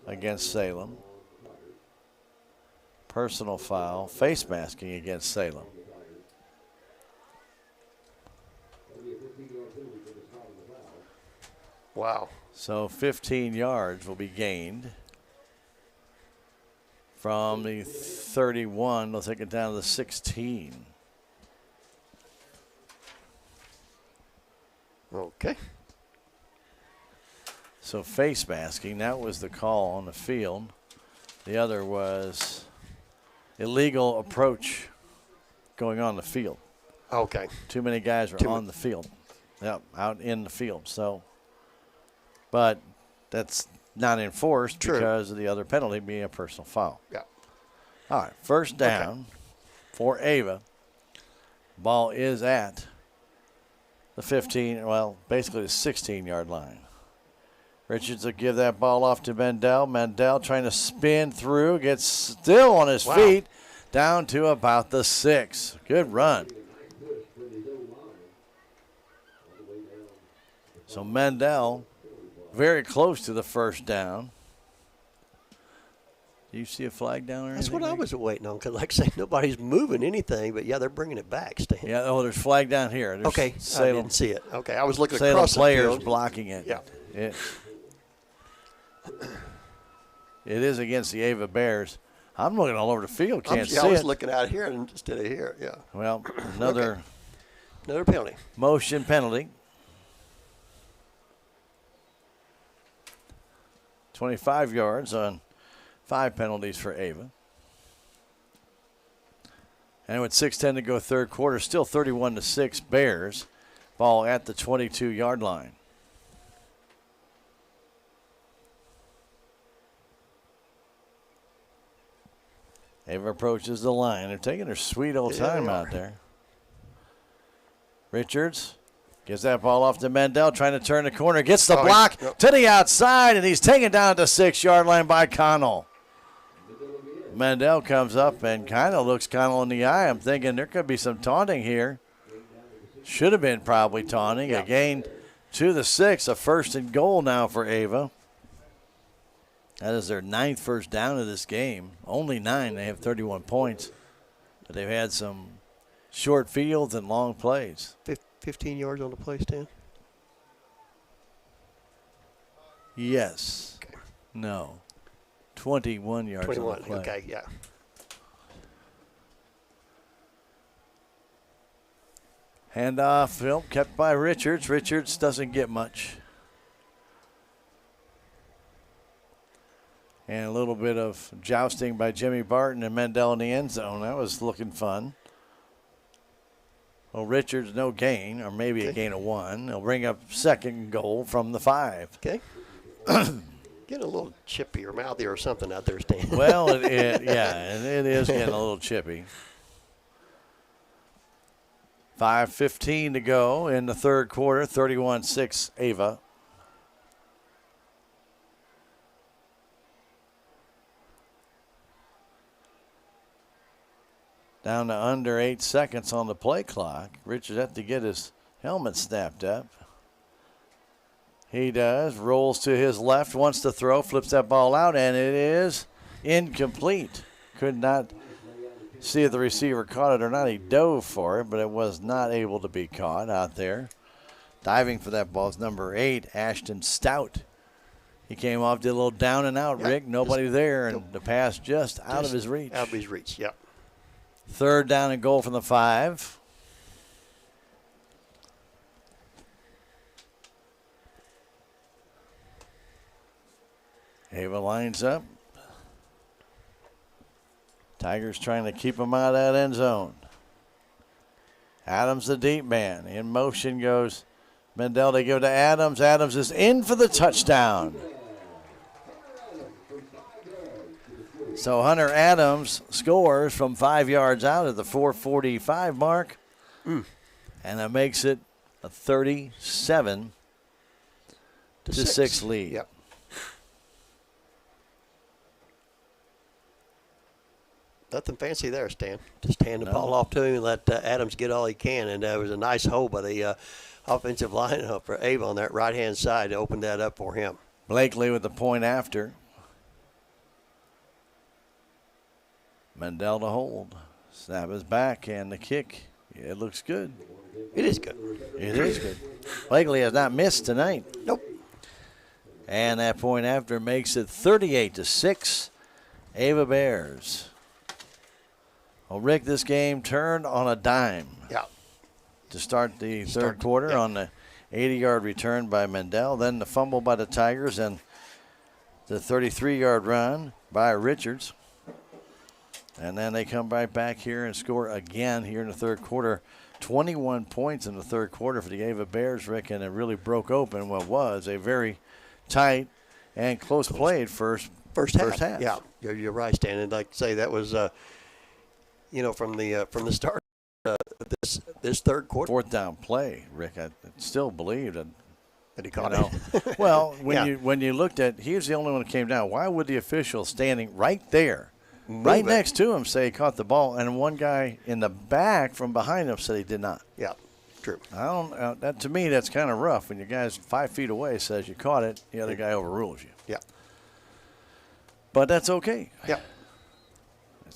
against Salem. Personal foul, face masking against Salem. Wow. So 15 yards will be gained from the 31. They'll take it down to the 16. Okay. So face masking, that was the call on the field. The other was illegal approach going on the field. Okay. Too many guys were on the field. Yep, out in the field. So, but that's not enforced because of the other penalty being a personal foul. Yeah. All right, first down for Ava. Ball is at the 15, well, basically the 16-yard line. Richards will give that ball off to Mendel. Mendel trying to spin through, gets still on his feet, down to about the 6. Good run. So Mendel very close to the first down. Do you see a flag down there? That's what I was waiting on, because like I say, nobody's moving anything, but yeah, they're bringing it back, Stan. Yeah, oh, there's flag down here. There's okay, I didn't see it. Okay, I was looking Salem across the players field. blocking it. Yeah. It is against the Ava Bears. I'm looking all over the field. Can't see it. I was looking out here instead of here. Yeah. Well, another penalty. Motion penalty. 25 yards on 5 penalties for Ava. And with 6:10 to go third quarter, still 31-6 Bears. Ball at the 22-yard line. Ava approaches the line. They're taking their sweet old time out there. Richards gives that ball off to Mendel, trying to turn the corner. Gets the block to the outside, and he's taken down at the 6-yard line by Connell. Mendel comes up and kind of looks Connell in the eye. I'm thinking there could be some taunting here. Should have been probably taunting. A gain to the 6, a 1st and goal now for Ava. That is their 9th first down of this game. Only 9. They have 31 points. But they've had some short fields and long plays. 15 yards on the play, Stan? Yes. Okay. No. 21 yards 21, on the play. Okay, yeah. Handoff, kept by Richards. Richards doesn't get much. And a little bit of jousting by Jimmy Barton and Mendel in the end zone. That was looking fun. Well, Richards, no gain, or maybe a gain of 1. They'll bring up 2nd goal from the 5. Okay. Getting a little chippy or mouthy or something out there, Stan. Well, it is getting a little chippy. 5:15 to go in the 3rd quarter, 31-6 Ava. Down to under 8 seconds on the play clock. Richards had to get his helmet snapped up. He does. Rolls to his left, wants to throw, flips that ball out, and it is incomplete. Could not see if the receiver caught it or not. He dove for it, but it was not able to be caught out there. Diving for that ball is number 8, Ashton Stout. He came off, did a little down and out, Rick. Nobody there, and the pass just out of his reach. Out of his reach, yep. 3rd down and goal from the 5. Ava lines up. Tigers trying to keep him out of that end zone. Adams, the deep man. In motion goes Mendel. They give it to Adams. Adams is in for the touchdown. So Hunter Adams scores from 5 yards out at the 4:45 mark. And that makes it a 37-6 lead. Yep. Nothing fancy there, Stan. Just hand the ball off to him and let Adams get all he can. And there was a nice hole by the offensive line for Ava on that right-hand side to open that up for him. Blakely with the point after. Mendel to hold. Snap is back, and the kick, it looks good. It is good. It is good. Blakely has not missed tonight. Nope. And that point after makes it 38-6. Ava Bears. Well, Rick, this game turned on a dime. Yeah. To start the third quarter on the 80-yard return by Mendel, then the fumble by the Tigers, and the 33-yard run by Richards. And then they come right back here and score again here in the third quarter. 21 points in the third quarter for the Ava Bears, Rick, and it really broke open what was a very tight and close played first half. Yeah, you're right, Stan. And like I say, that was, from the start this third quarter. Fourth down play, Rick. I still believe that he caught it. Well, when you looked at, he was the only one that came down. Why would the official standing right there, right next to him, say he caught the ball, and one guy in the back from behind him said he did not? Yeah, true. I don't. That to me, that's kind of rough. When your guy's 5 feet away says you caught it, the other guy overrules you. Yeah. But that's okay. Yeah.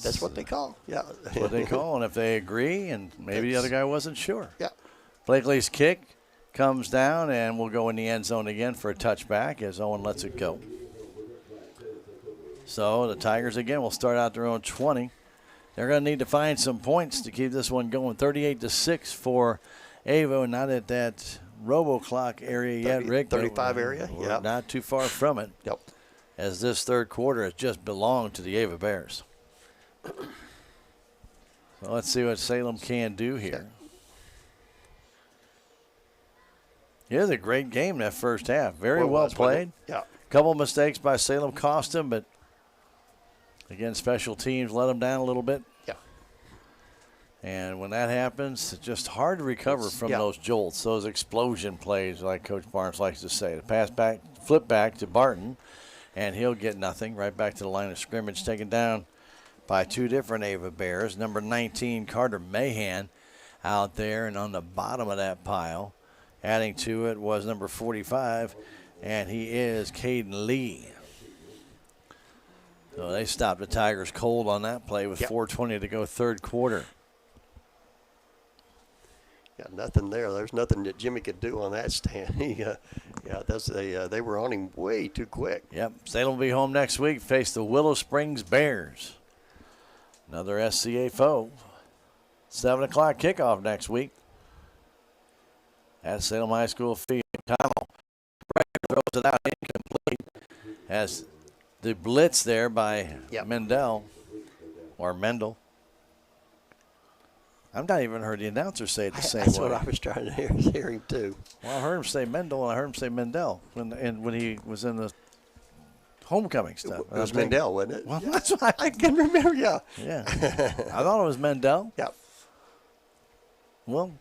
That's what they call. Yeah. That's what they call, and if they agree, and maybe the other guy wasn't sure. Yeah. Blakely's kick comes down and will go in the end zone again for a touchback as Owen lets it go. So the Tigers again will start out their own 20. They're going to need to find some points to keep this one going. 38-6 for Ava, not at that robo-clock area yet, Rick. 35 area, yeah. Not too far from it. Yep. As this third quarter has just belonged to the Ava Bears. So let's see what Salem can do here. It was a great game that first half. Very well played. Yeah. Couple mistakes by Salem cost them, but Again, special teams let them down a little bit. Yeah. And when that happens, it's just hard to recover from those jolts, those explosion plays, like Coach Barnes likes to say. The pass back, flip back to Barton, and he'll get nothing. Right back to the line of scrimmage, taken down by two different Ava Bears. Number 19, Carter Mahan, out there, and on the bottom of that pile, adding to it was number 45, and he is Caden Lee. So they stopped the Tigers cold on that play with 4:20 to go third quarter. Got nothing there. There's nothing that Jimmy could do on that stand. They were on him way too quick. Yep. Salem will be home next week, face the Willow Springs Bears. Another SCA foe. 7 o'clock kickoff next week at Salem High School field. Connell throws it out incomplete as the blitz there by Mendel. I've not even heard the announcer say it the same That's way. what I was trying to hear him too. Well, I heard him say Mendel and I heard him say Mendel when he was in the homecoming stuff. It was Mendel, wasn't it? Well, that's what I can remember. Yeah. I thought it was Mendel. Yeah. Well,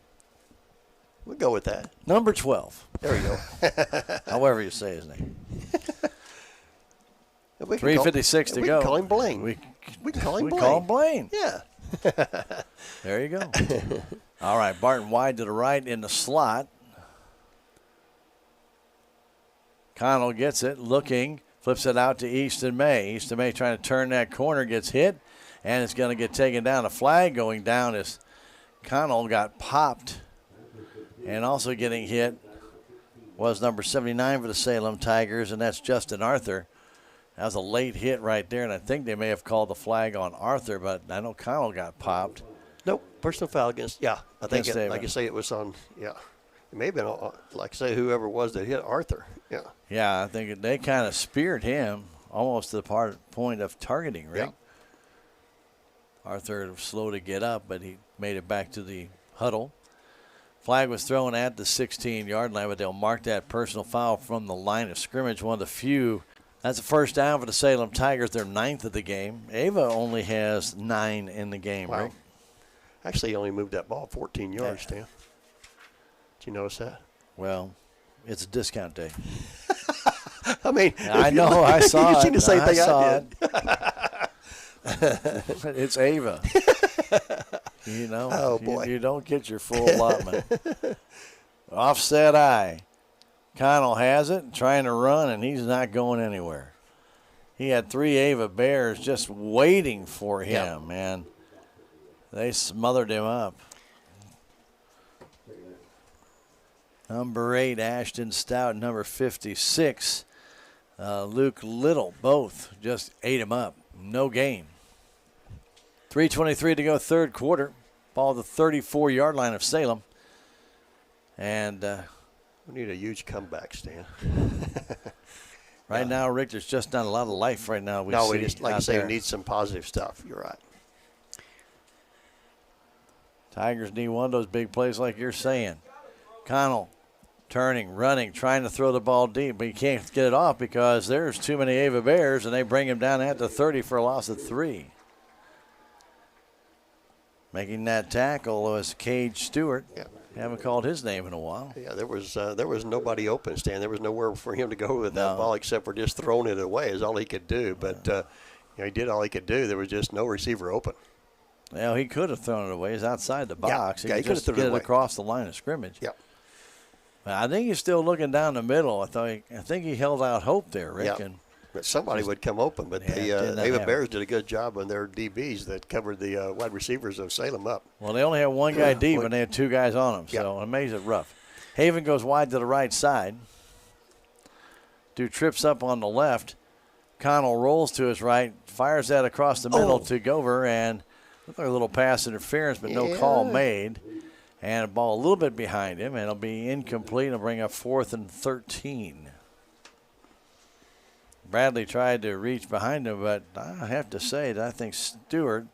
we'll go with that. Number 12. There we go. However you say his name. 3:56 to go. We can call him Blaine. We can call him Blaine. Call him Blaine. Yeah. There you go. All right, Barton wide to the right in the slot. Connell gets it, looking, flips it out to Easton May. Easton May trying to turn that corner, gets hit, and it's going to get taken down. A flag going down as Connell got popped, and also getting hit was number 79 for the Salem Tigers, and that's Justin Arthur. That was a late hit right there, and I think they may have called the flag on Arthur, but I know Connell got popped. Nope, personal foul against, I think, like you say, it was on, it may have been, like I say, whoever it was that hit Arthur, Yeah, I think they kind of speared him almost to the point of targeting, right? Yeah. Arthur was slow to get up, but he made it back to the huddle. Flag was thrown at the 16-yard line, but they'll mark that personal foul from the line of scrimmage, one of the few. That's a first down for the Salem Tigers. They're 9th of the game. Ava only has 9 in the game, Wow. right? Actually, he only moved that ball 14 yards, Dan. Did you notice that? Well, it's a discount day. I mean, I know. I saw it. You've seen the same thing I did. It's Ava. Oh, boy. You don't get your full allotment. Offset eye. Connell has it, trying to run, and he's not going anywhere. He had 3 Ava Bears just waiting for him, and they smothered him up. Number 8, Ashton Stout. Number 56, Luke Little. Both just ate him up. No gain. 3:23 to go third quarter. Ball at the 34-yard line of Salem. And we need a huge comeback, Stan. Right now, Rick, there's just not a lot of life right now. We just, like you say, we need some positive stuff. You're right. Tigers need one of those big plays like you're saying. Connell turning, running, trying to throw the ball deep, but he can't get it off because there's too many Ava Bears, and they bring him down at the 30 for a loss of 3. Making that tackle was Cage Stewart. Yeah. Haven't called his name in a while. Yeah, there was nobody open, Stan. There was nowhere for him to go with that ball except for just throwing it away is all he could do. But he did all he could do. There was just no receiver open. Well, he could have thrown it away. He's outside the box. Yeah, he could just get it across the line of scrimmage. Yep. But I think he's still looking down the middle. I think he held out hope there, Rick. Yep. But somebody would come open, but the Ava Bears did a good job on their DBs that covered the wide receivers of Salem up. Well, they only had one guy deep, and they had 2 guys on them, so it makes it rough. Haven goes wide to the right side. Trips up on the left. Connell rolls to his right, fires that across the middle to Gover, and looked like a little pass interference, but no call made. And a ball a little bit behind him, and it'll be incomplete. It'll bring up 4th and 13. Bradley tried to reach behind him, but I have to say that I think Stewart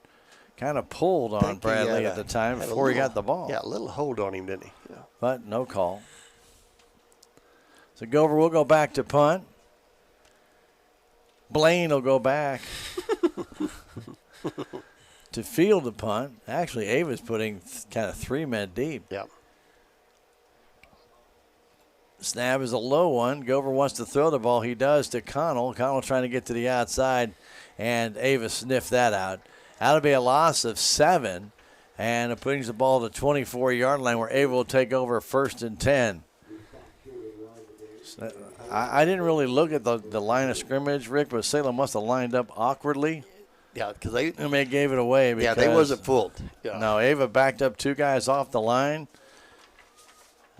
kind of pulled on Bradley at the time before he got the ball. Yeah, a little hold on him, didn't he? Yeah. But no call. So Gover will go back to punt. Blaine will go back. to field the punt. Actually, Ava's putting kind of 3 men deep. Yep. Snap is a low one. Gover wants to throw the ball. He does to Connell. Connell trying to get to the outside, and Ava sniffed that out. That'll be a loss of 7, and it brings the ball to the 24-yard line where Ava will take over 1st and 10. So, I didn't really look at the line of scrimmage, Rick, but Salem must have lined up awkwardly. Yeah, because they gave it away. Because, yeah, they wasn't fooled. Yeah. No, Ava backed up 2 guys off the line.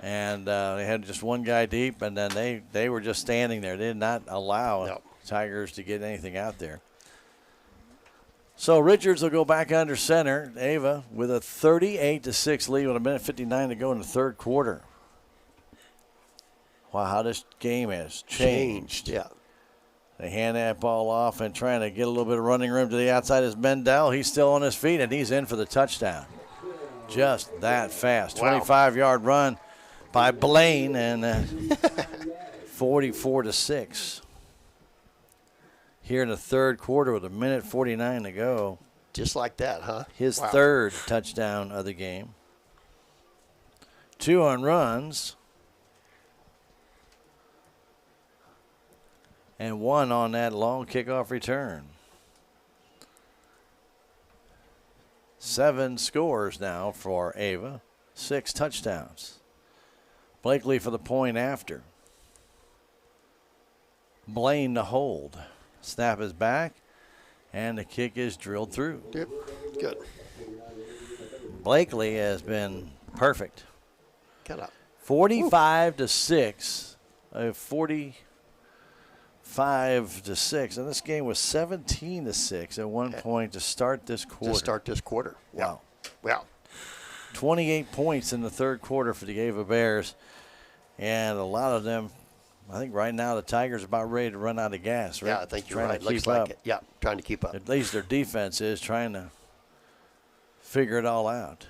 And they had just 1 guy deep, and then they were just standing there. They did not allow Tigers to get anything out there. So Richards will go back under center. Ava with a 38-6 lead with 1:59 to go in the 3rd quarter. Wow, how this game has changed. Yeah. They hand that ball off and trying to get a little bit of running room to the outside is Mendel. He's still on his feet, and he's in for the touchdown. Just that fast. 25-yard run by Blaine, and 44-6. Here in the 3rd quarter with 1:49 to go. Just like that, huh? His 3rd touchdown of the game. 2 on runs. And 1 on that long kickoff return. 7 scores now for Ava. 6 touchdowns. Blakely for the point after. Blaine to hold. Snap is back, and the kick is drilled through. Yep, good. Blakely has been perfect. Cut up. 45-6. 45-6, and this game was 17-6 at one point to start this quarter. Wow. Wow. 28 points in the 3rd quarter for the Ava Bears, and a lot of them, I think right now the Tigers are about ready to run out of gas, right? Yeah, I think you're trying right. To Looks keep like up. it. Yeah, trying to keep up. At least their defense is trying to figure it all out.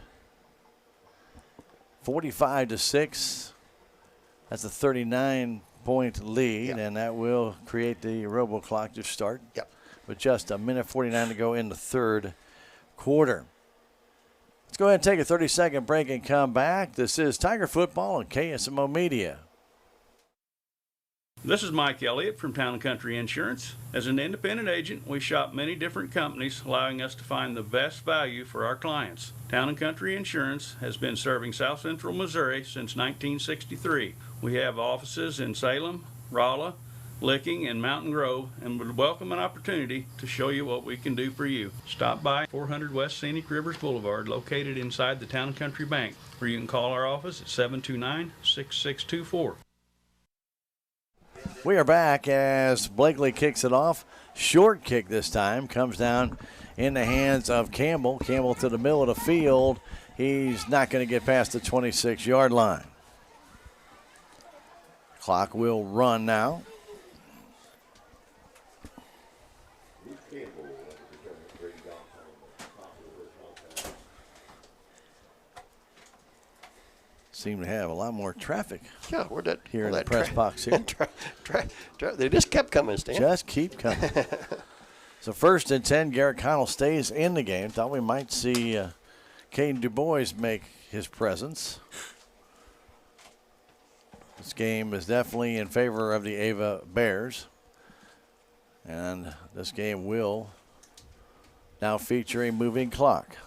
45-6. That's a 39-point lead, and that will create the robo clock to start. Yep. With just 1:49 to go in the 3rd quarter. Let's go ahead and take a 30-second break and come back. This is Tiger Football on KSMO Media. This is Mike Elliott from Town & Country Insurance. As an independent agent, we shop many different companies, allowing us to find the best value for our clients. Town & Country Insurance has been serving South Central Missouri since 1963. We have offices in Salem, Rolla, Licking, and Mountain Grove, and would welcome an opportunity to show you what we can do for you. Stop by 400 West Scenic Rivers Boulevard, located inside the Town & Country Bank, or you can call our office at 729-6624. We are back as Blakely kicks it off. Short kick this time. Comes down in the hands of Campbell. Campbell to the middle of the field. He's not going to get past the 26-yard line. Clock will run now. Seem to have a lot more traffic. Yeah, where'd that here in the press box here. They just kept coming, Stan. Just keep coming. So 1st and 10, Garrett Connell stays in the game. Thought we might see Caden DuBois make his presence. This game is definitely in favor of the Ava Bears. And this game will now feature a moving clock.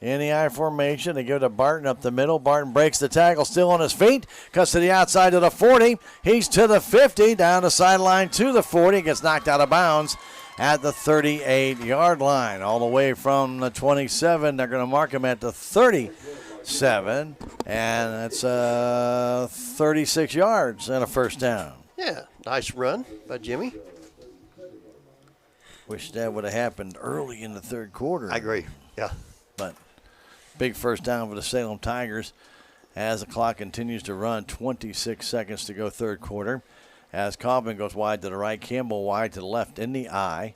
In the I formation, they go to Barton up the middle. Barton breaks the tackle, still on his feet. Cuts to the outside to the 40. He's to the 50, down the sideline to the 40. Gets knocked out of bounds at the 38-yard line. All the way from the 27, they're going to mark him at the 37. And that's 36 yards and a 1st down. Yeah, nice run by Jimmy. Wish that would have happened early in the 3rd quarter. I agree, yeah. But big 1st down for the Salem Tigers as the clock continues to run. 26 seconds to go 3rd quarter. As Kaufman goes wide to the right, Campbell wide to the left in the I.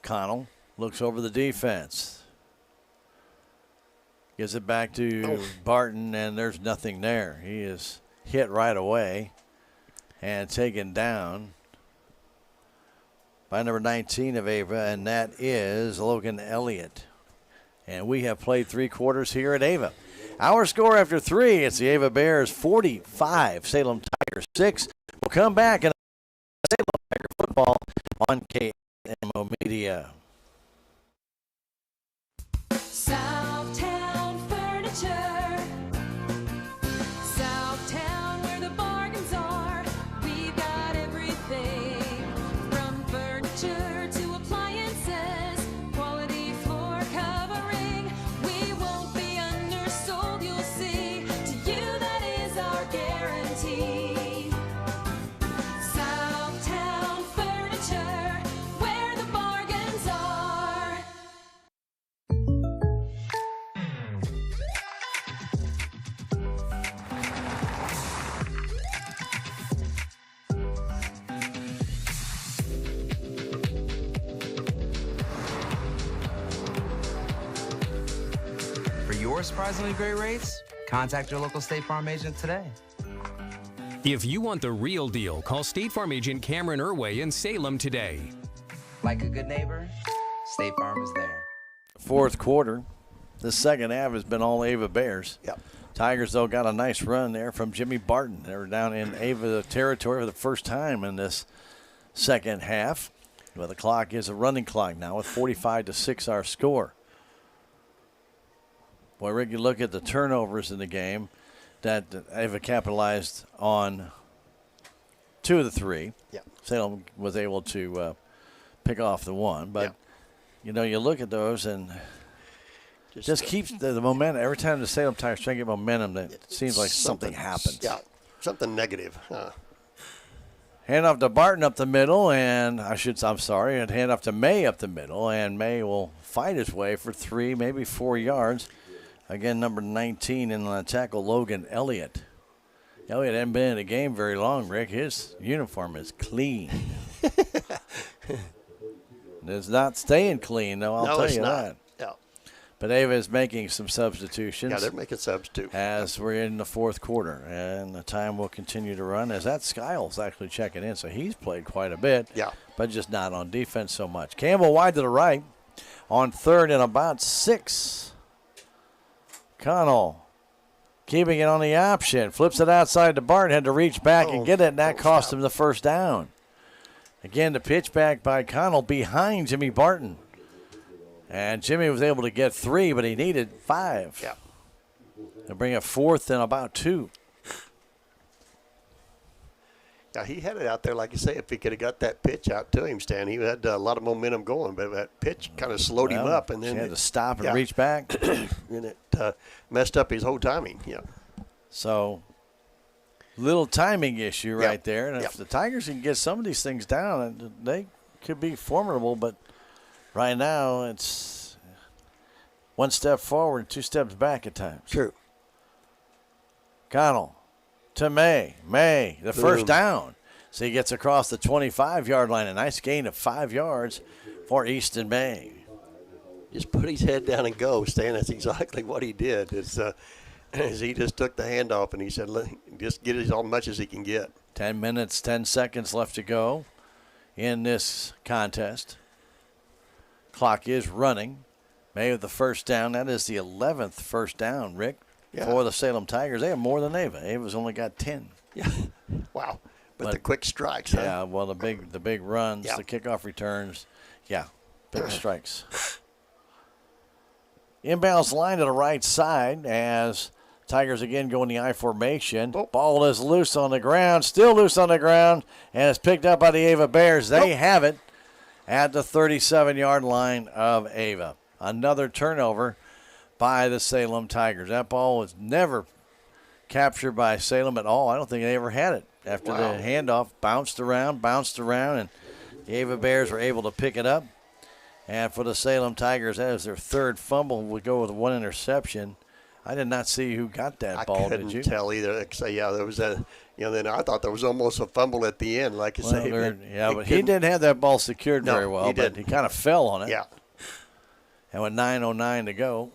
Connell looks over the defense. Gives it back to Barton, and there's nothing there. He is hit right away and taken down. by number 19 of Ava, and that is Logan Elliott. And we have played 3 quarters here at Ava. Our score after 3, it's the Ava Bears 45, Salem Tigers 6. We'll come back and Salem Tiger football on KSMO Media. Southtown Furniture. Southtown, where the bargains are. We've got everything from furniture to appliances. Quality floor covering. We won't be undersold, you'll see. To you, that is our guarantee. Southtown Furniture, where the bargains are. For your surprisingly great rates, contact your local State Farm agent today. If you want the real deal, call State Farm agent Cameron Irway in Salem today. Like a good neighbor, State Farm is there. Fourth quarter. The second half has been all Ava Bears. Yep. Tigers, though, got a nice run there from Jimmy Barton. They were down in Ava territory for the first time in this second half. Well, the clock is a running clock now with 45-6 our score. Boy, Rick, you look at the turnovers in the game that Ava capitalized on 2 of the 3. Yeah. Salem was able to pick off the 1. But, you know, you look at those and just keeps the momentum. Every time the Salem Tigers try to get momentum, it seems like something happens. Yeah, something negative. Hand off to Barton up the middle, and I'm sorry, and hand off to May up the middle, and May will fight his way for 3, maybe 4 yards. Again, number 19 in the tackle, Logan Elliott. Elliott hasn't been in the game very long, Rick. His uniform is clean. It's not staying clean, though, I'll tell you that. Yeah. But Ava is making some substitutions. Yeah, they're making subs, too. As we're in the fourth quarter, and the time will continue to run as that Skiles actually checking in, so he's played quite a bit. Yeah. But just not on defense so much. Campbell wide to the right on 3rd and about 6. Connell keeping it on the option. Flips it outside to Barton. Had to reach back and get it, and that cost him the first down. Again, the pitch back by Connell behind Jimmy Barton. And Jimmy was able to get 3, but he needed 5. Yeah. To bring a 4th and about 2. Yeah, he had it out there, like you say, if he could have got that pitch out to him, Stan, he had a lot of momentum going, but that pitch kind of slowed him up. And then he had to stop and reach back. And it messed up his whole timing. Yeah. So, little timing issue right there. And if the Tigers can get some of these things down, they could be formidable. But right now, it's 1 step forward, 2 steps back at times. True. Connell to May. May, the first down. So he gets across the 25-yard line. A nice gain of 5 yards for Easton May. Just put his head down and go, Stan. That's exactly what he did. He just took the handoff and he said, just get as much as he can get. 10 minutes, 10 seconds left to go in this contest. Clock is running. May with the first down. That is the 11th first down, Rick, for the Salem Tigers. They have more than Ava. Ava's only got 10. Yeah. Wow. But the quick strikes, huh? Yeah, well, the big runs, the kickoff returns. Yeah, big strikes. Inbounds line to the right side as Tigers again go in the I formation. Ball is loose on the ground, still loose on the ground, and it's picked up by the Ava Bears. They have it at the 37-yard line of Ava. Another turnover by the Salem Tigers. That ball was never captured by Salem at all. I don't think they ever had it. After the handoff, bounced around, and the Ava Bears were able to pick it up. And for the Salem Tigers, that is their 3rd fumble. We go with 1 interception. I did not see who got that ball, did you? I couldn't tell either. There was then I thought there was almost a fumble at the end, like you say. But he didn't have that ball secured very well, but he kind of fell on it. Yeah. And with 9:09 to go,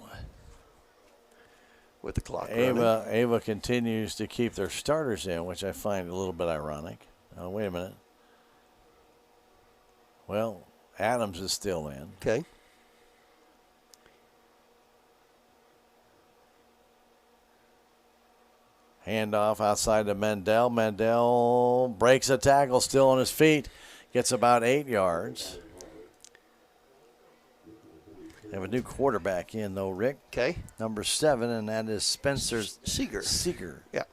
with the clock Ava continues to keep their starters in, which I find a little bit ironic. Oh, wait a minute. Well, Adams is still in. Okay. Handoff outside to Mendel. Mendel breaks a tackle, still on his feet. Gets about 8 yards. They have a new quarterback in, though, Rick. Okay. Number 7, and that is Spencer Seeger. Seeger. Yeah.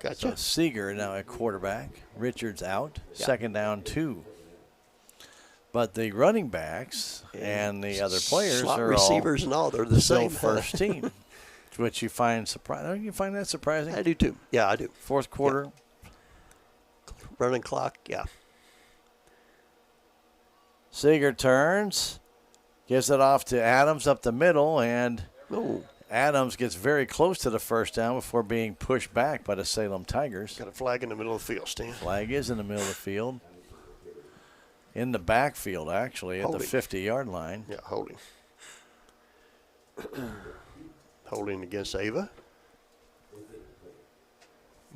Gotcha. So Seeger now at quarterback. Richards out. Yeah. Second down, 2. But the running backs and the other players slot are receivers all and all, they're the still same. first team, which you find surprising. Don't you find that surprising? I do too. Yeah, I do. Fourth quarter. Running clock, yeah. Seeger turns, gives it off to Adams up the middle, and Adams gets very close to the first down before being pushed back by the Salem Tigers. Got a flag in the middle of the field, Stan. Flag is in the middle of the field. In the backfield, actually, at the 50-yard line. Yeah, holding. Holding against Ava.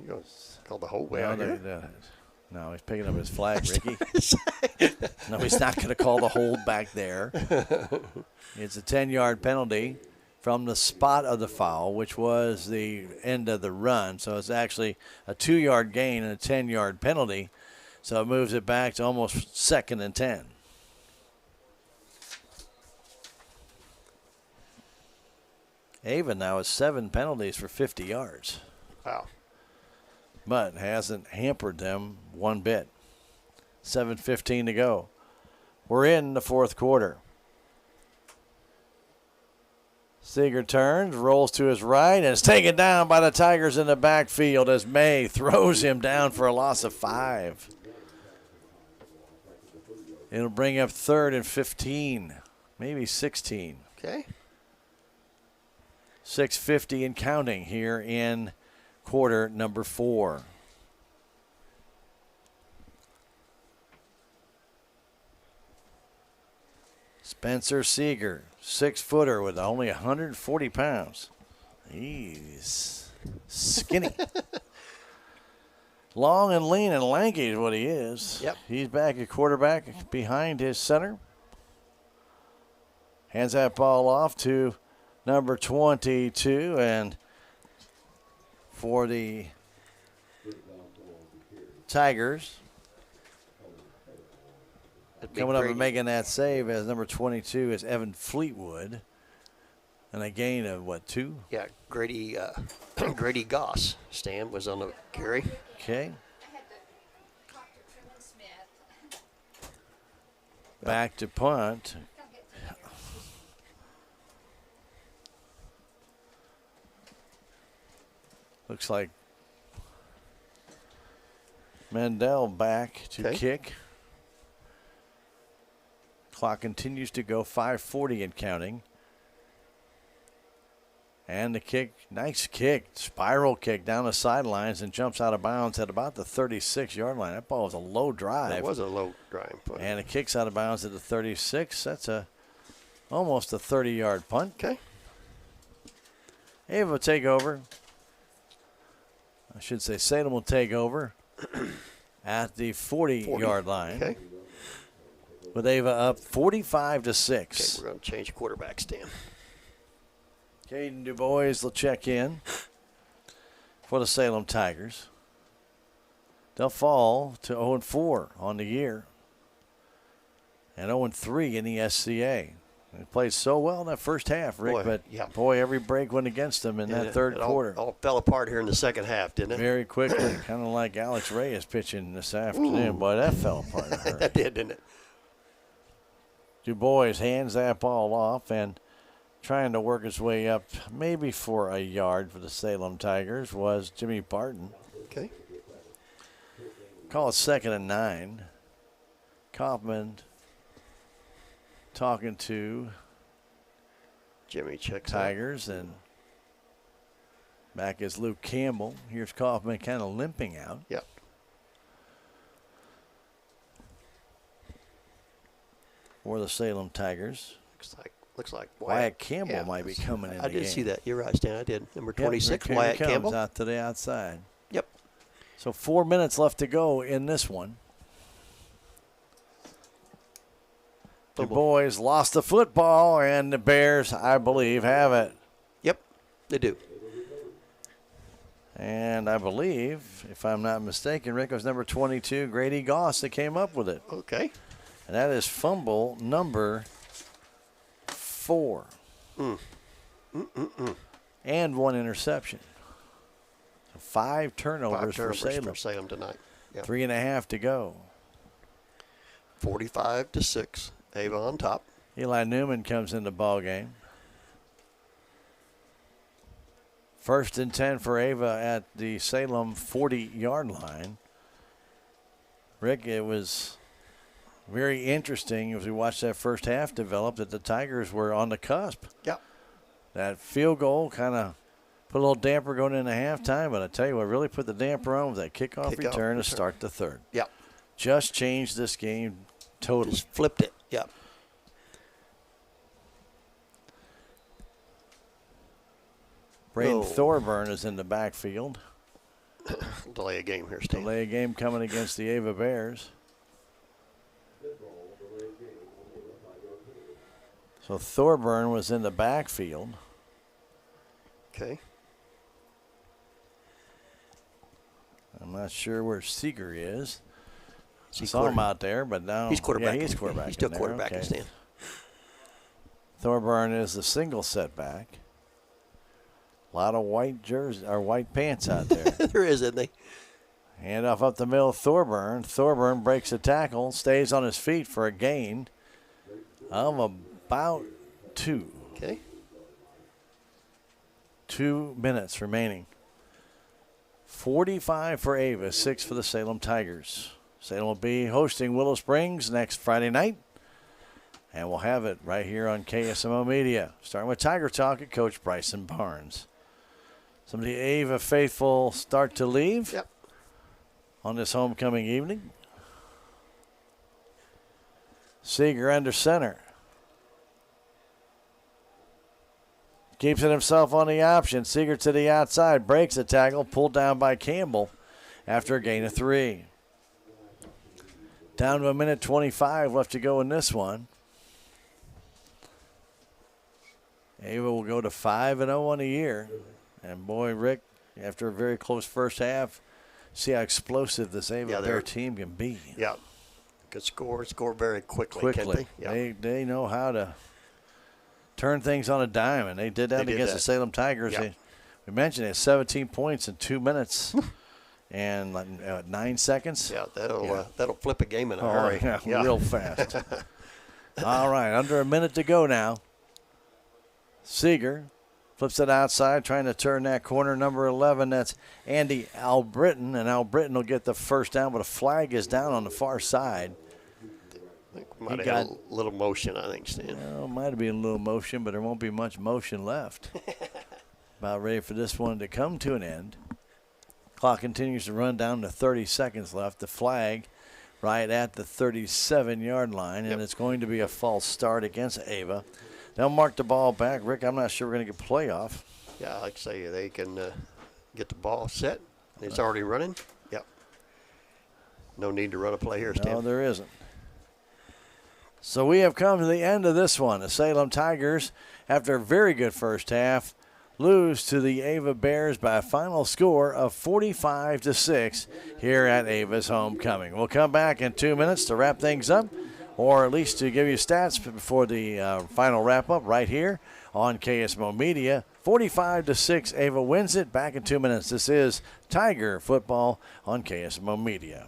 You going to call the hold way out here? No, he's picking up his flag, Ricky. No, he's not going to call the hold back there. It's a 10-yard penalty from the spot of the foul, which was the end of the run. So it's actually a 2-yard gain and a 10-yard penalty. So it moves it back to almost 2nd and 10. Ava now has 7 penalties for 50 yards. Wow. But hasn't hampered them one bit. 7:15 to go. We're in the fourth quarter. Seeger turns, rolls to his right, and is taken down by the Tigers in the backfield as May throws him down for a loss of 5. It'll bring up 3rd and 15, maybe 16. Okay. 6:50 and counting here in quarter number 4. Spencer Seeger, 6-footer with only 140 pounds. He's skinny. Long and lean and lanky is what he is. Yep. He's back at quarterback behind his center. Hands that ball off to number 22, and for the Tigers, coming up and making that save as number 22 is Evan Fleetwood. And a gain of, what, 2? Yeah, Grady Grady Goss, Stan, was on the carry. Okay. Back to punt. Looks like Mendel back to kick. Clock continues to go, 5:40 and counting. And the kick, nice kick, spiral kick down the sidelines and jumps out of bounds at about the 36-yard line. That ball was a low drive. That was a low drive. And it kicks out of bounds at the 36. That's almost a 30-yard punt. Okay. Ava will take over. I should say Salem will take over at the 40-yard line. Okay. With Ava up 45-6. Okay, we're going to change quarterback, Stan. Caden DuBois will check in for the Salem Tigers. They'll fall to 0-4 on the year and 0-3 in the SCA. They played so well in that first half, Rick, boy, every break went against them in that third quarter. All fell apart here in the second half, didn't it? Very quickly, kind of like Alex Reyes pitching this afternoon. Boy, that fell apart in a hurry. That did, didn't it? DuBois hands that ball off and trying to work his way up maybe for a yard for the Salem Tigers was Jimmy Barton. Okay. Call it 2nd and 9. Kaufman talking to Jimmy checks Tigers, and back is Luke Campbell. Here's Kaufman kind of limping out. Yep. For the Salem Tigers. Looks like Wyatt Campbell might be coming in. I did see that. You're right, Stan. I did. Number 26, Wyatt Campbell. Out to the outside. Yep. So 4 minutes left to go in this one. The boys lost the football, and the Bears, I believe, have it. Yep, they do. And I believe, if I'm not mistaken, Rick, it was number 22, Grady Goss, that came up with it. Okay. And that is fumble number 4. And 1 interception. So 5 turnovers, for Salem. Tonight. Yep. 3.5 to go. 45-6. Ava on top. Eli Newman comes in the ball game. 1st and 10 for Ava at the Salem 40-yard line. Rick, it was very interesting as we watched that first half develop that the Tigers were on the cusp. Yep. That field goal kind of put a little damper going into halftime, but I tell you what really put the damper on was that kickoff return to start the third. Yep. Just changed this game totally. Just flipped it. Yep. Braden Thorburn is in the backfield. Delay a game here, Steve. Delay a game coming against the Ava Bears. So Thorburn was in the backfield. Okay. I'm not sure where Seeger is. I saw him out there, but now he's quarterback. Yeah, he's quarterback. He's still in there. quarterback. Okay. Thorburn is the single setback. A lot of white jerseys or white pants out there. There is, isn't there? Handoff up the middle, Thorburn. Thorburn breaks a tackle, stays on his feet for a gain of about 2. Okay. 2 minutes remaining. 45 for Ava, 6 for the Salem Tigers. Salem will be hosting Willow Springs next Friday night. And we'll have it right here on KSMO Media. Starting with Tiger Talk at Coach Bryson Barnes. Some of the Ava faithful start to leave on this homecoming evening. Seeger under center. Keeps it himself on the option. Seeger to the outside. Breaks the tackle. Pulled down by Campbell after a gain of 3. Down to 1:25 left to go in this one. Ava will go to 5-0 on the year. And boy, Rick, after a very close first half, see how explosive this Ava Bear team can be. Yeah. Could score very quickly. Can't they? They know how to turn things on a dime, and they did that against the Salem Tigers. Yeah. We mentioned it, 17 points in 2 minutes and 9 seconds. Yeah, that'll flip a game in a hurry. Yeah, real fast. All right, under a minute to go now. Seeger flips it outside, trying to turn that corner. Number 11, that's Andy Albritton, and Albritton will get the first down, but a flag is down on the far side. I think we might have a little motion, I think, Stan. Well, might have been a little motion, but there won't be much motion left. About ready for this one to come to an end. Clock continues to run down to 30 seconds left. The flag right at the 37-yard line, and it's going to be a false start against Ava. They'll mark the ball back. Rick, I'm not sure we're going to get playoff. Yeah, like I say, they can get the ball set. It's already running. Yep. No need to run a play here, Stan. No, there isn't. So we have come to the end of this one. The Salem Tigers, after a very good first half, lose to the Ava Bears by a final score of 45-6 here at Ava's homecoming. We'll come back in 2 minutes to wrap things up, or at least to give you stats before the final wrap-up right here on KSMO Media. 45-6, Ava wins it. Back in 2 minutes. This is Tiger Football on KSMO Media.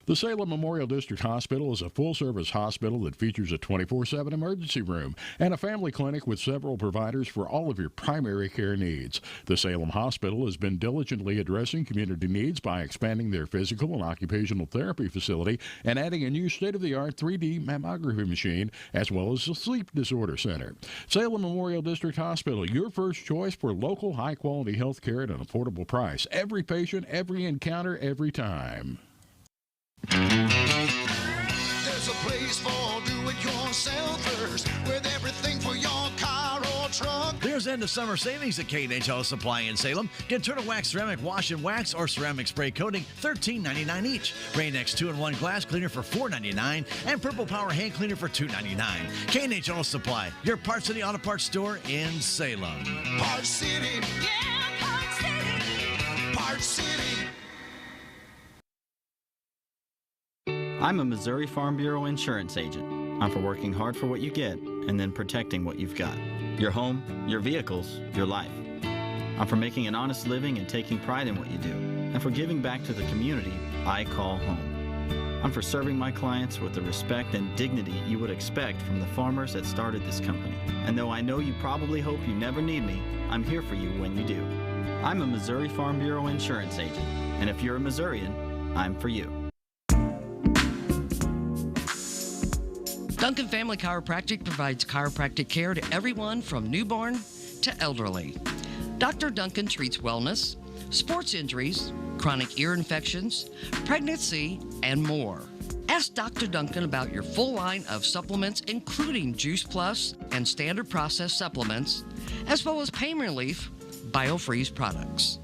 The Salem Memorial District Hospital is a full-service hospital that features a 24/7 emergency room and a family clinic with several providers for all of your primary care needs. The Salem Hospital has been diligently addressing community needs by expanding their physical and occupational therapy facility and adding a new state-of-the-art 3D mammography machine, as well as a sleep disorder center. Salem Memorial District Hospital, your first choice for local high-quality health care at an affordable price. Every patient, every encounter, every time. There's a place for do-it-yourselfers with everything for your car or truck. There's end of summer savings at K&H Auto Supply in Salem. Get Turtle Wax Ceramic Wash and Wax or Ceramic Spray Coating, $13.99 each. Rain-X 2-in-1 Glass Cleaner for $4.99 and Purple Power Hand Cleaner for $2.99. K&H Auto Supply, your Parts City Auto Parts store in Salem. Parts City. Yeah, Parts City. Parts City. I'm a Missouri Farm Bureau insurance agent. I'm for working hard for what you get and then protecting what you've got. Your home, your vehicles, your life. I'm for making an honest living and taking pride in what you do, and for giving back to the community I call home. I'm for serving my clients with the respect and dignity you would expect from the farmers that started this company. And though I know you probably hope you never need me, I'm here for you when you do. I'm a Missouri Farm Bureau insurance agent, and if you're a Missourian, I'm for you. Duncan Family Chiropractic provides chiropractic care to everyone from newborn to elderly. Dr. Duncan treats wellness, sports injuries, chronic ear infections, pregnancy, and more. Ask Dr. Duncan about your full line of supplements, including Juice Plus and standard processed supplements, as well as pain relief, BioFreeze products.